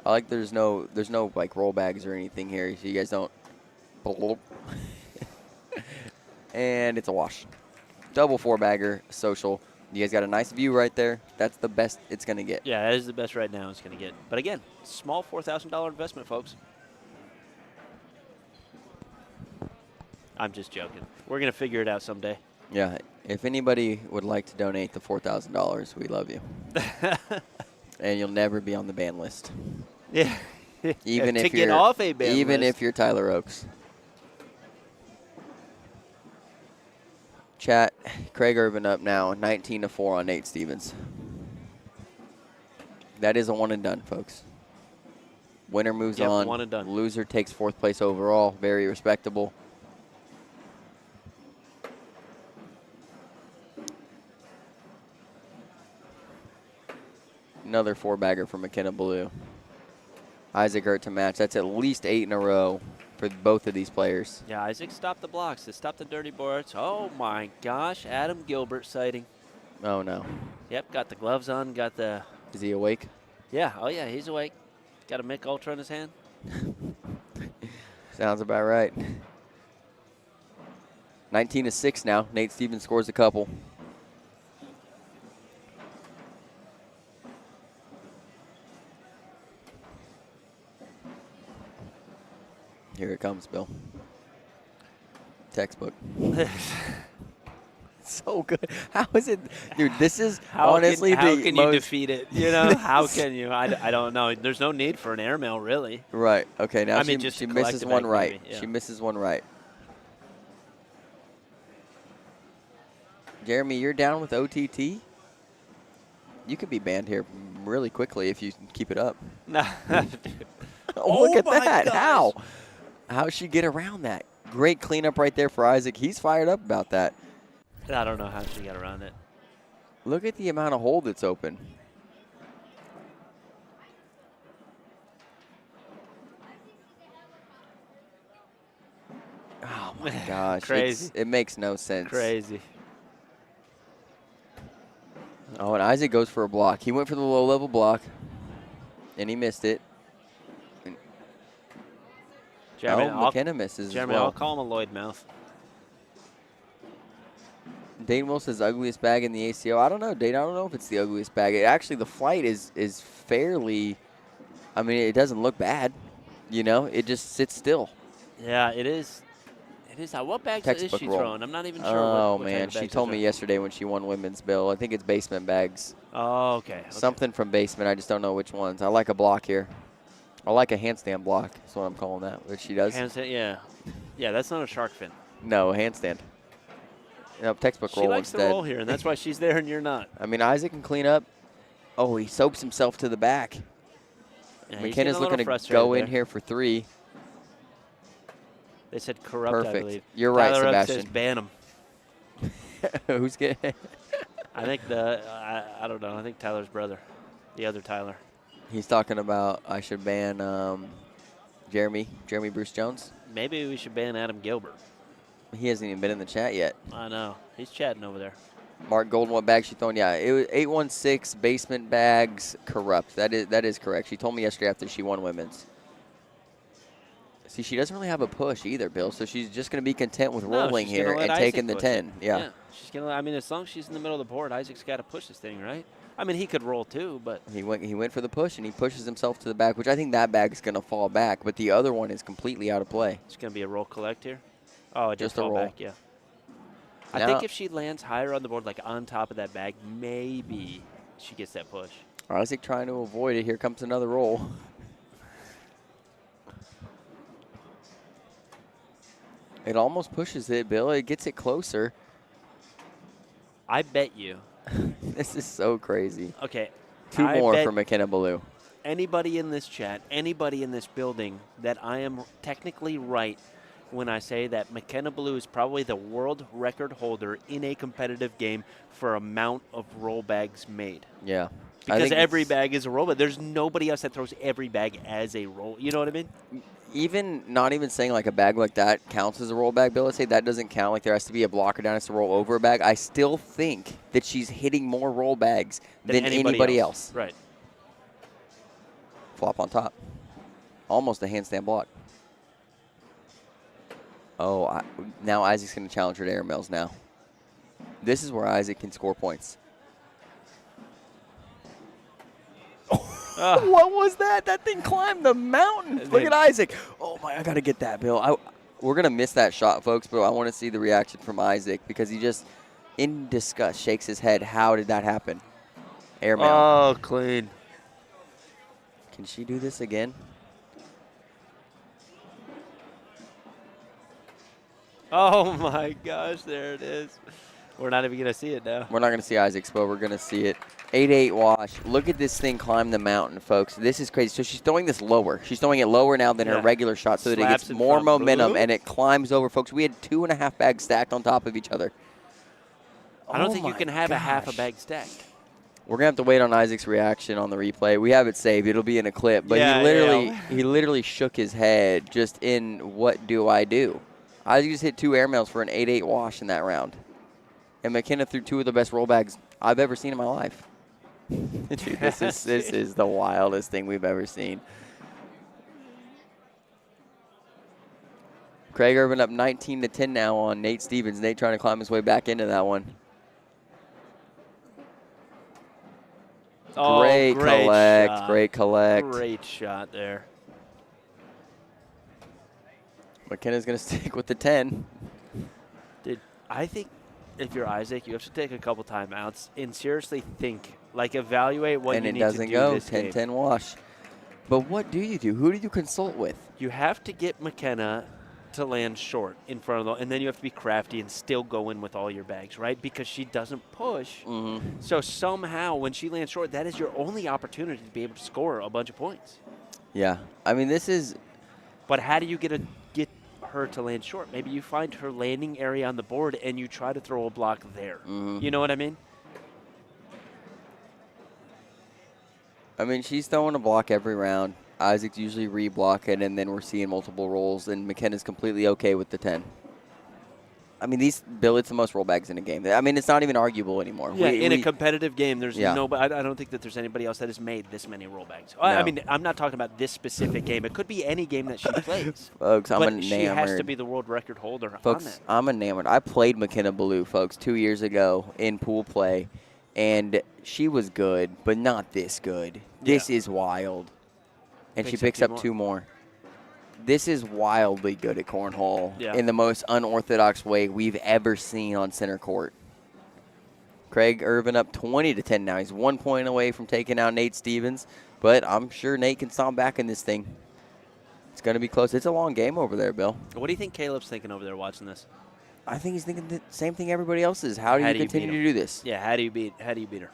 I like there's no like roll bags or anything here, so you guys don't. And it's a wash. Double 4-bagger, social. You guys got a nice view right there. That's the best it's going to get. Yeah, that is the best right now it's going to get. But again, small $4,000 investment, folks. I'm just joking. We're going to figure it out someday. Yeah. If anybody would like to donate the $4,000, we love you. And you'll never be on the ban list. Yeah. Even to if get you're off a ban even list. if you're Tyler Oaks. Chat, Craig Irvin up now, 19-4 on Nate Stevens. That is a one and done, folks. Winner moves on. One and done. Loser takes 4th place overall. Very respectable. Another 4-bagger for McKenna Balo. Isaac Hurt to match. That's at least 8 in a row for both of these players. Yeah, Isaac stopped the blocks. They stopped the dirty boards. Oh, my gosh. Adam Gilbert sighting. Oh, no. Yep, got the gloves on, got the... Is he awake? Yeah, oh, yeah, he's awake. Got a Mick Ultra in his hand. Sounds about right. 19-6 now. Nate Stevens scores a couple. Here it comes, Bill. Textbook. So good. How is it? Dude, this is honestly the How can most... you defeat it? You know, how can you? I don't know. There's no need for an airmail, really. Right. Okay, now she just to misses collect one it back, right. maybe, yeah. She misses one right. Jeremy, you're down with OTT? You could be banned here really quickly if you keep it up. Nah, Oh, look at my that. gosh. How'd she get around that? Great cleanup right there for Isaac. He's fired up about that. I don't know how she got around it. Look at the amount of hole that's open. Oh, my gosh. Crazy. It makes no sense. Crazy. Oh, and Isaac goes for a block. He went for the low-level block, and he missed it. Jeremy, McKenna misses Jeremy, as well. I'll call him a Lloyd mouth. Dane Wilson's ugliest bag in the ACO. I don't know, Dane. I don't know if it's the ugliest bag. Actually, the flight is fairly, I mean, it doesn't look bad. You know, it just sits still. Yeah, it is. It is. What bags is Textbook she roll. throwing? I'm not even sure. Oh, what man. type of She bags told those me are. yesterday when she won women's bill. I think it's basement bags. Oh, okay. Something from basement. I just don't know which ones. I like a block here. I like a handstand block. That's what I'm calling that, which she does. Handstand, yeah. Yeah, that's not a shark fin. No, handstand. Nope, textbook roll She likes instead. to roll here, and that's why she's there and you're not. I mean, Isaac can clean up. Oh, he soaps himself to the back. Yeah, he's McKenna's getting a looking little to go frustrated in there. here for 3. They said corrupt, I Perfect. believe. You're right, Tyler Oaks Sebastian. says ban him. Who's getting? I think I don't know. I think Tyler's brother, the other Tyler. He's talking about I should ban Jeremy Bruce Jones. Maybe we should ban Adam Gilbert. He hasn't even been in the chat yet. I know. He's chatting over there. Mark Golden, what bag she throwing? Yeah, it was 816 basement bags corrupt. That is correct. She told me yesterday after she won women's. See, she doesn't really have a push either, Bill, so she's just going to be content with rolling she's here gonna let and taking Isaac the push 10. it. Yeah. She's going to, I mean, as long as she's in the middle of the board, Isaac's got to push this thing, right? I mean, he could roll too, but. He went for the push, and he pushes himself to the back, which I think that bag is going to fall back, but the other one is completely out of play. It's going to be a roll collect here. Oh, it just did a fall roll. back, yeah. I think if she lands higher on the board, like on top of that bag, maybe she gets that push. Isaac trying to avoid it. Here comes another roll. It almost pushes it, Bill. It gets it closer. I bet you. This is so crazy. Okay. 2 more for McKenna Balo. Anybody in this chat, anybody in this building, that I am technically right when I say that McKenna Balo is probably the world record holder in a competitive game for amount of roll bags made. Yeah. Because every bag is a roll bag. There's nobody else that throws every bag as a roll. You know what I mean? Even not even saying like a bag like that counts as a roll bag, Bill. Let's say that doesn't count. Like there has to be a blocker down, has to roll over a bag. I still think that she's hitting more roll bags than anybody else. Right. Flop on top. Almost a handstand block. Oh, now Isaac's going to challenge her to air mails now. This is where Isaac can score points. What was that? That thing climbed the mountain. Look at Isaac. Oh, my, I got to get that, Bill. We're going to miss that shot, folks, but I want to see the reaction from Isaac because he just, in disgust, shakes his head. How did that happen? Airmail. Oh, clean. Can she do this again? Oh, my gosh, there it is. We're not even going to see it now. We're not going to see Isaac's, but we're going to see it. 8-8 wash. Look at this thing climb the mountain, folks. This is crazy. So she's throwing this lower. She's throwing it lower now than her regular shot so that it gets more momentum and it climbs over, folks. We had 2.5 bags stacked on top of each other. I don't think you can have a half a bag stacked. We're going to have to wait on Isaac's reaction on the replay. We have it saved. It'll be in a clip. But he literally shook his head just in what do I do? Isaac just hit 2 airmails for an 8-8 wash in that round. And McKenna threw 2 of the best roll bags I've ever seen in my life. Dude, this is the wildest thing we've ever seen. Craig Irving up 19-10 now on Nate Stevens. Nate trying to climb his way back into that one. Oh, great collect. Shot. Great collect. Great shot there. McKenna's going to stick with the 10. Dude, I think if you're Isaac, you have to take a couple timeouts and seriously think, like evaluate what you need to do. And it doesn't go 10-10 wash. But what do you do? Who do you consult with? You have to get McKenna to land short in front of the, and then you have to be crafty and still go in with all your bags, right? Because she doesn't push. Mm-hmm. So somehow when she lands short, that is your only opportunity to be able to score a bunch of points. Yeah. I mean, this is... But how do you get her to land short? Maybe you find her landing area on the board and you try to throw a block there. Mm-hmm. You know what I mean? I mean, she's throwing a block every round. Isaac's usually re-block it, and then we're seeing multiple rolls, and McKenna's completely okay with the 10. I mean, Bill, it's the most roll bags in a game. I mean, it's not even arguable anymore. Yeah, in a competitive game, there's nobody. I don't think that there's anybody else that has made this many roll bags. No. I mean, I'm not talking about this specific game. It could be any game that she plays. Folks, I'm enamored. She has to be the world record holder folks, on that. I'm enamored. I played McKenna Balo, folks, 2 years ago in pool play, and she was good, but not this good. This is wild. And she picks up 2 more. This is wildly good at Cornhole in the most unorthodox way we've ever seen on center court. Craig Irving up 20-10 now. He's 1 point away from taking out Nate Stevens, but I'm sure Nate can stomp back in this thing. It's going to be close. It's a long game over there, Bill. What do you think Caleb's thinking over there watching this? I think he's thinking the same thing everybody else is. How do you continue to do this? Yeah, how do you beat her?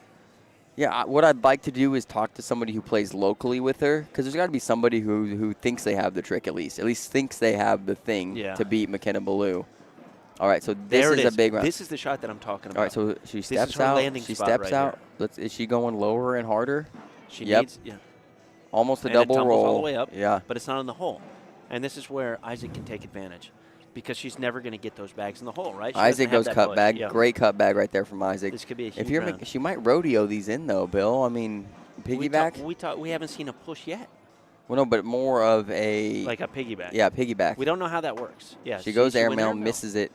Yeah, what I'd like to do is talk to somebody who plays locally with her, because there's got to be somebody who thinks they have the trick at least thinks they have the thing to beat McKenna Balo. All right, so this is a big round. This is the shot that I'm talking about. All right, so she steps out. She steps out. Is she going lower and harder? She needs, almost a and double it roll. all the way up, yeah, but it's not in the hole. And this is where Isaac can take advantage, because she's never going to get those bags in the hole, right? Isaac goes cut bag. Yeah. Great cut bag right there from Isaac. This could be a huge round. She might rodeo these in, though, Bill. I mean, piggyback. We haven't seen a push yet. Well, no, but more of a like a piggyback. Yeah, piggyback. We don't know how that works. Yeah, she goes airmail, misses it.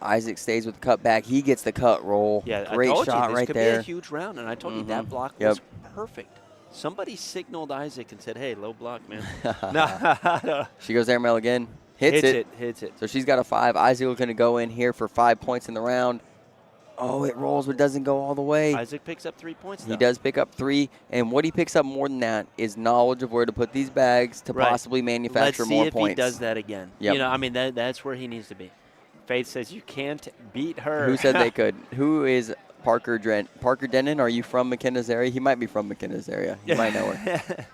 Isaac stays with the cutback. He gets the cut roll. Yeah, great I told shot you, this right could there. be a huge round, and I told you that block Yep. was perfect. Somebody signaled Isaac and said, "Hey, low block, man." No. She goes airmail again. Hits it. Hits it. So she's got a 5. Isaac looking to go in here for 5 points in the round. Oh, it rolls, but doesn't go all the way. Isaac picks up 3 points, though. He does pick up 3, and what he picks up more than that is knowledge of where to put these bags to possibly manufacture more points. Let's see if he does that again. Yep. You know, I mean, that's where he needs to be. Faith says you can't beat her. Who said they could? Who is Parker Denon? Are you from McKenna's area? He might be from McKenna's area. You might know her.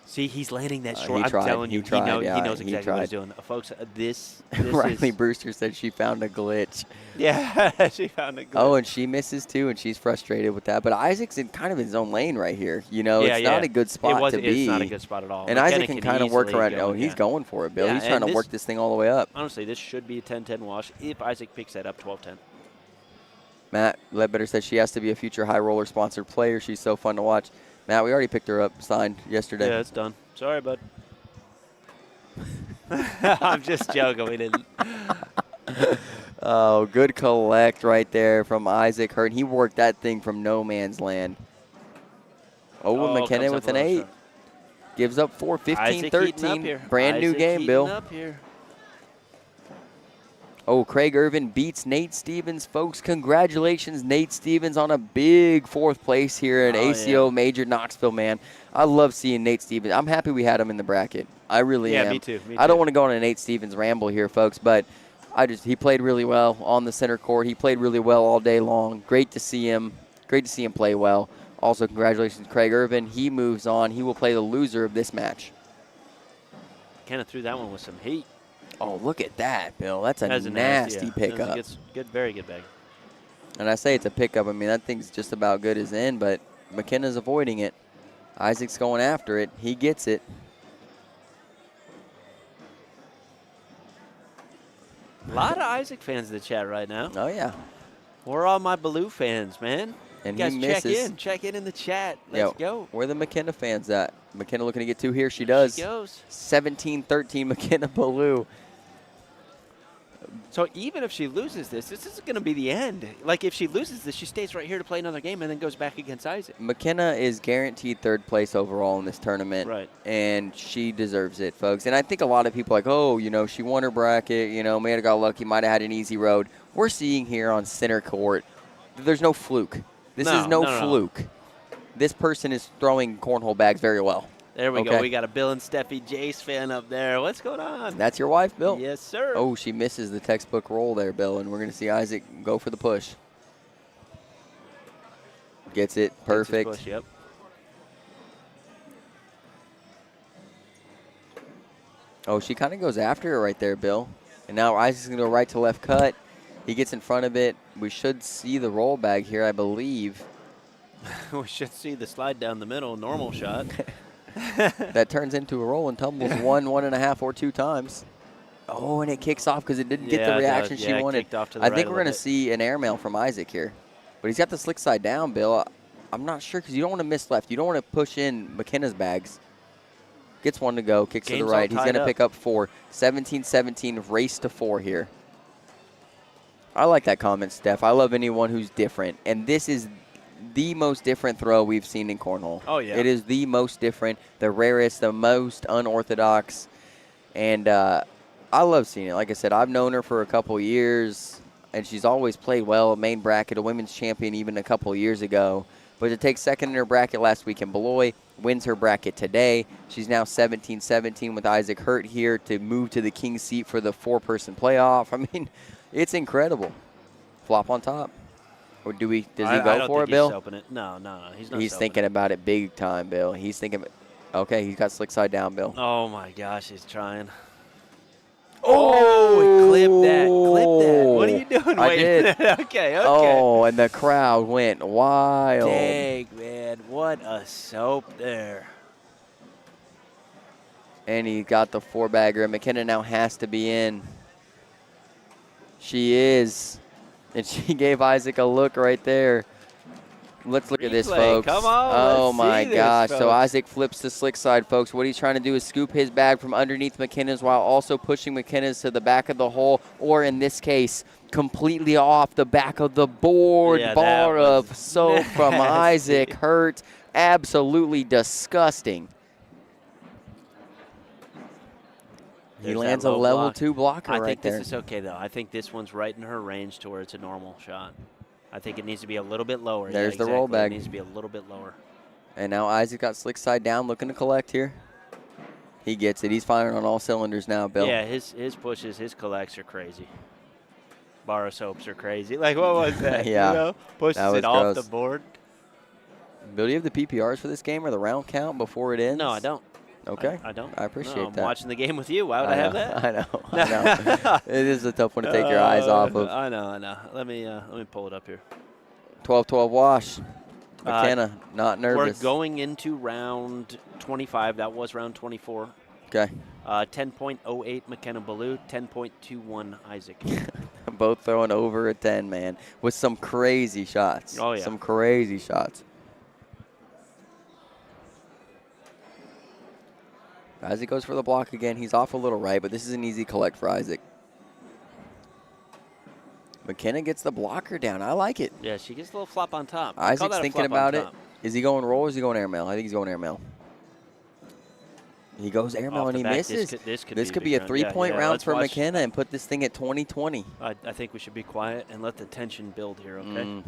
See, he's landing that short. I'm telling you, he knows exactly what he's doing. Folks, this Riley is... Brewster said she found a glitch. Yeah, she found a glitch. Oh, and she misses too, and she's frustrated with that. But Isaac's in kind of his own lane right here. You know, it's not a good spot to be. It's not a good spot at all. And McKenna Isaac can kind of work around. Oh, he's going for it, Bill. Yeah, he's trying to work this thing all the way up. Honestly, this should be a 10-10 wash if Isaac picks that up 12-10. Matt Ledbetter says she has to be a future high roller sponsored player. She's so fun to watch. Matt, we already picked her up, signed yesterday. Yeah, it's done. Sorry, bud. I'm just joking. We didn't. Oh, good collect right there from Isaac Hurt. He worked that thing from no man's land. Oh, McKenna with an 8. Gives up 4, 15-13. Brand new game, Bill. Up here. Oh, Craig Irvin beats Nate Stevens. Folks, congratulations, Nate Stevens, on a big 4th place here at ACO Major Knoxville, man. I love seeing Nate Stevens. I'm happy we had him in the bracket. I really am. Yeah, me too. I don't want to go on a Nate Stevens ramble here, folks, but he played really well on the center court. He played really well all day long. Great to see him. Great to see him play well. Also, congratulations, Craig Irvin. He moves on. He will play the loser of this match. Kind of threw that one with some heat. Oh, look at that, Bill. That's a nasty pickup. Good, very good bag. And I say it's a pickup. I mean, that thing's just about good as in, but McKenna's avoiding it. Isaac's going after it. He gets it. A lot of Isaac fans in the chat right now. Oh, yeah. Where are all my Baloo fans, man? And you guys he misses. check in the chat. Let's go. Where are the McKenna fans at? McKenna looking to get 2 here. She does. She goes. 17-13 McKenna Balo. So even if she loses this is going to be the end. Like, if she loses this, she stays right here to play another game and then goes back against Isaac. McKenna is guaranteed 3rd place overall in this tournament. Right. And she deserves it, folks. And I think a lot of people are like, oh, you know, she won her bracket. You know, may have got lucky. Might have had an easy road. We're seeing here on center court, there's no fluke. This is no fluke. This person is throwing cornhole bags very well. There we go. We got a Bill and Steffi Jace fan up there. What's going on? That's your wife, Bill? Yes, sir. Oh, she misses the textbook roll there, Bill, and we're going to see Isaac go for the push. Gets it. Perfect. Push, yep. Oh, she kind of goes after her right there, Bill. And now Isaac's going to go right to left cut. He gets in front of it. We should see the roll bag here, I believe. We should see the slide down the middle, normal shot. That turns into a roll and tumbles 1, 1.5, or 2 times. Oh, and it kicks off because it didn't get the reaction she wanted. I think we're going to see an airmail from Isaac here. But he's got the slick side down, Bill. I'm not sure because you don't want to miss left. You don't want to push in McKenna's bags. Gets one to go, kicks to the right. He's going to pick up 4. 17-17, race to 4 here. I like that comment, Steph. I love anyone who's different. And this is the most different throw we've seen in cornhole. Oh, yeah. It is the most different, the rarest, the most unorthodox. And I love seeing it. Like I said, I've known her for a couple years, and she's always played well, main bracket, a women's champion even a couple years ago. But to take second in her bracket last week in Beloit, wins her bracket today. She's now 17-17 with Isaac Hurt here to move to the king's seat for the 4-person playoff. I mean, it's incredible. Flop on top. Or does he go for it, Bill? No, he's not. He's thinking about it big time, Bill. He's thinking, okay, he's got slick side down, Bill. Oh, my gosh, he's trying. Oh, he clipped that. What are you doing? I did. Okay. Oh, and the crowd went wild. Dang, man. What a soap there. And he got the 4-bagger. McKenna now has to be in. She is. And she gave Isaac a look right there. Let's look at this, Replay. folks. Come on, oh, let's my see this, gosh. folks. So Isaac flips the slick side, folks. What he's trying to do is scoop his bag from underneath McKenna's while also pushing McKenna's to the back of the hole, or in this case, completely off the back of the board. Yeah, Bar of nasty. soap from Isaac. Hurt. Absolutely disgusting. He There's lands that a low level block. 2 blocker I right think there. this is okay, though. I think this one's right in her range to where it's a normal shot. I think it needs to be a little bit lower. There's yeah, the exactly. roll bag. It needs to be a little bit lower. And now Isaac got slick side down, looking to collect here. He gets it. He's firing on all cylinders now, Bill. Yeah, his pushes, his collects are crazy. Bar of soaps are crazy. Like, what was that? Yeah, You know? Pushes that was it off gross. the board. Bill, do you have the PPRs for this game or the round count before it ends? No, I don't. Okay. I don't. I appreciate no, I'm that. watching the game with you. Why would I have that? I know. It is a tough one to take your eyes off of. I know. Let me pull it up here. 12-12 wash. McKenna, not nervous. We're going into round 25. That was round 24. Okay. 10.08 McKenna Balo, 10.21 Isaac. Both throwing over a 10, man, with some crazy shots. Oh, yeah. Some crazy shots. Isaac goes for the block again. He's off a little right, but this is an easy collect for Isaac. McKenna gets the blocker down. I like it. Yeah, she gets a little flop on top. I call Isaac's that a thinking flop on about it. top. Is he going roll or is he going airmail? I think he's going airmail. He goes airmail Off and the he back, misses. This could be a big round. 3-point Yeah, round let's for watch. McKenna and put this thing at 20-20. I think we should be quiet and let the tension build here, okay?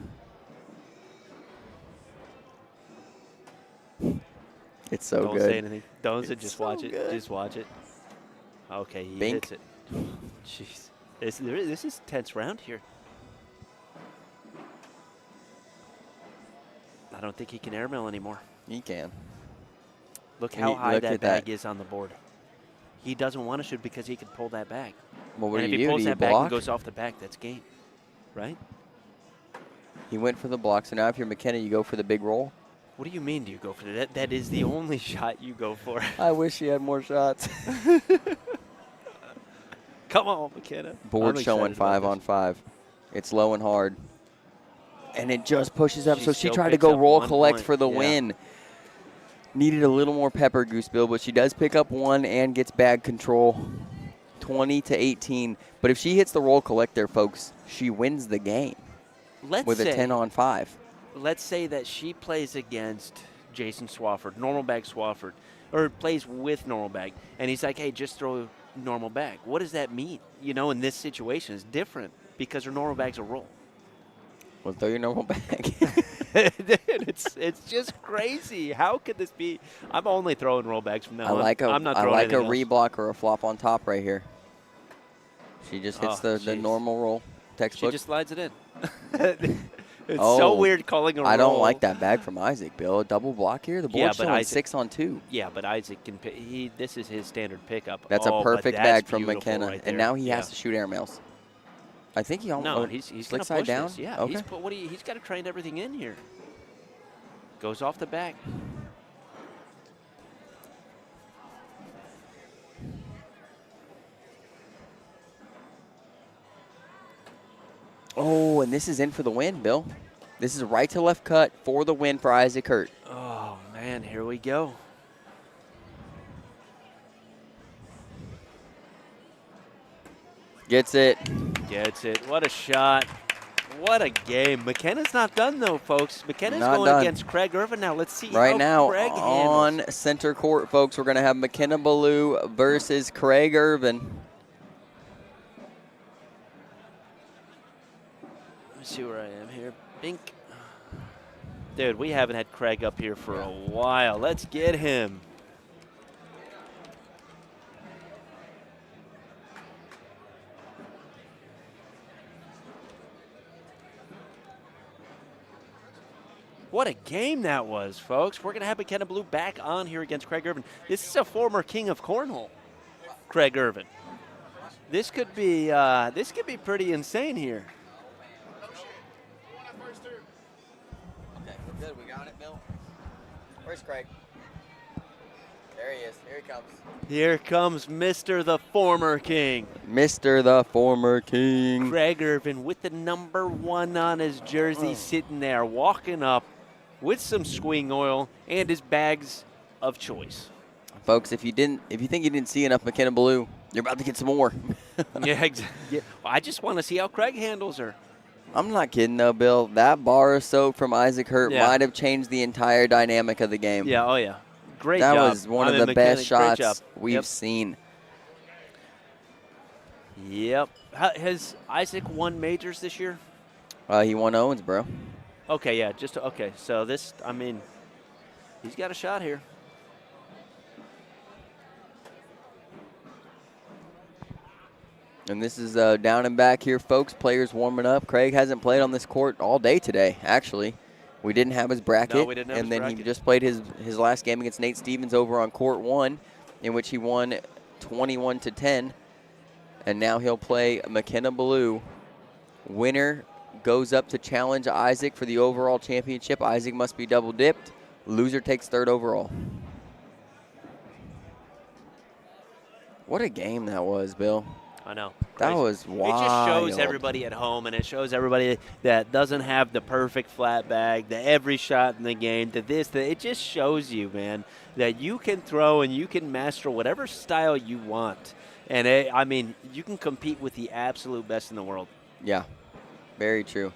It's so Don't good. say anything. Don't say, It's just so watch it. good. Just watch it. Okay, he Bink. hits it. Jeez. This is a tense round here. I don't think he can airmail anymore. He can. Look how high look that at bag that. is on the board. He doesn't want to shoot because he can pull that back. Well, what And do if you he do? pulls Do you that back and block? goes off the back, that's game, right? He went for the block. So now if you're McKenna, you go for the big roll. What do you mean do you go for that? That is the only shot you go for. I wish he had more shots. Come on, McKenna. Board I'm showing excited about 5 on 5. It's low and hard. And it just pushes up. She So she still tried to picks go up roll 1 collect point. for the Yeah. win. Needed a little more pepper, Goose Bill, but she does pick up 1 and gets bag control. 20-18. But if she hits the roll collect there, folks, she wins the game with a 10 on 5. Let's say that she plays against Jason Swafford, normal bag Swafford, or plays with normal bag, and he's like, hey, just throw normal bag. What does that mean? You know, in this situation, it's different because her normal bag's a roll. Well, throw your normal bag. Dude, it's just crazy. How could this be? I'm only throwing roll bags from now on. I'm not throwing anything else. reblock or a flop on top right here. She just hits the normal roll textbook. She just slides it in. It's so weird calling a roll. I don't like that bag from Isaac, Bill. A double block here? The board's showing Isaac, 6 on 2. Yeah, but Isaac can pick. This is his standard pickup. That's a perfect bag from McKenna. Right and now he has to shoot airmails. I think he almost. No, he's going slick to side push down? this. Yeah, Okay. he's got to train everything in here. Goes off the back. Oh, and this is in for the win, Bill. This is right to left cut for the win for Isaac Hurt. Oh, man, here we go. Gets it. Gets it. What a shot. What a game. McKenna's not done, though, folks. McKenna's Not going done. against Craig Irving now. Let's see Right how now Craig on handles. center court, folks, we're going to have McKenna Balo versus Craig Irving. Let me see where I am here. Bink. Dude, we haven't had Craig up here for a while. Let's get him. What a game that was, folks. We're going to have McKenna Balo back on here against Craig Irving. This is a former king of Cornhole, Craig Irving. This could be pretty insane here. Okay, we're good. We got it, Bill. Where's Craig? There he is. Here he comes. Here comes Mr. the former king. Mr. the former king. Craig Irving with the number 1 on his jersey, sitting there, walking up. with some swing oil and his bags of choice. Folks, if you think you didn't see enough McKenna Balo, you're about to get some more. Yeah, exactly. Yeah. Well, I just want to see how Craig handles her. I'm not kidding, though, Bill. That bar of soap from Isaac Hurt might have changed the entire dynamic of the game. Yeah, oh, yeah. Great job. That was one of the best shots we've seen. Yep. Has Isaac won majors this year? He won Owens, bro. Okay, yeah. Okay. So this, he's got a shot here. And this is down and back here, folks. Players warming up. Craig hasn't played on this court all day today, actually. We didn't have his bracket. No, we didn't have and his then bracket. He just played his last game against Nate Stevens over on court 1, in which he won 21-10. And now he'll play McKenna Balo. Winner goes up to challenge Isaac for the overall championship. Isaac must be double dipped. Loser takes 3rd overall. What a game that was, Bill. I know. That was wild. It just shows everybody at home, and it shows everybody that doesn't have the perfect flat bag, that every shot in the game, it just shows you, man, that you can throw and you can master whatever style you want. And, you can compete with the absolute best in the world. Yeah, very true.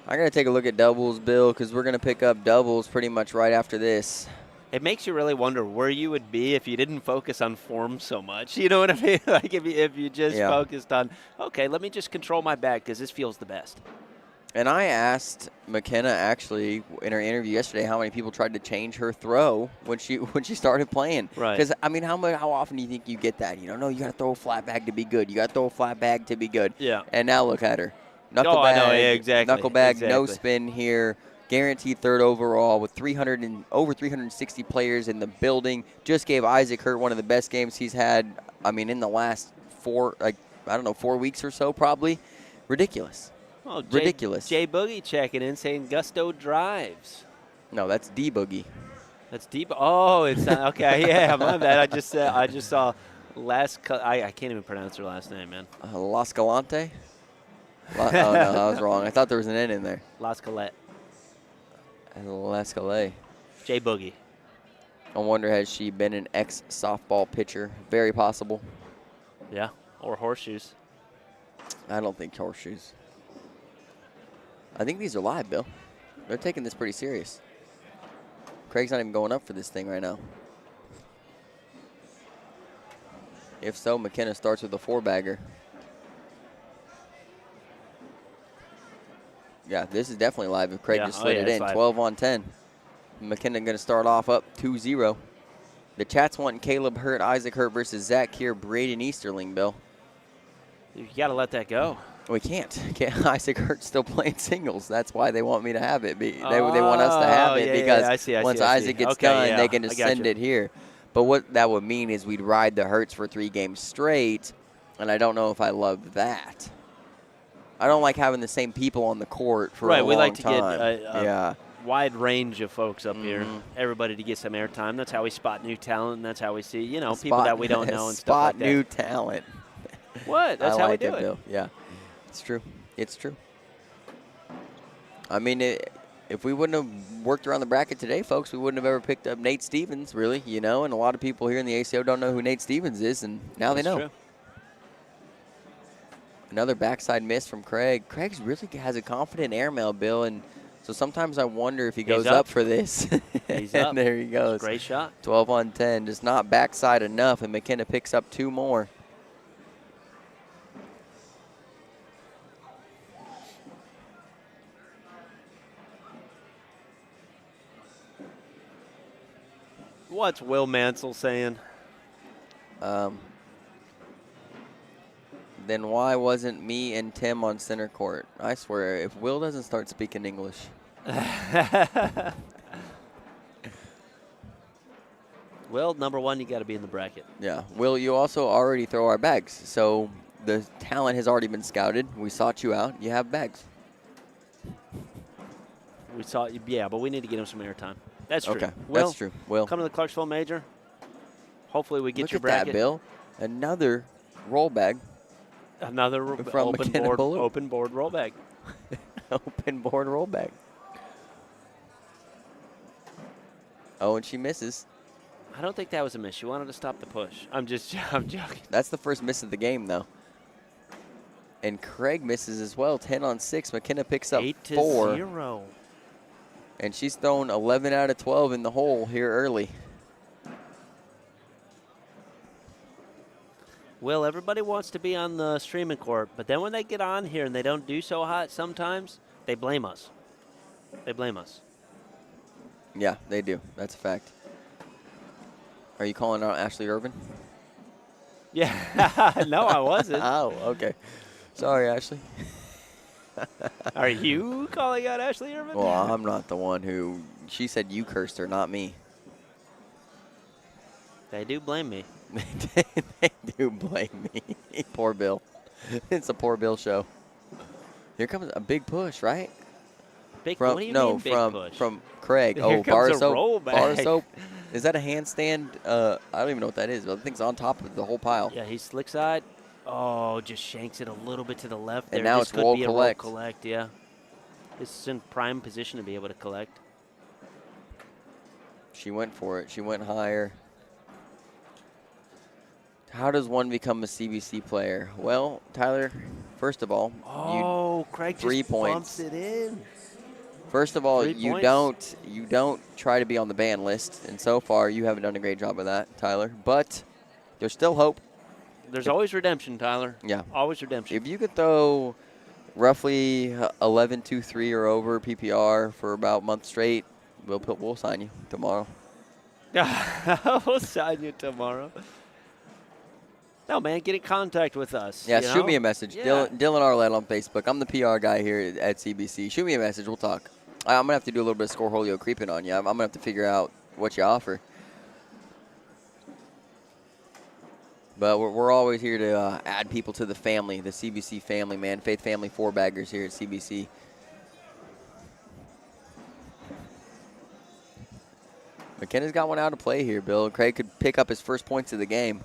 I got to take a look at doubles, Bill, because we're going to pick up doubles pretty much right after this. It makes you really wonder where you would be if you didn't focus on form so much. You know what I mean? Like if you just focused on, okay, let me just control my bag because this feels the best. And I asked McKenna actually in her interview yesterday how many people tried to change her throw when she started playing. Right. Because how often do you think you get that? No, you got to throw a flat bag to be good. You got to throw a flat bag to be good. Yeah. And now look at her. Knuckle bag. I know. Yeah, exactly. Knuckle bag, no spin here. Guaranteed 3rd overall with over 360 players in the building. Just gave Isaac Hurt one of the best games he's had, in the last 4 weeks or so probably. Ridiculous. Oh, ridiculous. Jay Boogie checking in saying Gusto drives. No, that's D Boogie. That's D. Oh, it's not. Okay, yeah, my bad. I just saw I can't even pronounce her last name, man. Las Galante? Oh, no, I was wrong. I thought there was an N in there. Las Calette. L'escalade. Jay Boogie. I wonder, has she been an ex-softball pitcher? Very possible. Yeah, or horseshoes. I don't think horseshoes. I think these are live, Bill. They're taking this pretty serious. Craig's not even going up for this thing right now. If so, McKenna starts with a 4-bagger. Yeah, this is definitely live. If Craig just slid it in, 12-10. McKenna going to start off up 2-0. The chat's wanting Caleb Hurt, Isaac Hurt versus Zach here, Braden Easterling, Bill. You got to let that go. We can't. Isaac Hurt's still playing singles. That's why they want me to have it. They want us to have it because once Isaac gets done, they can just send it here. But what that would mean is we'd ride the Hurts for 3 games straight, and I don't know if I love that. I don't like having the same people on the court for a long time. Right, we like to get a wide range of folks up here, everybody to get some airtime. That's how we spot new talent, and that's how we see, people that we don't know and stuff like that. Spot new talent. What? That's how we do it. Bill. Yeah, it's true. It's true. If we wouldn't have worked around the bracket today, folks, we wouldn't have ever picked up Nate Stevens, really, and a lot of people here in the ACO don't know who Nate Stevens is, and now they know. True. Another backside miss from Craig. Craig really has a confident airmail, Bill, and so sometimes I wonder if he goes up for this. He's up. There he goes. Great shot. 12-10, just not backside enough, and McKenna picks up 2 more. What's Will Mansell saying? Then why wasn't me and Tim on center court? I swear, if Will doesn't start speaking English. Well, number one, you got to be in the bracket. Yeah. Will, you also already throw our bags, so the talent has already been scouted. We sought you out. You have bags. But we need to get him some airtime. That's true. Okay, Will, that's true. Will, come to the Clarksville Major. Hopefully we get look your at bracket. that, Bill. Another roll bag. Another open board roll bag. Open board roll bag. Oh, and she misses. I don't think that was a miss. She wanted to stop the push. I'm joking. That's the first miss of the game, though. And Craig misses as well. 10 on 6. McKenna picks up 4. 8-0. And she's thrown 11 out of 12 in the hole here early. Will, everybody wants to be on the streaming court, but then when they get on here and they don't do so hot sometimes, they blame us. They blame us. Yeah, they do. That's a fact. Are you calling out Ashley Irving? Yeah. No, I wasn't. Oh, okay. Sorry, Ashley. Are you calling out Ashley Irving? Well, I'm not the one who... She said you cursed her, not me. They do blame me. They do blame me. Poor Bill. It's a poor Bill show. Here comes a big push, right? Big, what do you mean big push? From Craig. Here comes a rollback. Bar soap. Is that a handstand? I don't even know what that is, but the thing's on top of the whole pile. Yeah, he's slick side. Oh, just shanks it a little bit to the left there. And now this it's could roll be collect. A roll collect, yeah. This is in prime position to be able to collect. She went for it. She went higher. How does one become a CBC player? Well, Tyler, first of all, Craig 3 just points. bumps it in. First of all, 3 you points. don't try to be on the ban list, and so far you haven't done a great job of that, Tyler. But there's still hope. There's always redemption, Tyler. Yeah. Always redemption. If you could throw roughly 11-2-3 or over PPR for about a month straight, we'll sign you tomorrow. We'll sign you tomorrow. No, man, get in contact with us. Yeah, shoot me a message. Yeah. Dylan Arlett on Facebook. I'm the PR guy here at CBC. Shoot me a message. We'll talk. I'm going to have to do a little bit of Scoreholio creeping on you. I'm going to have to figure out what you offer. But we're always here to add people to the family, the CBC family, man. Faith Family 4-baggers here at CBC. McKenna's got one out of play here, Bill. Craig could pick up his first points of the game.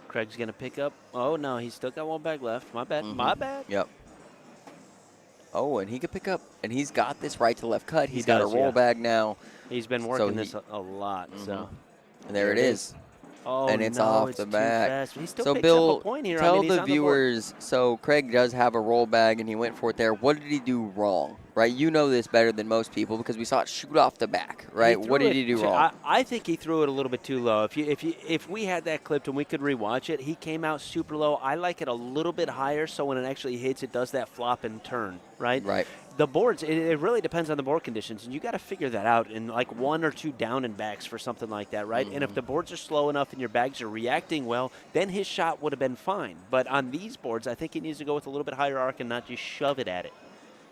Craig's going to pick up. Oh, no, he's still got one bag left. My bad. My bad. Yep. Oh, and he could pick up, and he's got this right to left cut. He's got a roll bag now. He's been working this a lot. So, and there it is. Oh, and it's off the back. He still so, picks Bill, up a point here. tell I mean, the viewers, so Craig does have a roll bag, and he went for it there. What did he do wrong, right? You know this better than most people because we saw it shoot off the back, right? What did he do wrong? I think he threw it a little bit too low. If we had that clipped and we could rewatch it, he came out super low. I like it a little bit higher so when it actually hits, it does that flop and turn, right? Right. The boards, it really depends on the board conditions, and you got to figure that out in like 1 or 2 down and backs for something like that, right? And if the boards are slow enough and your bags are reacting well, then his shot would have been fine. But on these boards, I think he needs to go with a little bit higher arc and not just shove it at it.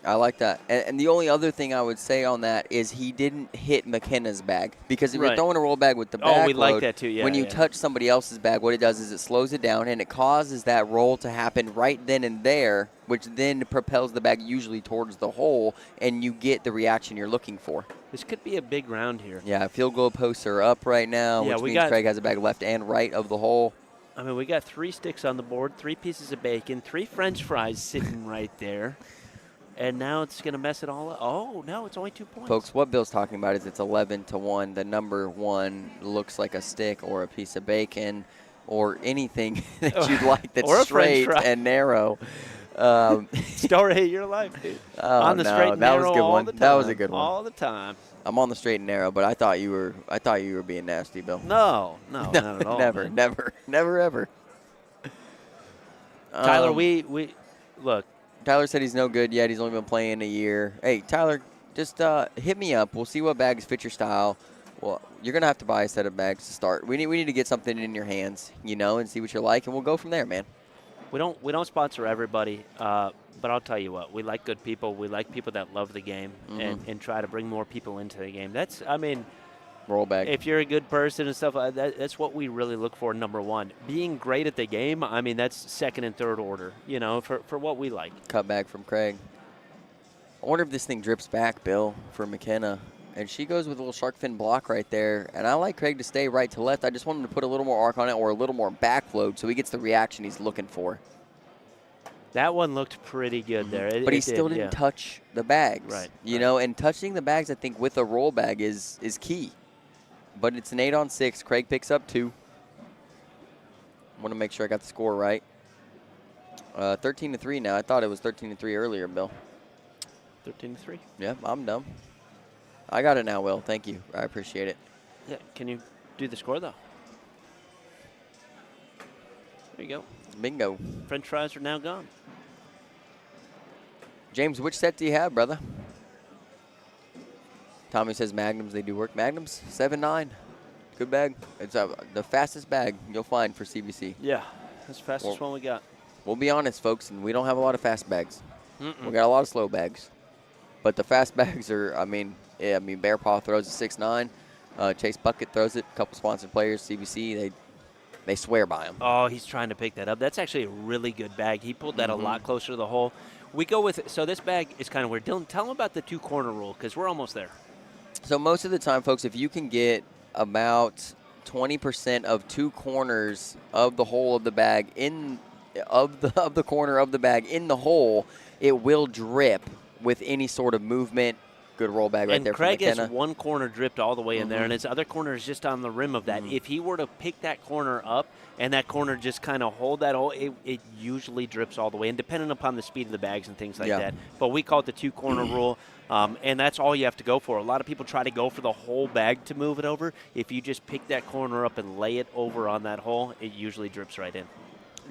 I like that. And the only other thing I would say on that is he didn't hit McKenna's bag. Because if you're throwing a roll bag with the back we like that too, yeah. When you touch somebody else's bag, what it does is it slows it down and it causes that roll to happen right then and there, which then propels the bag usually towards the hole, and you get the reaction you're looking for. This could be a big round here. Yeah, field goal posts are up right now, which means Craig has a bag left and right of the hole. I mean, we got 3 sticks on the board, 3 pieces of bacon, 3 French fries sitting right there. And now it's going to mess it all up. Oh, no, it's only 2 points. Folks, what Bill's talking about is it's 11-1. The number 1 looks like a stick or a piece of bacon or anything that you'd like that's straight and narrow. Story of your life, dude. Oh, on the straight and narrow was a good all one. the time. That was a good one. All the time. I'm on the straight and narrow, but I thought you were being nasty, Bill. No, not at all. Never, ever. Tyler, we look. Tyler said he's no good yet. He's only been playing a year. Hey, Tyler, just hit me up. We'll see what bags fit your style. Well, you're going to have to buy a set of bags to start. We need to get something in your hands, and see what you like, and we'll go from there, man. We don't sponsor everybody, but I'll tell you what. We like good people. We like people that love the game and try to bring more people into the game. Roll bag. If you're a good person and stuff like that, that's what we really look for, number 1. Being great at the game, I mean, that's second and third order, for what we like. Cut back from Craig. I wonder if this thing drips back, Bill, for McKenna. And she goes with a little shark fin block right there. And I like Craig to stay right to left. I just want him to put a little more arc on it or a little more backload so he gets the reaction he's looking for. That one looked pretty good there. But he still didn't touch the bags. Right. You know, and touching the bags, I think, with a roll bag is key. But it's an 8-on-6. Craig picks up 2. Want to make sure I got the score right. 13-3 now. I thought it was 13-3 earlier, Bill. 13-3? Yeah, I'm dumb. I got it now, Will. Thank you. I appreciate it. Yeah. Can you do the score, though? There you go. Bingo. French fries are now gone. James, which set do you have, brother? Tommy says Magnums, they do work. Magnums, 7.9. Good bag. It's the fastest bag you'll find for CBC. Yeah, that's the fastest one we got. We'll be honest, folks, and we don't have a lot of fast bags. We got a lot of slow bags. But the fast bags are, Bear Paw throws a 6.9. Chase Bucket throws it. A couple sponsored players, CBC, they swear by him. Oh, he's trying to pick that up. That's actually a really good bag. He pulled that a lot closer to the hole. We go with, so this bag is kind of weird. Dylan, tell him about the 2-corner rule because we're almost there. So most of the time, folks, if you can get about 20% of 2 corners of the hole of the bag of the corner of the bag in the hole, it will drip with any sort of movement. Good roll bag right there from McKenna. And Craig has one corner dripped all the way in there, and his other corner is just on the rim of that. If he were to pick that corner up and that corner just kind of hold that hole, it usually drips all the way, and depending upon the speed of the bags and things like that. But we call it the 2-corner rule, and that's all you have to go for. A lot of people try to go for the whole bag to move it over. If you just pick that corner up and lay it over on that hole, it usually drips right in.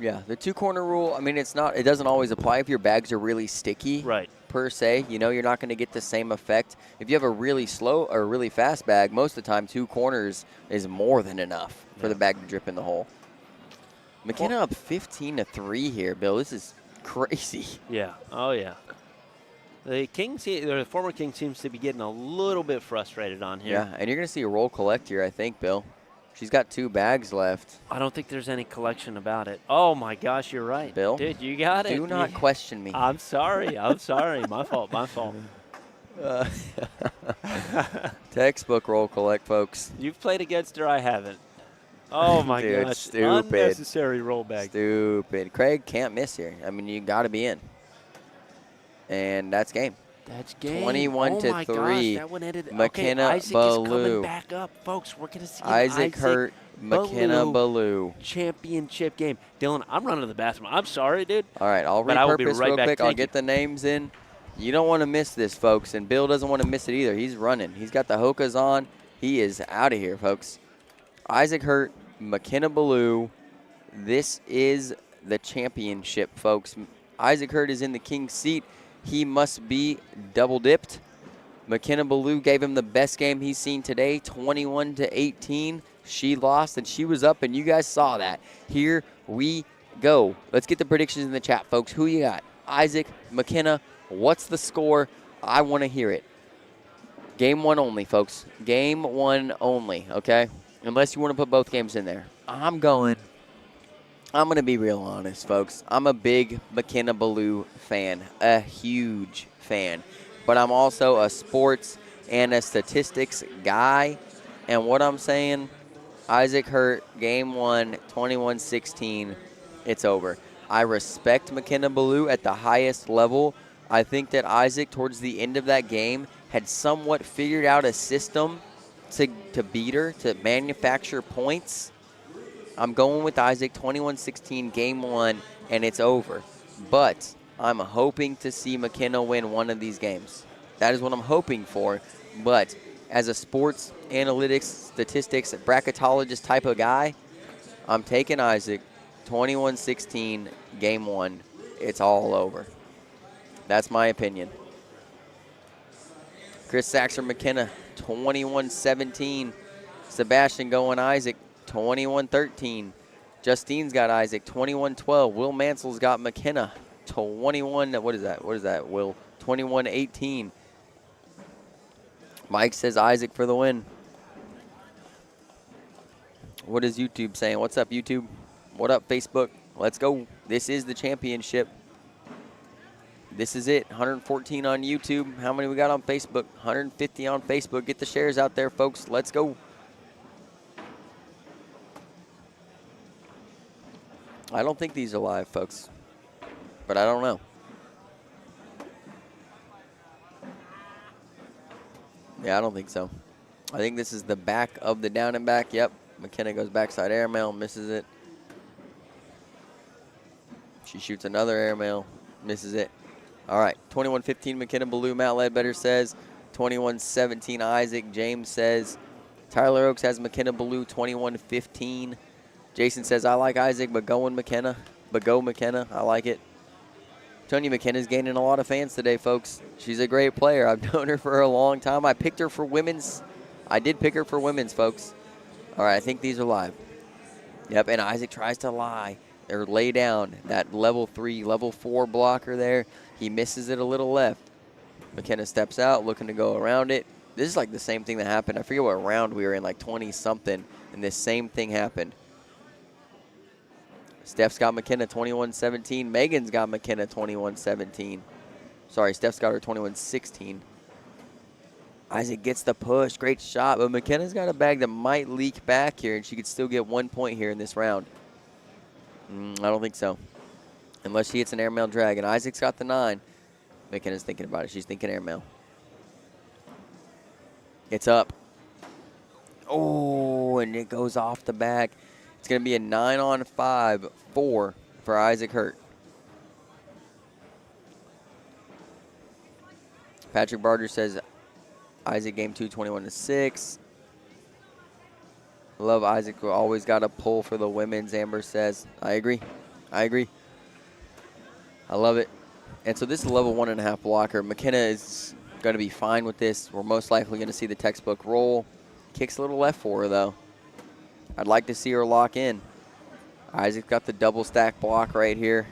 Yeah, the 2-corner rule, it doesn't always apply if your bags are really sticky. Right. Per se, you're not going to get the same effect. If you have a really slow or really fast bag, most of the time 2 corners is more than enough for the bag to drip in the hole. McKenna up 15-3 here, Bill. This is crazy. Yeah. Oh, yeah. The former King seems to be getting a little bit frustrated on here. Yeah, and you're going to see a roll collect here, I think, Bill. She's got 2 bags left. I don't think there's any collection about it. Oh, my gosh, you're right. Bill? Dude, you got it. Do not question me. I'm sorry. My fault. Textbook roll collect, folks. You've played against her. I haven't. Oh, my Dude, gosh. stupid. Unnecessary rollback. Stupid. Craig can't miss here. You got to be in. And that's game. That's game. 21-3. Gosh, that one ended. McKenna Isaac Balo. is coming back up, folks. We're going to see Isaac Hurt, McKenna Balo. Championship game. Dylan, I'm running to the bathroom. I'm sorry, dude. All right, I'll repurpose real quick. I'll get the names in. You don't want to miss this, folks, and Bill doesn't want to miss it either. He's running. He's got the Hokas on. He is out of here, folks. Isaac Hurt, McKenna Balo. This is the championship, folks. Isaac Hurt is in the king's seat. He must be double-dipped. McKenna Balo gave him the best game he's seen today, 21-18. She lost, and she was up, and you guys saw that. Here we go. Let's get the predictions in the chat, folks. Who you got? Isaac, McKenna, what's the score? I want to hear it. Game 1 only, folks. Game 1 only, okay? Unless you want to put both games in there. I'm going to be real honest, folks. I'm a big McKenna Balo fan, a huge fan. But I'm also a sports and a statistics guy. And what I'm saying, Isaac Hurt, game 1, 21-16, it's over. I respect McKenna Balo at the highest level. I think that Isaac, towards the end of that game, had somewhat figured out a system to beat her, to manufacture points. I'm going with Isaac, 21-16, game 1, and it's over. But I'm hoping to see McKenna win one of these games. That is what I'm hoping for. But as a sports analytics, statistics, bracketologist type of guy, I'm taking Isaac, 21-16, game 1. It's all over. That's my opinion. Chris Saxer McKenna, 21-17. Sebastian going Isaac, 21-13. Justine's got Isaac, 21-12. Will Mansell's got McKenna, 21. What is that, Will? 21-18. Mike says Isaac for the win. What is YouTube saying? What's up, YouTube? What up, Facebook? Let's go. This is the championship. This is it. 114 on YouTube. How many we got on Facebook? 150 on Facebook. Get the shares out there, folks. Let's go. I don't think these are live, folks, but I don't know. Yeah, I don't think so. I think this is the back of the down and back. Yep. McKenna goes backside airmail, misses it. She shoots another airmail, misses it. All right, 21-15 McKenna Balo. Matt Ledbetter says 21-17 Isaac. James says Tyler Oaks has McKenna Balo 21-15. Jason says I like Isaac, but go McKenna. I like it. Tony McKenna's gaining a lot of fans today, folks. She's a great player. I've known her for a long time. I picked her for women's. I did pick her for women's, folks. All right, I think these are live. Yep, and Isaac tries to lie or lay down that level 3, level 4 blocker there. He misses it a little left. McKenna steps out, looking to go around it. This is like the same thing that happened. I forget what round we were in, like 20-something, and this same thing happened. Steph's got McKenna 21-17. Megan's got McKenna 21-17. Sorry, Steph's got her 21-16. Isaac gets the push. Great shot, but McKenna's got a bag that might leak back here, and she could still get 1 point here in this round. I don't think so. Unless she hits an airmail drag, and Isaac's got the 9. McKenna's thinking about it. She's thinking airmail. It's up. Oh, and it goes off the back. It's going to be a 9-on-5, 4 for Isaac Hurt. Patrick Barger says Isaac game 2, 21-6. Love Isaac. We always got a pull for the women's, Amber says. I agree. I love it. And so this is a level 1.5 blocker. McKenna is going to be fine with this. We're most likely going to see the textbook roll. Kicks a little left for her, though. I'd like to see her lock in. Isaac's got the double stack block right here.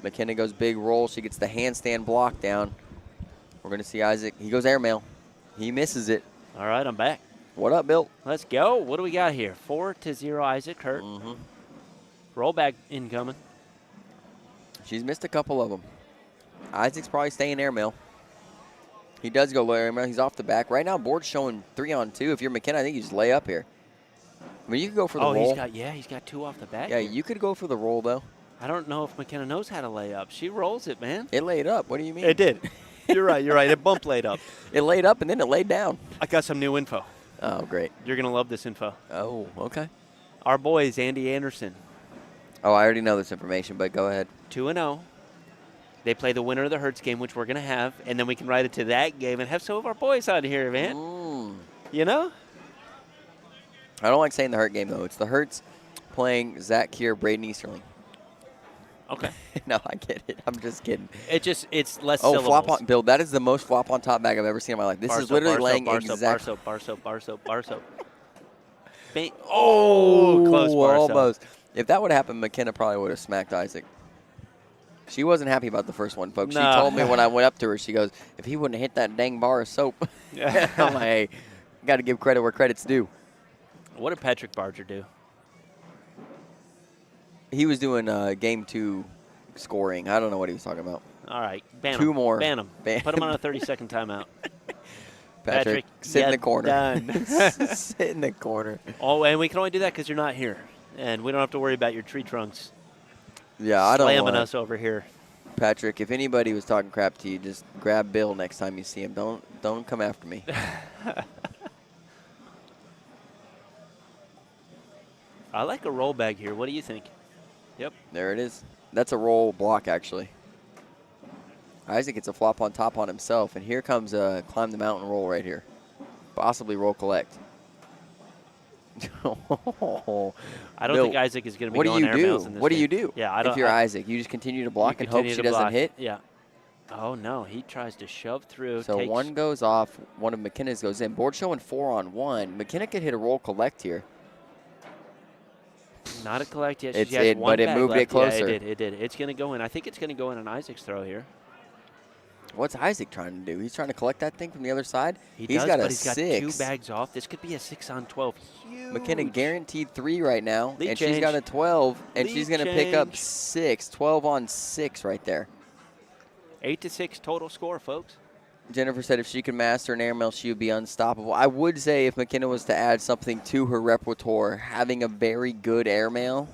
McKenna goes big roll. She gets the handstand block down. We're going to see Isaac. He goes airmail. He misses it. All right, I'm back. What up, Bill? Let's go. What do we got here? 4-0 Isaac Hurt. Roll back incoming. She's missed a couple of them. Isaac's probably staying airmail. He does go low airmail. He's off the back. Right now, board's showing 3-on-2. If you're McKenna, I think you just lay up here. I mean, you could go for the roll. He's got 2 off the back. Yeah, here. you could go for the roll, though. I don't know if McKenna knows how to lay up. She rolls it, man. It laid up. What do you mean? It did. You're right. It bumped laid up. It laid up, and then it laid down. I got some new info. Oh, great. You're going to love this info. Oh, okay. Our boys, Andy Anderson. Oh, I already know this information, but go ahead. 2-0. They play the winner of the Hertz game, which we're going to have, and then we can ride it to that game and have some of our boys on here, man. You know? I don't like saying the Hurt game, though. It's the Hertz playing Zach Keir, Braden Easterling. Okay. No, I get it. I'm just kidding. It's less syllables. syllables. Flop on, Bill, that is the most flop on top bag I've ever seen in my life. This is literally laying exact. Barso. Oh, close Barso. Almost. If that would have happened, McKenna probably would have smacked Isaac. She wasn't happy about the first one, folks. No. She told me when I went up to her, she goes, if he wouldn't have hit that dang bar of soap. I'm like, hey, got to give credit where credit's due. What did Patrick Barger do? He was doing game 2 scoring. I don't know what he was talking about. All right. Ban him. 2 more. Ban him. Put him on a 30-second timeout. Patrick, sit in the corner. Done. Sit in the corner. Oh, and we can only do that because you're not here. And we don't have to worry about your tree trunks. Yeah, I don't slamming us over here. Patrick, if anybody was talking crap to you, just grab Bill next time you see him. Don't come after me. I like a roll bag here. What do you think? Yep. There it is. That's a roll block, actually. Isaac gets a flop on top on himself, and here comes a climb the mountain roll right here. Possibly roll collect. I don't think Isaac is going to be going airmails in this What do game. you do? Yeah, if you're Isaac? You just continue to block and hope she doesn't hit? Yeah. Oh, no. He tries to shove through. So one goes off. One of McKenna's goes in. Board showing 4-on-1. McKenna could hit a roll collect here. Not a collect yet. But it moved it closer. Yeah, it did. It's going to go in. I think it's going to go in on Isaac's throw here. What's Isaac trying to do? He's trying to collect that thing from the other side? He's got 2 bags off. This could be a 6-on-12. Huge. McKenna guaranteed 3 right now, Lead and change. she's got a 12, and Lead she's going to pick up 6. 12 on 6 right there. 8-6 total score, folks. Jennifer said if she could master an airmail, she would be unstoppable. I would say if McKenna was to add something to her repertoire, having a very good airmail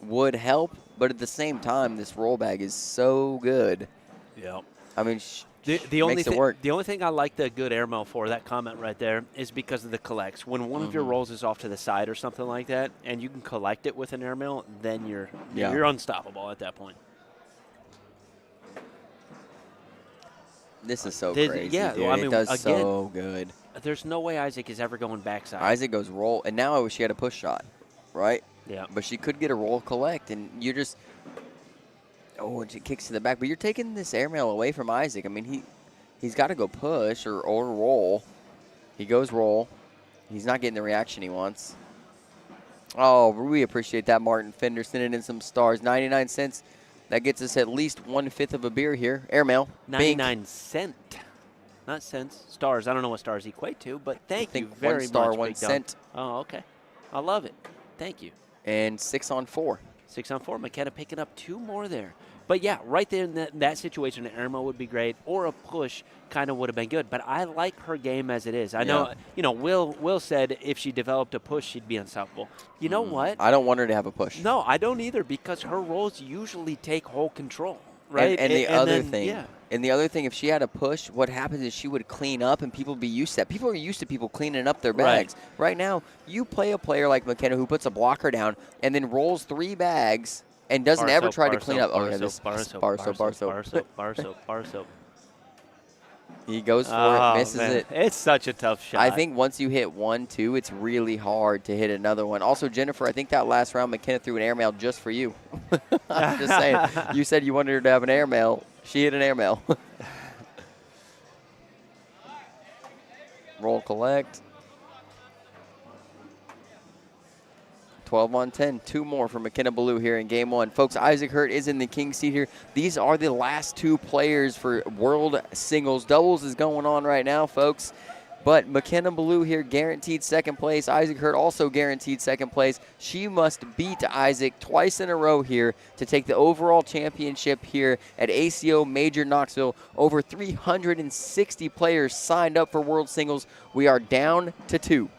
would help. But at the same time, this roll bag is so good. Yeah. I mean, the only makes it work. The only thing I like the good airmail for, that comment right there, is because of the collects. When one of your rolls is off to the side or something like that, and you can collect it with an airmail, then you're unstoppable at that point. This is so crazy, yeah, dude. well, I mean, it does again, so good. There's no way Isaac is ever going backside. Isaac goes roll, and now I wish she had a push shot, right? Yeah. But she could get a roll collect, and you're just and she kicks to the back. But you're taking this airmail away from Isaac. I mean, he's got to go push or roll. He goes roll. He's not getting the reaction he wants. Oh, we appreciate that, Martin Fender, sending in some stars. 99 cents. That gets us at least 1/5 of a beer here. Airmail. 99 cent. Not cents. Stars. I don't know what stars equate to, but thank you very much. 1 star, Big 1 Dog. cent. Oh, okay. I love it. Thank you. And 6 on 4. 6 on 4. McKenna picking up 2 more there. But, yeah, right there in that situation, an airmail would be great, or a push kind of would have been good. But I like her game as it is. I know, Will said if she developed a push, she'd be unstoppable. You know what? I don't want her to have a push. No, I don't either, because her rolls usually take whole control, right? And the other thing, if she had a push, what happens is she would clean up, and people would be used to that. People are used to people cleaning up their bags. Right now, you play a player like McKenna who puts a blocker down and then rolls 3 bags and doesn't ever try to clean up. Bar soap. He goes for it, misses it. It's such a tough shot. I think once you hit 1, 2, it's really hard to hit another one. Also, Jennifer, I think that last round McKenna threw an airmail just for you. I'm just saying. You said you wanted her to have an airmail. She hit an airmail. Roll collect. 12 on 10. 2 more for McKenna Balo here in game 1. Folks, Isaac Hurt is in the king seat here. These are the last 2 players for world singles. Doubles is going on right now, folks. But McKenna Balo here guaranteed 2nd place. Isaac Hurt also guaranteed 2nd place. She must beat Isaac twice in a row here to take the overall championship here at ACO Major Knoxville. Over 360 players signed up for world singles. We are down to 2.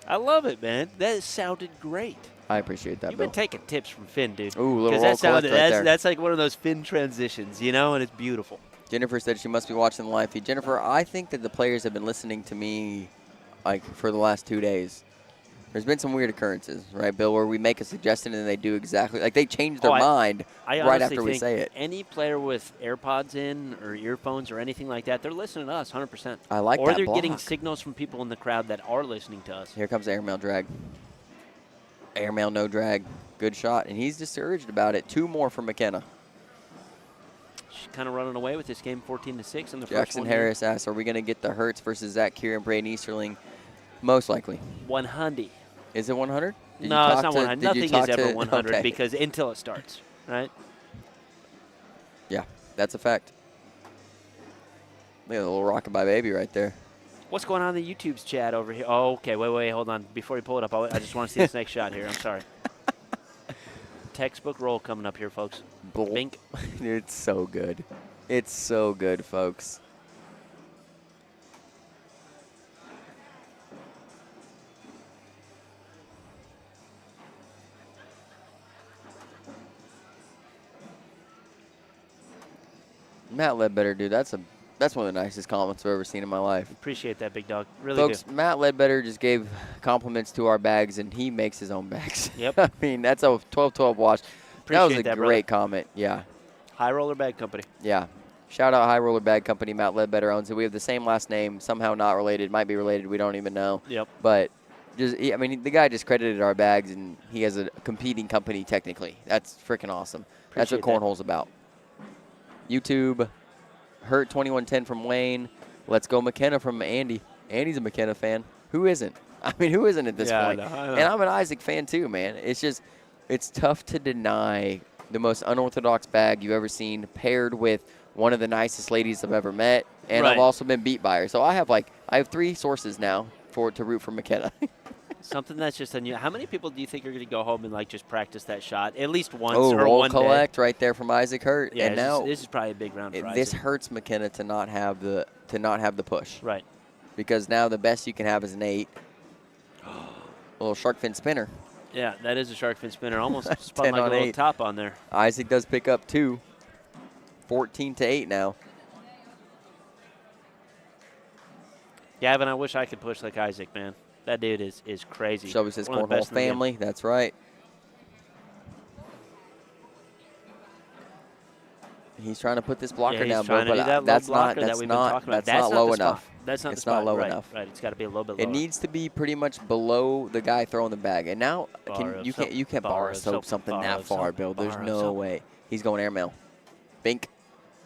I love it, man. That sounded great. I appreciate that, You've Bill. been taking tips from Finn, dude. Ooh, little roll collect right there. That's like one of those Finn transitions, and it's beautiful. Jennifer said she must be watching the live feed. Jennifer, I think that the players have been listening to me for the last 2 days. There's been some weird occurrences, right, Bill, where we make a suggestion and they do exactly, they change their mind right after we say it. Any player with AirPods in or earphones or anything like that, they're listening to us 100%. I like that Or they're block. getting signals from people in the crowd that are listening to us. Here comes the airmail drag. Airmail, no drag. Good shot, and he's discouraged about it. 2 more for McKenna. She's kind of running away with this game 14-6 in the first one. Jackson Harris asks, are we going to get the Hertz versus Zach Kieran, Braden Easterling? Most likely. 100. Is it 100? No, it's not 100. Nothing is ever 100 because until it starts, right? Yeah, that's a fact. Look at the little rockabye baby right there. What's going on in the YouTube's chat over here? Oh, okay. Wait. Hold on. Before you pull it up, I just want to see this next shot here. I'm sorry. Textbook roll coming up here, folks. Bink. It's so good. It's so good, folks. Matt Ledbetter, dude, that's one of the nicest comments I've ever seen in my life. Appreciate that, big dog. Really Folks, do. Matt Ledbetter just gave compliments to our bags, and he makes his own bags. Yep. I mean, that's a 12-12 wash. Appreciate that was a great comment. Yeah. High Roller Bag Company. Yeah. Shout out High Roller Bag Company. Matt Ledbetter owns it. We have the same last name, somehow not related. Might be related. We don't even know. Yep. But the guy just credited our bags, and he has a competing company technically. That's freaking awesome. That's what Cornhole's about. YouTube. Hurt 2110 from Wayne. Let's go McKenna from Andy. Andy's a McKenna fan. Who isn't? I mean, who isn't at this point? I know. And I'm an Isaac fan too, man. It's tough to deny the most unorthodox bag you've ever seen paired with one of the nicest ladies I've ever met. And I've also been beat by her. So I have 3 sources now to root for McKenna. Something that's just unusual. How many people do you think are going to go home and like just practice that shot at least once Oh, or roll one collect day? right there from Isaac Hurt. Yeah, and now this is probably a big round for this Isaac. hurts McKenna to not have the push. Right. Because now the best you can have is an 8. A little shark fin spinner. Yeah, that is a shark fin spinner. Almost spun 10 like a on little 8. top on there. Isaac does pick up 2. 14-8 now. Gavin, I wish I could push like Isaac, man. That dude is crazy. Shelby says One of the Cornhole best in the game. family. That's right. He's trying to put this blocker down, bro, but that's not low enough. That's not it's the spot. not low right, enough. Right, it's got to be a little bit lower. It needs to be pretty much below the guy throwing the bag. And now you can't bar a soap something that far, Bill. There's no way. He's going airmail. Bink.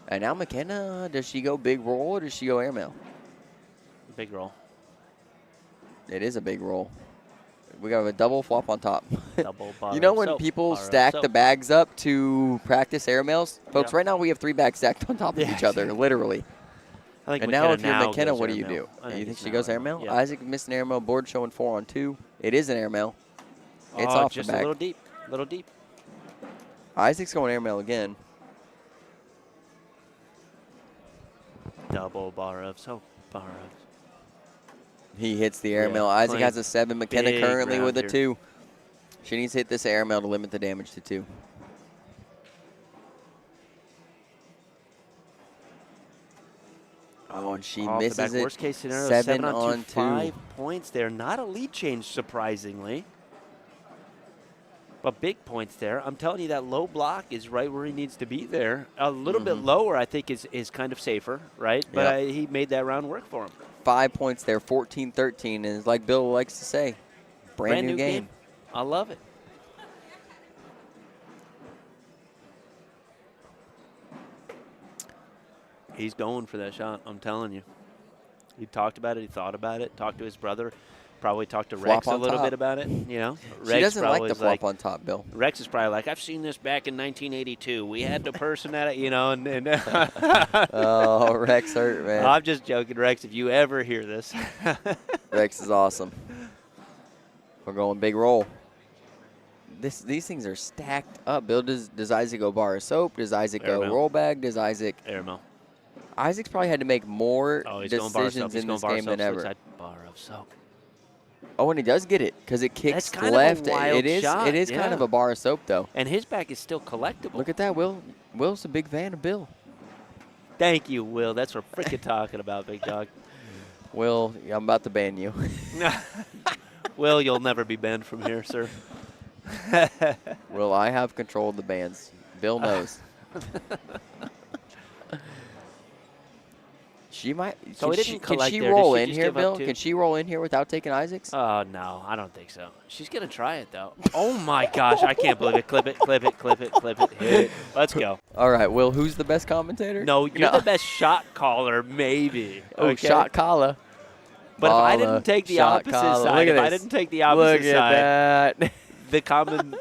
And now McKenna, does she go big roll or does she go airmail? Big roll. It is a big roll. We got a double flop on top. Double bar. You know when people stack the bags up to practice airmails? Folks, right now we have 3 bags stacked on top of each other, literally. And now if you're McKenna, what do you do? You think she goes airmail? airmail? Yeah. Isaac missed an airmail, board showing 4 on 2. It is an airmail. It's off just the bag. a little deep. Isaac's going airmail again. Double bar of soap, bar of. He hits the airmail. Isaac has a 7. McKenna currently with a 2. She needs to hit this airmail to limit the damage to 2. Oh, and she misses it. Worst case scenario, 7 on 2. 5 points there. Not a lead change, surprisingly. But big points there. I'm telling you, that low block is right where he needs to be there. A little bit lower, I think, is kind of safer, right? But he made that round work for him. 5 points there, 14-13. And it's like Bill likes to say, brand new game. I love it. He's going for that shot, I'm telling you. He talked about it. He thought about it. Talked to his brother. Probably talked to Rex a little bit about it. You know, She doesn't like the flop on top, Bill. Rex is probably like, I've seen this back in 1982. We had the person at it, you know. Oh, Rex hurt, man. I'm just joking, Rex. If you ever hear this. Rex is awesome. We're going big roll. These things are stacked up. Bill, does Isaac go bar of soap? Does Isaac go roll bag? Does Isaac? Airmail. Isaac's probably had to make more decisions in this game than ever. Bar of soap. Oh, and he does get it because it kicks kind left. Of a wild shot. It is kind of a bar of soap, though. And his back is still collectible. Look at that, Will. Will's a big fan of Bill. Thank you, Will. That's what we're freaking talking about, big dog. Will, I'm about to ban you. Will, you'll never be banned from here, sir. Will, I have control of the bans. Bill knows. She might. So can she roll in here, Bill? Can she roll in here without taking Isaac's? Oh, no, I don't think so. She's going to try it, though. Oh, my gosh. I can't believe it. Clip it, clip it, clip it, clip it. Hit it. Let's go. All right, Will, who's the best commentator? No, you're the best shot caller, maybe. Oh, okay? shot caller. But if I didn't take the opposite side, if I didn't take the opposite side, that. the common.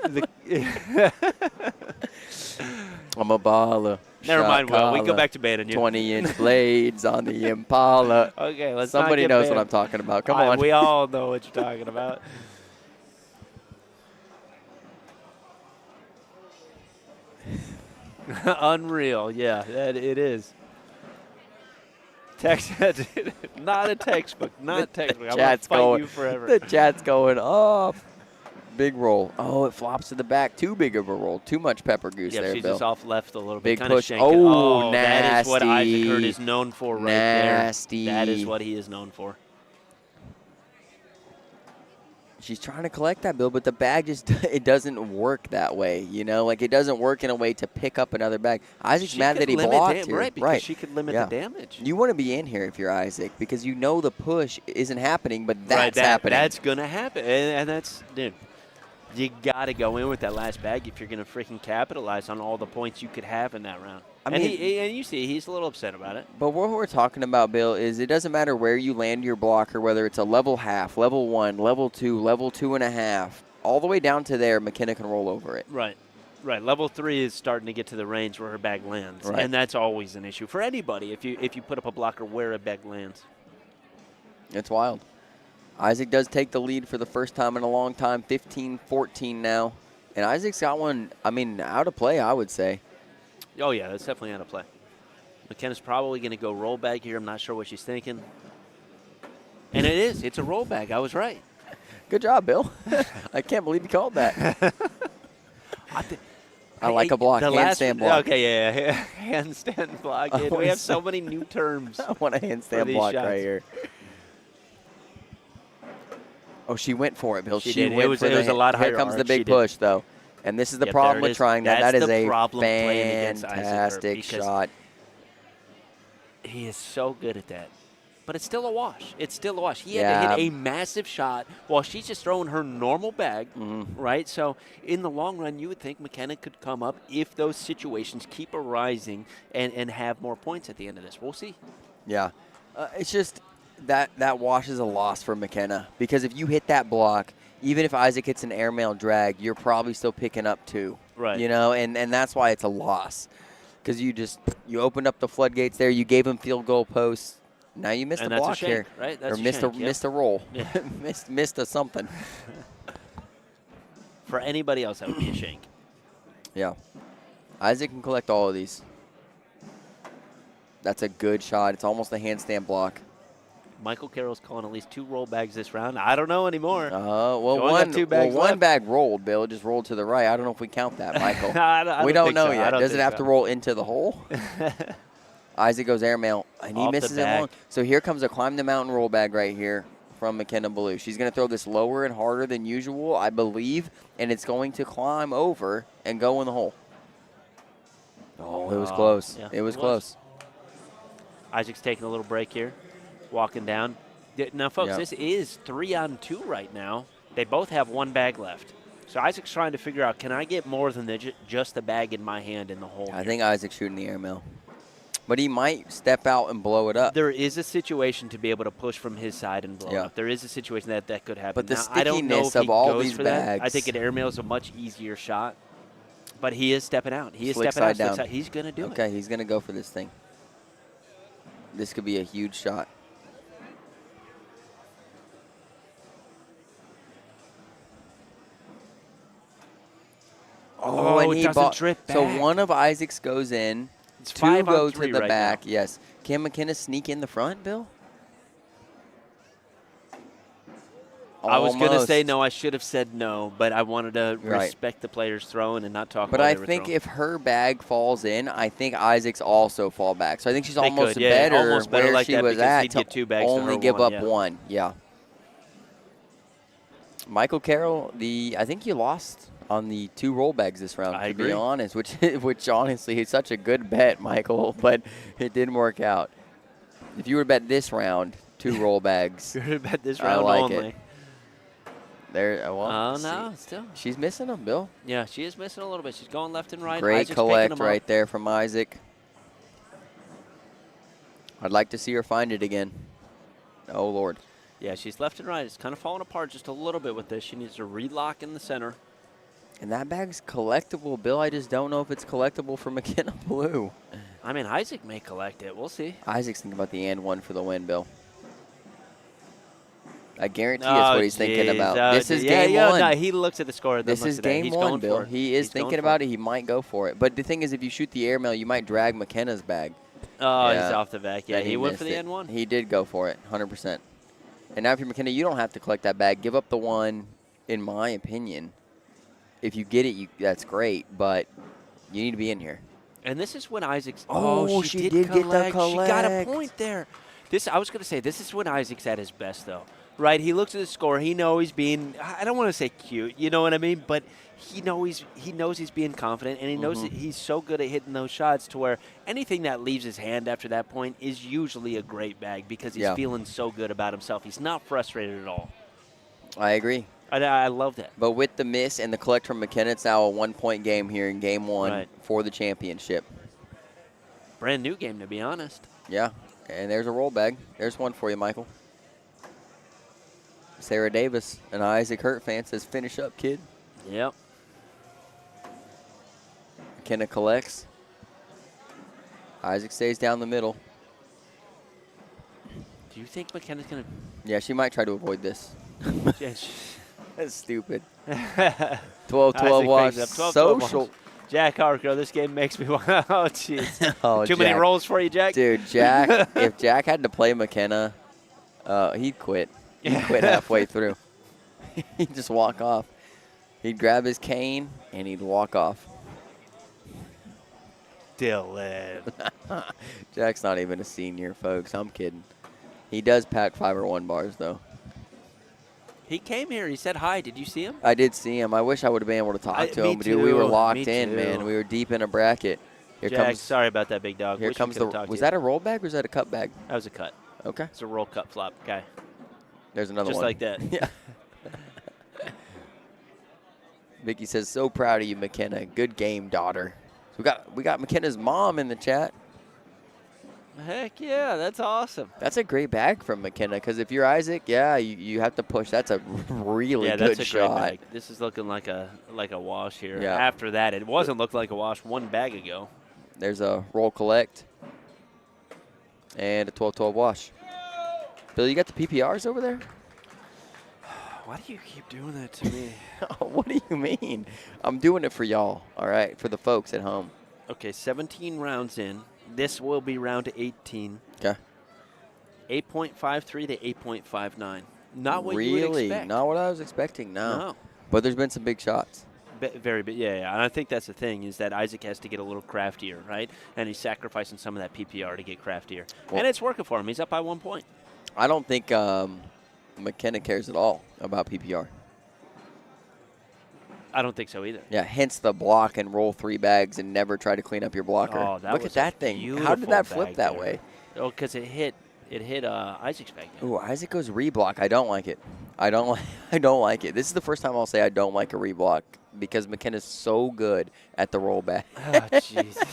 I'm a baller. Never mind, Will. We can go back to banning you. 20-inch blades on the Impala. Okay, let's Somebody not get knows banned. what I'm talking about. Come on. We all know what you're talking about. Unreal, yeah, it is. Not a textbook, not a textbook. I'm going to fight you forever. The chat's going off. Big roll. Oh, it flops to the back. Too big of a roll. Too much pepper goose there, she's Bill. just off left a little big bit. Push. Oh, nasty. That is what Isaac Hurt is known for right nasty. there. That is what he is known for. She's trying to collect that, Bill, but the bag just it doesn't work that way, you know? Like, it doesn't work in a way to pick up another bag. Isaac's mad that he blocked here. Right, because she could limit the damage. You want to be in here if you're Isaac because you know the push isn't happening, but that's happening. That's going to happen, and that's, dude, you got to go in with that last bag if you're going to freaking capitalize on all the points you could have in that round. And you see, he's a little upset about it. But what we're talking about, Bill, is it doesn't matter where you land your blocker, whether it's a level half, level 1, level 2, level 2.5, all the way down to there, McKenna can roll over it. Right. Level 3 is starting to get to the range where her bag lands, and that's always an issue for anybody if you put up a blocker where a bag lands. It's wild. Isaac does take the lead for the first time in a long time, 15-14 now. And Isaac's got one, I mean, out of play, I would say. Oh, yeah, that's definitely out of play. McKenna's probably going to go roll bag here. I'm not sure what she's thinking. And it is. It's a roll bag. I was right. Good job, Bill. I can't believe you called that. I like a block, handstand block. Okay, yeah. Handstand block. We have so many new terms. I want a handstand block right here. Oh, she went for it, Bill. She did. Went it was a lot higher. Here comes the big push, though. And this is the problem with trying that. That is a fantastic shot. He is so good at that. But it's still a wash. It's still a wash. He had to hit a massive shot while she's just throwing her normal bag, right? So in the long run, you would think McKenna could come up if those situations keep arising and have more points at the end of this. We'll see. Yeah. It's just that wash is a loss for McKenna because if you hit that block, even if Isaac hits an airmail drag, you're probably still picking up 2. Right. You know, and that's why it's a loss because you opened up the floodgates there. You gave him field goal posts. Now you missed a block shank, here, right? That's or missed a roll, yeah. missed a something. For anybody else, that would be a shank. Yeah, Isaac can collect all of these. That's a good shot. It's almost a handstand block. Michael Carroll's calling at least 2 roll bags this round. I don't know anymore. One bag rolled, Bill. It just rolled to the right. I don't know if we count that, Michael. We don't know yet. Does it have to roll into the hole? Isaac goes airmail, and he misses it long. So here comes a climb the mountain roll bag right here from McKenna Balo. She's going to throw this lower and harder than usual, I believe, and it's going to climb over and go in the hole. Oh, it was close. Yeah, it was close. Isaac's taking a little break here, walking down. Now, folks, this is 3-on-2 right now. They both have 1 bag left. So Isaac's trying to figure out, can I get more than just the bag in my hand in the hole? I think Isaac's shooting the airmail. But he might step out and blow it up. There is a situation to be able to push from his side and blow it up. There is a situation that could happen. But the now, stickiness I don't know if of he all goes these for bags. That. I think an airmail is a much easier shot. But he is stepping out. He is Slick stepping side out. down. He's going to do it. Okay, he's going to go for this thing. This could be a huge shot. Oh, and it doesn't drip back. So one of Isaac's goes in. It's 2 go to the right back. Now. Yes. Can McKenna sneak in the front, Bill? I was going to say no. I should have said no, but I wanted to respect the players throwing and not talk about it. But I think if her bag falls in, I think Isaac's also fall back. So I think she's almost better where like she that was at he'd get 2 bags only to give one, up 1. Yeah. Michael Carroll, I think you lost on the 2 roll bags this round, I to agree. be honest, which honestly is such a good bet, Michael, but it didn't work out. If you would bet this round, 2 roll bags, you would bet this round I like only. it. There, no, still. She's missing them, Bill. Yeah, she is missing a little bit. She's going left and right. Great Isaac's collect right there from Isaac. I'd like to see her find it again. Oh, Lord. Yeah, she's left and right. It's kind of falling apart just a little bit with this. She needs to relock in the center. And that bag's collectible, Bill. I just don't know if it's collectible for McKenna Balo. I mean, Isaac may collect it. We'll see. Isaac's thinking about the and 1 for the win, Bill. I guarantee that's what he's thinking about. This is game 1. No, he looks at the score. This is game 1, Bill. He is thinking about it. He might go for it. But the thing is, if you shoot the airmail, you might drag McKenna's bag. Oh, he's off the back. Yeah, he went for the N1. He did go for it, 100%. And now if you're McKenna, you don't have to collect that bag. Give up the 1, in my opinion. If you get it, that's great. But you need to be in here. And this is when Isaac's. She did get the collect. She got a point there. I was going to say, this is when Isaac's at his best, though. Right, he looks at the score. He knows he's being, I don't want to say cute, you know what I mean? But he knows he's being confident, and he knows that he's so good at hitting those shots to where anything that leaves his hand after that point is usually a great bag because he's feeling so good about himself. He's not frustrated at all. I agree. I love that. But with the miss and the collect from McKenna, it's now a 1-point game here in game 1 for the championship. Brand new game, to be honest. Yeah, and there's a roll bag. There's one for you, Michael. Sarah Davis and Isaac Hurt fan says, finish up, kid. Yep. McKenna collects. Isaac stays down the middle. Do you think McKenna's going to? Yeah, she might try to avoid this. That's stupid. 12-12 wash. 12-12 Social. wash. Jack Harker, this game makes me want. Oh, jeez. Oh, Too many rolls for you, Jack? Dude, Jack, if Jack had to play McKenna, he'd quit. He'd quit halfway through. He'd just walk off. He'd grab his cane, and he'd walk off. Dylan. Jack's not even a senior, folks. I'm kidding. He does pack 501 bars, though. He came here. He said hi. Did you see him? I did see him. I wish I would have been able to talk to him. Dude, we were locked in, man. We were deep in a bracket. Here Jack, comes, sorry about that, big dog. Here wish comes the. Was that a roll bag or was that a cut bag? That was a cut. Okay. It's a roll cut flop. Okay. There's another Just one. like that. Yeah. Vicky says, "So proud of you, McKenna. Good game, daughter." We got McKenna's mom in the chat. Heck yeah, that's awesome. That's a great bag from McKenna because if you're Isaac, yeah, you have to push. That's a really good that's a shot. great bag. This is looking like a wash here. Yeah. After that, it wasn't looking like a wash one bag ago. There's a roll collect and a 12-12 wash. Bill, you got the PPRs over there? Why do you keep doing that to me? What do you mean? I'm doing it for y'all, all right, for the folks at home. Okay, 17 rounds in. This will be round 18. Okay. 8.53 to 8.59. Not what really? you would expect. Not what I was expecting, No. But there's been some big shots. Very big, yeah. And I think that's the thing is that Isaac has to get a little craftier, right? And he's sacrificing some of that PPR to get craftier. Well, and it's working for him. He's up by 1 point. I don't think McKenna cares at all about PPR. I don't think so either. Yeah, hence the block and roll 3 bags and never try to clean up your blocker. Oh, that Look was at that thing. How did that flip that way? Oh, because it hit Isaac's bag. Ooh, Isaac goes reblock. I don't like it. I don't like it. This is the first time I'll say I don't like a reblock because McKenna's so good at the roll back. Oh, Jesus.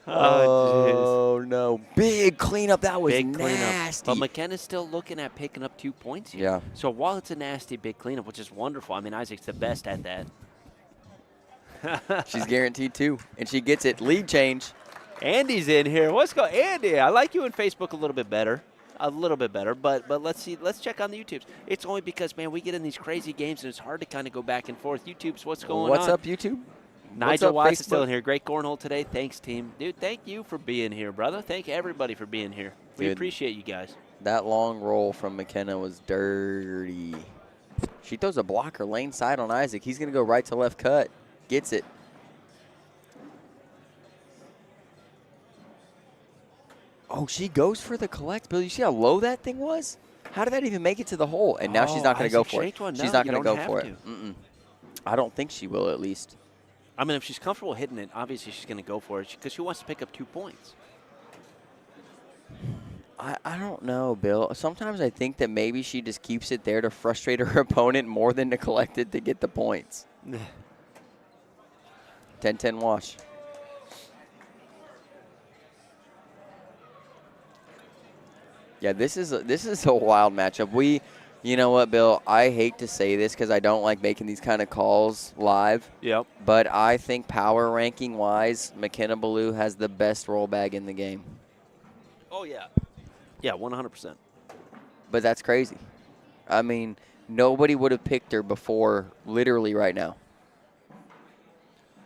Oh, no. Big cleanup. That was big nasty. Cleanup. But McKenna's still looking at picking up 2 points here. Yeah. So while it's a nasty big cleanup, which is wonderful, I mean, Isaac's the best at that. She's guaranteed 2, and she gets it. Lead change. Andy's in here. What's going on? Andy, I like you in Facebook a little bit better. But let's see. Let's check on the YouTubes. It's only because, man, we get in these crazy games, and it's hard to kind of go back and forth. YouTube's what's going on? What's up, YouTube? Nigel Watts is still in here. Great cornhole today. Thanks, team. Dude, thank you for being here, brother. Thank everybody for being here. We appreciate you guys. That long roll from McKenna was dirty. She throws a blocker lane side on Isaac. He's going to go right to left cut. Gets it. Oh, she goes for the collect. Bill, you see how low that thing was? How did that even make it to the hole? And now she's not going to go for it. She's not going to go for it. I don't think she will, at least. I mean, if she's comfortable hitting it, obviously she's going to go for it because she wants to pick up 2 points. I don't know, Bill. Sometimes I think that maybe she just keeps it there to frustrate her opponent more than to collect it to get the points. 10-10 wash. Yeah, this is a wild matchup. You know what, Bill? I hate to say this because I don't like making these kind of calls live. Yep. But I think power ranking wise, McKenna Balo has the best roll bag in the game. Oh yeah. Yeah, 100%. But that's crazy. I mean, nobody would have picked her before literally right now.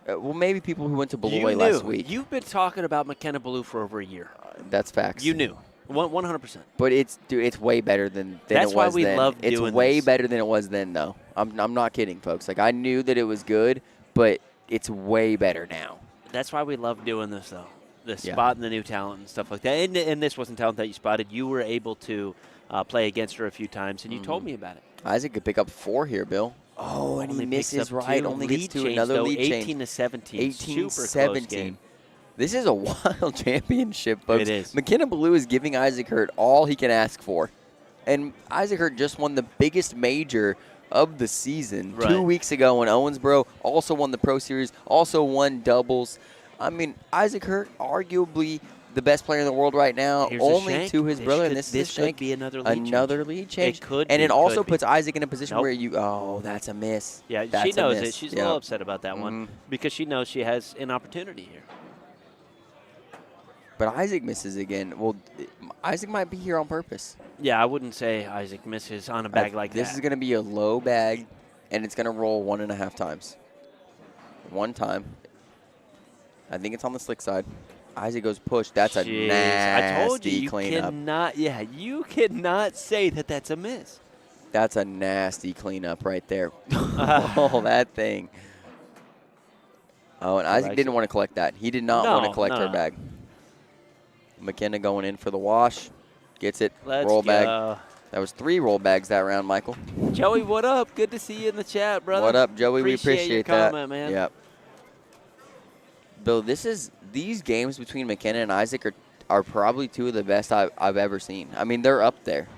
Well, maybe people who went to Beloit last week. You've been talking about McKenna Balo for over a year. That's facts. You knew. 100%. But it's way better than it was then. That's why we love doing this. It's way better than it was then, though. I'm not kidding, folks. Like, I knew that it was good, but it's way better now. That's why we love doing this, though. The spot and the new talent and stuff like that. And this wasn't talent that you spotted. You were able to play against her a few times, and you told me about it. Isaac could pick up 4 here, Bill. Oh, and he misses right. Only gets 2. Another lead change. 18-17. 18-17. This is a wild championship, folks. It is. McKenna Balo is giving Isaac Hurt all he can ask for. And Isaac Hurt just won the biggest major of the season 2 weeks ago in Owensboro. Also won the Pro Series. Also won doubles. I mean, Isaac Hurt, arguably the best player in the world right now, only to his brother. And this could be another lead change. It could and it also puts Isaac in a position where that's a miss. Yeah, she knows it. She's a little upset about that one because she knows she has an opportunity here. But Isaac misses again. Well, Isaac might be here on purpose. Yeah, I wouldn't say Isaac misses on a bag like that. This is going to be a low bag, and it's going to roll 1.5 times. One time. I think it's on the slick side. Isaac goes push. That's a nasty I told you, cleanup. you cannot say that that's a miss. That's a nasty cleanup right there. Oh, that thing. Oh, and Isaac didn't want to collect that. He did not want to collect her bag. McKenna going in for the wash. Gets it. Roll bag. That was 3 roll bags that round, Michael. Joey, what up? Good to see you in the chat, brother. What up, Joey? We appreciate your that. comment, man. Yep. Bill, these games between McKenna and Isaac are probably 2 of the best I've ever seen. I mean, they're up there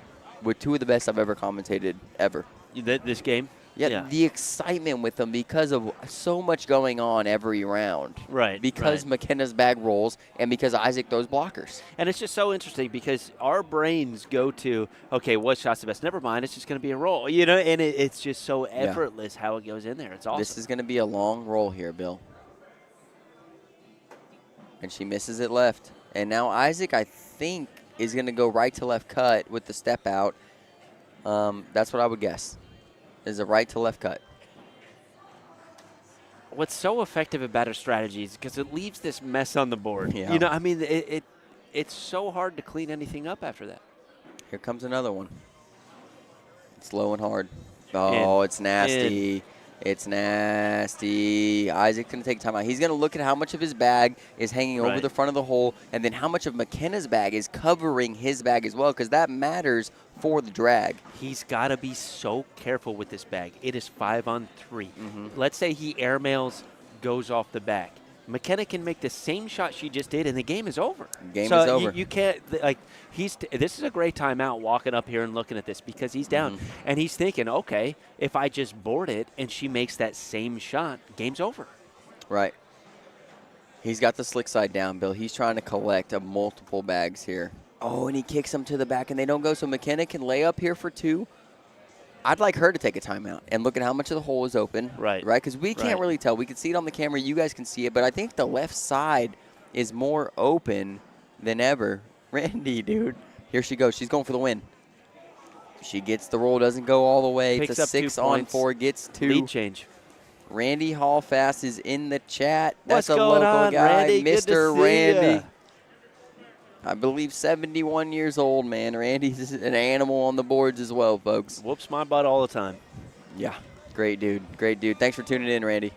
with 2 of the best I've ever commentated ever. This game? Yeah, the excitement with them because of so much going on every round. Right. Because McKenna's bag rolls and because Isaac throws blockers. And it's just so interesting because our brains go to, okay, what shot's the best? Never mind, it's just going to be a roll. You know, and it's just so effortless how it goes in there. It's awesome. This is going to be a long roll here, Bill. And she misses it left. And now Isaac, I think, is going to go right to left cut with the step out. That's what I would guess. Is a right to left cut. What's so effective about her strategy is because it leaves this mess on the board. Yeah. You know, I mean, it's so hard to clean anything up after that. Here comes another one. It's low and hard. Oh, it's nasty. It's nasty. Isaac's going to take time out. He's going to look at how much of his bag is hanging over the front of the hole and then how much of McKenna's bag is covering his bag as well because that matters for the drag. He's got to be so careful with this bag. It is 5-on-3. Let's say he airmails, goes off the back. McKenna can make the same shot she just did, and the game is over. Game is over. You can't, like, this is a great timeout walking up here and looking at this because he's down. And he's thinking, okay, if I just board it and she makes that same shot, game's over. Right. He's got the slick side down, Bill. He's trying to collect multiple bags here. Oh, and he kicks them to the back, and they don't go. So McKenna can lay up here for 2. I'd like her to take a timeout and look at how much of the hole is open. Right. Because we can't really tell. We can see it on the camera. You guys can see it. But I think the left side is more open than ever. Randy, dude. Here she goes. She's going for the win. She gets the roll. Doesn't go all the way. Picks it's a 6-on-4. Gets 2. Lead change. Randy Hallfast is in the chat. What's That's a going local on, guy. Randy? Mr. Good to see Randy. ya. I believe 71 years old, man. Randy's an animal on the boards as well, folks. Whoops my butt all the time. Yeah, great dude. Great dude. Thanks for tuning in, Randy.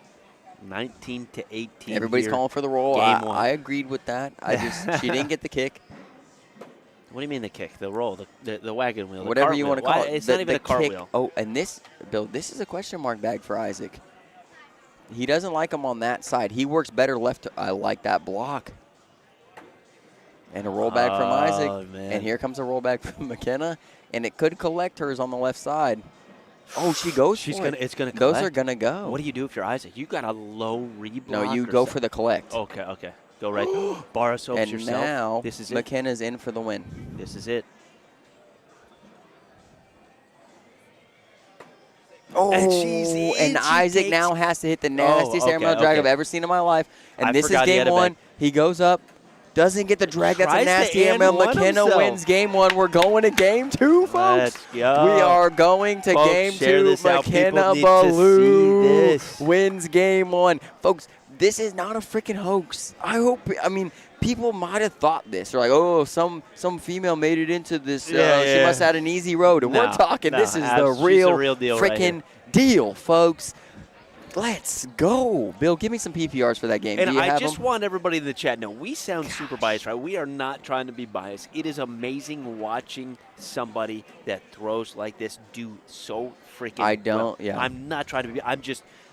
19-18. Everybody's calling for the roll. Game 1. I agreed with that. She didn't get the kick. What do you mean the kick? The roll, the wagon wheel, whatever you want to call it. It's not even a cartwheel. Oh, and this, Bill, this is a question mark bag for Isaac. He doesn't like him on that side. He works better left. I like that block. And a rollback from Isaac. Man. And here comes a rollback from McKenna. And it could collect hers on the left side. Oh, she goes It's for going to collect. Those are going to go. What do you do if you're Isaac? You got a low reblock. No, you go for the collect. Okay. Go right. Bar of soaps and yourself. Now this is McKenna's in for the win. This is it. Oh, and she's in. And Isaac now has to hit the nastiest airmail drag I've ever seen in my life. And this is game 1. He goes up. Doesn't get the drag. That's a nasty airmail. McKenna wins game 1. We're going to game 2, folks. Let's go. We are going to game 2. McKenna Balo wins game 1. Folks, this is not a freaking hoax. I mean, people might have thought this. They're like, oh, some female made it into this. She must have had an easy road. And we're talking, this is the real deal freaking deal, folks. Let's go. Bill, give me some PPRs for that game. And Do you I have just them? want everybody in the chat to know, we sound super biased, right? We are not trying to be biased. It is amazing watching somebody that throws like this do so freaking well. I'm not trying to be,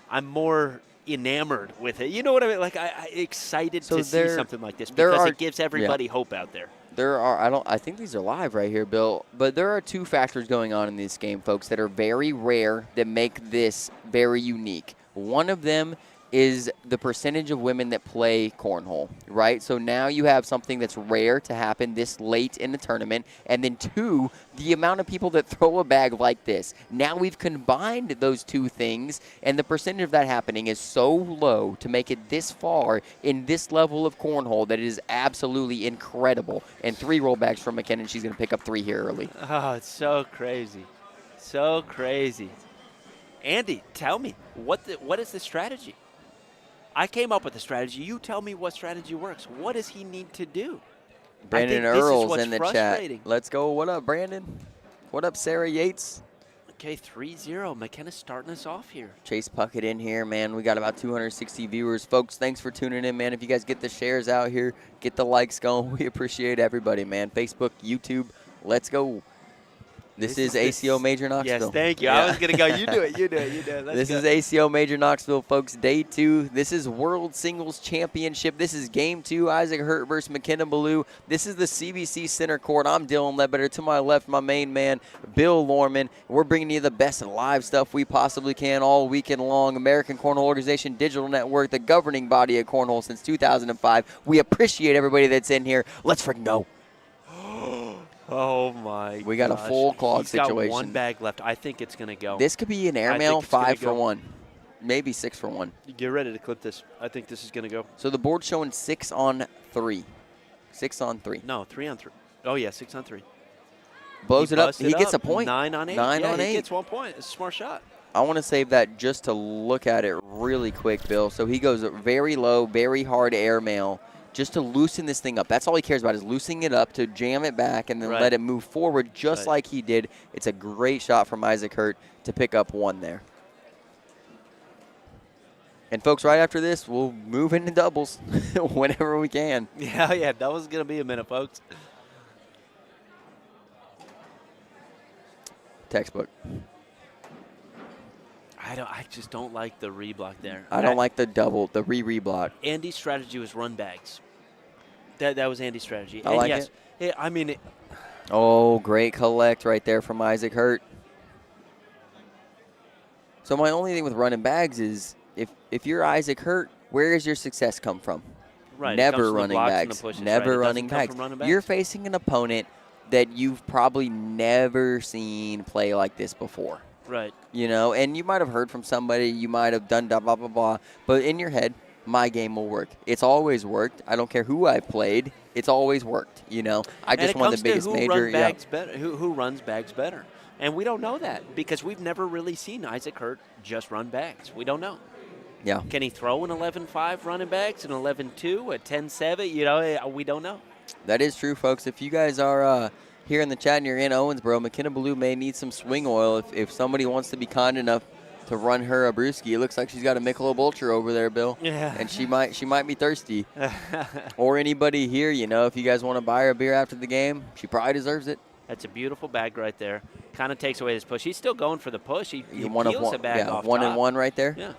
I'm more enamored with it. You know what I mean? Like, I'm excited to see something like this because it gives everybody hope out there. I think these are live right here, Bill, but there are 2 factors going on in this game, folks, that are very rare that make this very unique. One of them is the percentage of women that play cornhole, right? So now you have something that's rare to happen this late in the tournament. And then 2, the amount of people that throw a bag like this. Now we've combined those 2 things, and the percentage of that happening is so low to make it this far in this level of cornhole that it is absolutely incredible. And 3 roll bags from McKenna, and she's going to pick up 3 here early. Oh, it's so crazy. So crazy. Andy, tell me, what is the strategy? I came up with the strategy. You tell me what strategy works. What does he need to do? Brandon Earl's in the chat. Let's go. What up, Brandon? What up, Sarah Yates? Okay, 3-0. McKenna's starting us off here. Chase Puckett in here, man. We got about 260 viewers. Folks, thanks for tuning in, man. If you guys get the shares out here, get the likes going. We appreciate everybody, man. Facebook, YouTube, let's go. This is ACO Major Knoxville. Yes, thank you. Yeah. I was going to go. You do it. This is ACO Major Knoxville, folks. Day 2. This is World Singles Championship. This is Game 2. Isaac Hurt versus McKenna Balo. This is the CBC Center Court. I'm Dylan Ledbetter. To my left, my main man, Bill Lorman. We're bringing you the best live stuff we possibly can all weekend long. American Cornhole Organization Digital Network, the governing body of cornhole since 2005. We appreciate everybody that's in here. Let's freaking go. Oh, my We got a full clog situation. He's got 1 bag left. I think it's going to go. This could be an airmail 5 for 1. Maybe 6 for 1. Get ready to clip this. I think this is going to go. So the board's showing 6 on 3. 6 on 3. No, 3 on 3. Oh, yeah, 6 on 3. Blows it up. He gets a point. 9 on 8. 9 on 8. He gets 1 point. It's a smart shot. I want to save that just to look at it really quick, Bill. So he goes very low, very hard airmail, just to loosen this thing up. That's all he cares about is loosening it up to jam it back and then let it move forward just like he did. It's a great shot from Isaac Hurt to pick up 1 there. And, folks, right after this, we'll move into doubles whenever we can. Yeah, doubles is going to be a minute, folks. Textbook. I just don't like the reblock there. I don't like the re-reblock. Andy's strategy was run bags. That was Andy's strategy. I like it. Yeah, I mean it. Oh, great collect right there from Isaac Hurt. So my only thing with running bags is if you're Isaac Hurt, where does your success come from? Right. Never running bags. Never running bags. You're facing an opponent that you've probably never seen play like this before. Right. You know, and you might have heard from somebody, you might have done blah, blah, blah, blah. But in your head, my game will work. It's always worked. I don't care who I've played. It's always worked, you know. I just won the biggest major. Who runs bags better? And we don't know that because we've never really seen Isaac Hurt just run bags. We don't know. Yeah. Can he throw an 11-5 running bags, an 11-2, a 10-7? You know, we don't know. That is true, folks. If you guys are here in the chat and you're in Owensboro, McKenna Balo may need some swing oil if somebody wants to be kind enough to run her a brewski. It looks like she's got a Michelob Ultra over there, Bill. Yeah. And she might be thirsty. Or anybody here, you know, if you guys want to buy her a beer after the game, she probably deserves it. That's a beautiful bag right there. Kind of takes away his push. He's still going for the push. He peels a bag off 1 top. and 1 right there. Yeah.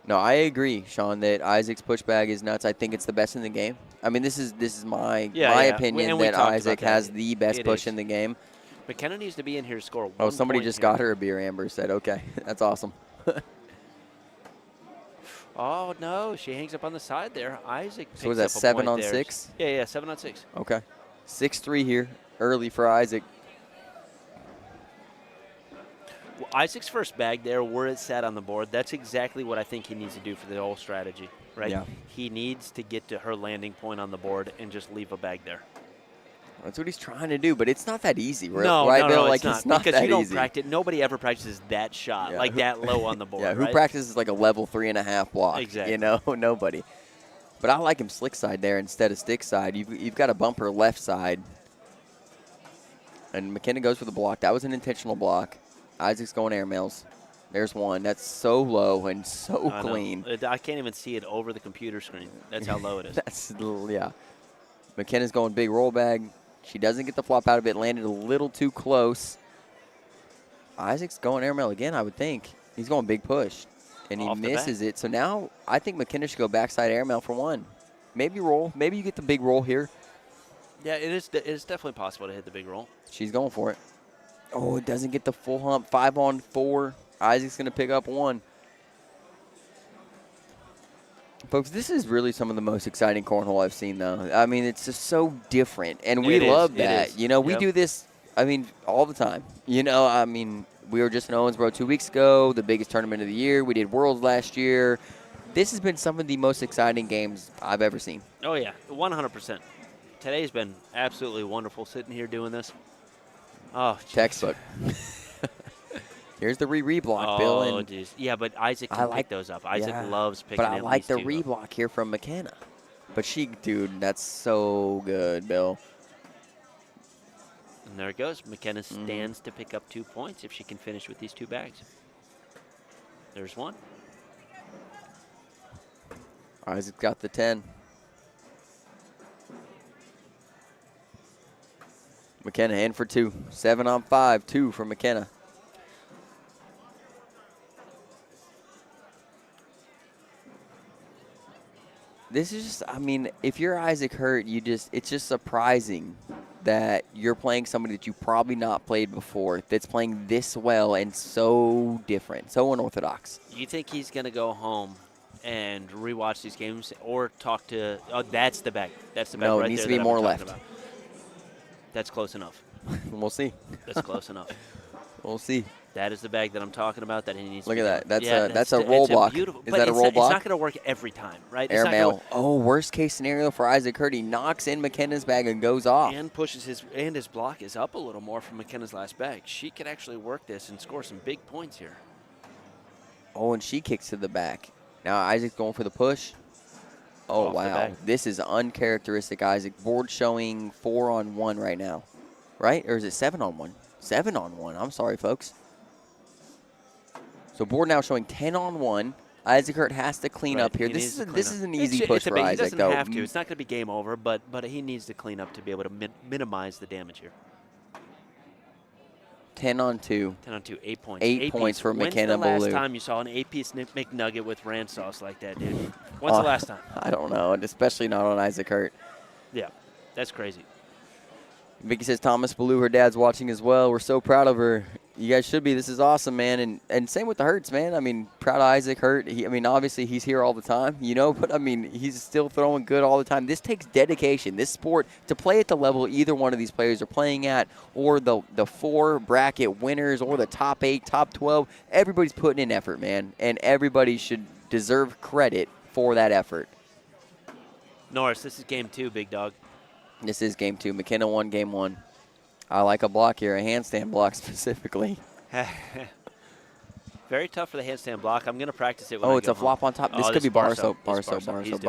No, I agree, Sean, that Isaac's push bag is nuts. I think it's the best in the game. I mean, this is my opinion that Isaac has the best push in the game. McKenna needs to be in here to score 1 Oh, somebody just got her a beer, Amber said. Okay, that's awesome. Oh, no, she hangs up on the side there. Isaac picks So was that up a 7 point on there. 6? Yeah, 7 on 6. Okay. 6-3 here, early for Isaac. Well, Isaac's first bag there, where it sat on the board, that's exactly what I think he needs to do for the whole strategy, right? Yeah. He needs to get to her landing point on the board and just leave a bag there. That's what he's trying to do, but it's not that easy, right? No, Bill? no, like, it's not because that you don't easy. practice. Nobody ever practices that shot, like that low on the board. Yeah, who right? practices like a level 3.5 block? Exactly. You know, nobody. But I like him slick side there instead of stick side. You've got a bumper left side. And McKenna goes for the block. That was an intentional block. Isaac's going airmails. There's one. That's so low and so clean. I can't even see it over the computer screen. That's how low it is. Yeah. McKenna's going big roll bag. She doesn't get the flop out of it. Landed a little too close. Isaac's going airmail again, I would think. He's going big push. And he misses it. So now I think McKenna should go backside airmail for 1. Maybe roll. Maybe you get the big roll here. Yeah, it is definitely possible to hit the big roll. She's going for it. Oh, it doesn't get the full hump. 5 on 4. Isaac's going to pick up 1. Folks, this is really some of the most exciting cornhole I've seen, though. I mean, it's just so different, and we love that. You know, we do this, I mean, all the time. You know, I mean, we were just in Owensboro 2 weeks ago, the biggest tournament of the year. We did Worlds last year. This has been some of the most exciting games I've ever seen. Oh, yeah, 100%. Today's been absolutely wonderful sitting here doing this. Oh, geez. Textbook. Here's the reblock, Bill. Oh, geez. Yeah, but Isaac can pick those up. Isaac loves picking them. But I like the reblock here from McKenna. But dude, that's so good, Bill. And there it goes. McKenna stands to pick up 2 points if she can finish with these 2 bags. There's 1. Isaac got the 10. McKenna in for 2. 7 on 5, 2 for McKenna. This is just, I mean, if you're Isaac Hurt, it's just surprising that you're playing somebody that you probably not played before that's playing this well and so different, so unorthodox. You think he's going to go home and rewatch these games or talk to, oh, that's the bag. That's the bag No, right it needs there to be that more I'm left. about. That's close enough. We'll see. That's close enough. We'll see. That is the bag that I'm talking about that he needs Look to at that. doing. That's a roll block. Is that a roll block? It's not going to work every time, right? Air mail. Oh, worst case scenario for Isaac Hurt. He knocks in McKenna's bag and goes off. And pushes his block is up a little more from McKenna's last bag. She could actually work this and score some big points here. Oh, and she kicks to the back. Now Isaac's going for the push. Oh, wow. This is uncharacteristic Isaac. Board showing 4 on 1 right now. Right? Or is it 7 on 1? 7 on 1. I'm sorry, folks. So board now showing 10 on 1. Isaac Hurt has to clean up here. This is an easy push for Isaac, though. He doesn't have to. It's not going to be game over, but he needs to clean up to be able to minimize the damage here. 10 on 2. 10 on 2, 8 points. 8 points for McKenna Balo. When's the last time you saw an 8-piece McNugget with ranch sauce like that, dude? When's the last time? I don't know, and especially not on Isaac Hurt. Yeah, that's crazy. Vicky says Thomas Ballou, her dad's watching as well. We're so proud of her. You guys should be. This is awesome, man. And same with the Hurts, man. I mean, proud of Isaac Hurt. I mean, obviously he's here all the time, you know, but I mean, he's still throwing good all the time. This takes dedication. This sport, to play at the level either one of these players are playing at, or the 4 bracket winners, or the top 8, top 12, everybody's putting in effort, man. And everybody should deserve credit for that effort. Norris, this is game 2, big dog. This is game 2. McKenna won game 1. I like a block here, a handstand block specifically. Very tough for the handstand block. I'm going to practice it when it's a flop on top. This could be bar soap. Bar soap. He's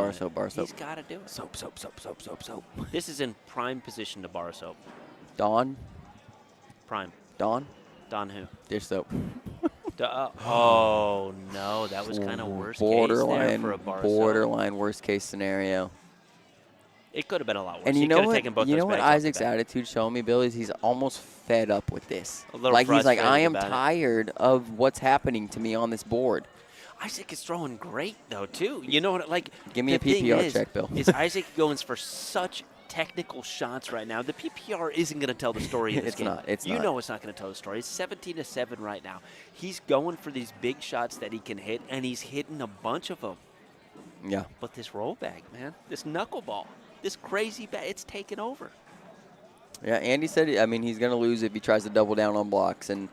got to do it. Soap. This is in prime position to bar soap. Dawn? Prime. Dawn? Dawn who? Dish soap. Oh, no. That was kind of worst case there for a bar soap. Borderline worst case scenario. It could have been a lot worse. And you know what Isaac's attitude showing me, Bill, is he's almost fed up with this. Like, he's like, I am tired of what's happening to me on this board. Isaac is throwing great, though, too. You know what? Like, give me a PPR check, Bill. Is Isaac going for such technical shots right now? The PPR isn't going to tell the story of this game. It's not. You know it's not going to tell the story. It's 17-7 right now. He's going for these big shots that he can hit, and he's hitting a bunch of them. Yeah. But this roll bag, man, this knuckleball, this crazy bag, it's taken over. Yeah, Andy said, I mean, he's going to lose if he tries to double down on blocks. And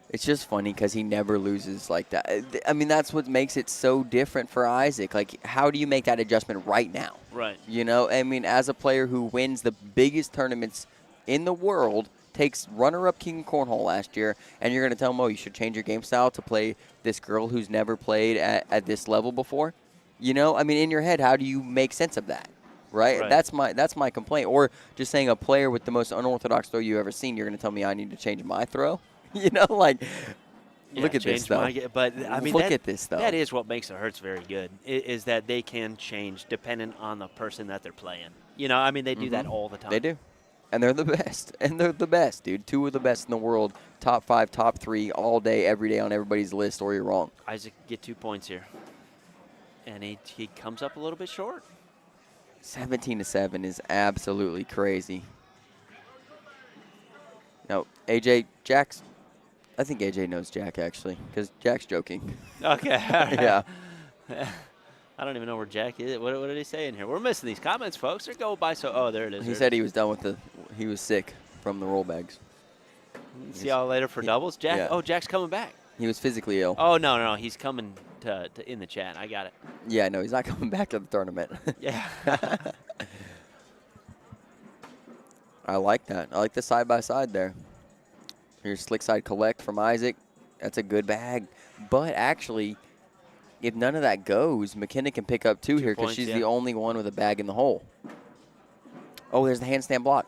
it's just funny because he never loses like that. I mean, that's what makes it so different for Isaac. Like, how do you make that adjustment right now? Right. You know, I mean, as a player who wins the biggest tournaments in the world, takes runner-up King Cornhole last year, and you're going to tell him, oh, you should change your game style to play this girl who's never played at this level before? You know, I mean, in your head, how do you make sense of that? Right? That's my complaint. Or just saying a player with the most unorthodox throw you've ever seen, you're going to tell me I need to change my throw? You know, like, look at this, though. But, I mean, look at this, though. That is what makes the Hurts very good, is that they can change depending on the person that they're playing. You know, I mean, they do that all the time. They do. And they're the best. And they're the best, dude. 2 of the best in the world. Top 5, top 3, all day, every day on everybody's list, or you're wrong. Isaac get 2 points here. And he comes up a little bit short. 17-7 is absolutely crazy. Now, AJ Jax, I think AJ knows Jack, actually, because Jack's joking. Okay. Yeah. I don't even know where Jack is. What did he say in here? We're missing these comments, folks. They're going by so. Oh, there it is. He said he was done with he was sick from the roll bags. See y'all later for doubles. Jack. Yeah. Oh, Jack's coming back. He was physically ill. Oh, no. He's coming to in the chat. I got it. Yeah, no, he's not coming back to the tournament. Yeah. I like that. I like the side-by-side there. Here's slick side collect from Isaac. That's a good bag. But actually, if none of that goes, McKenna can pick up 2 here because she's the only one with a bag in the hole. Oh, there's the handstand block.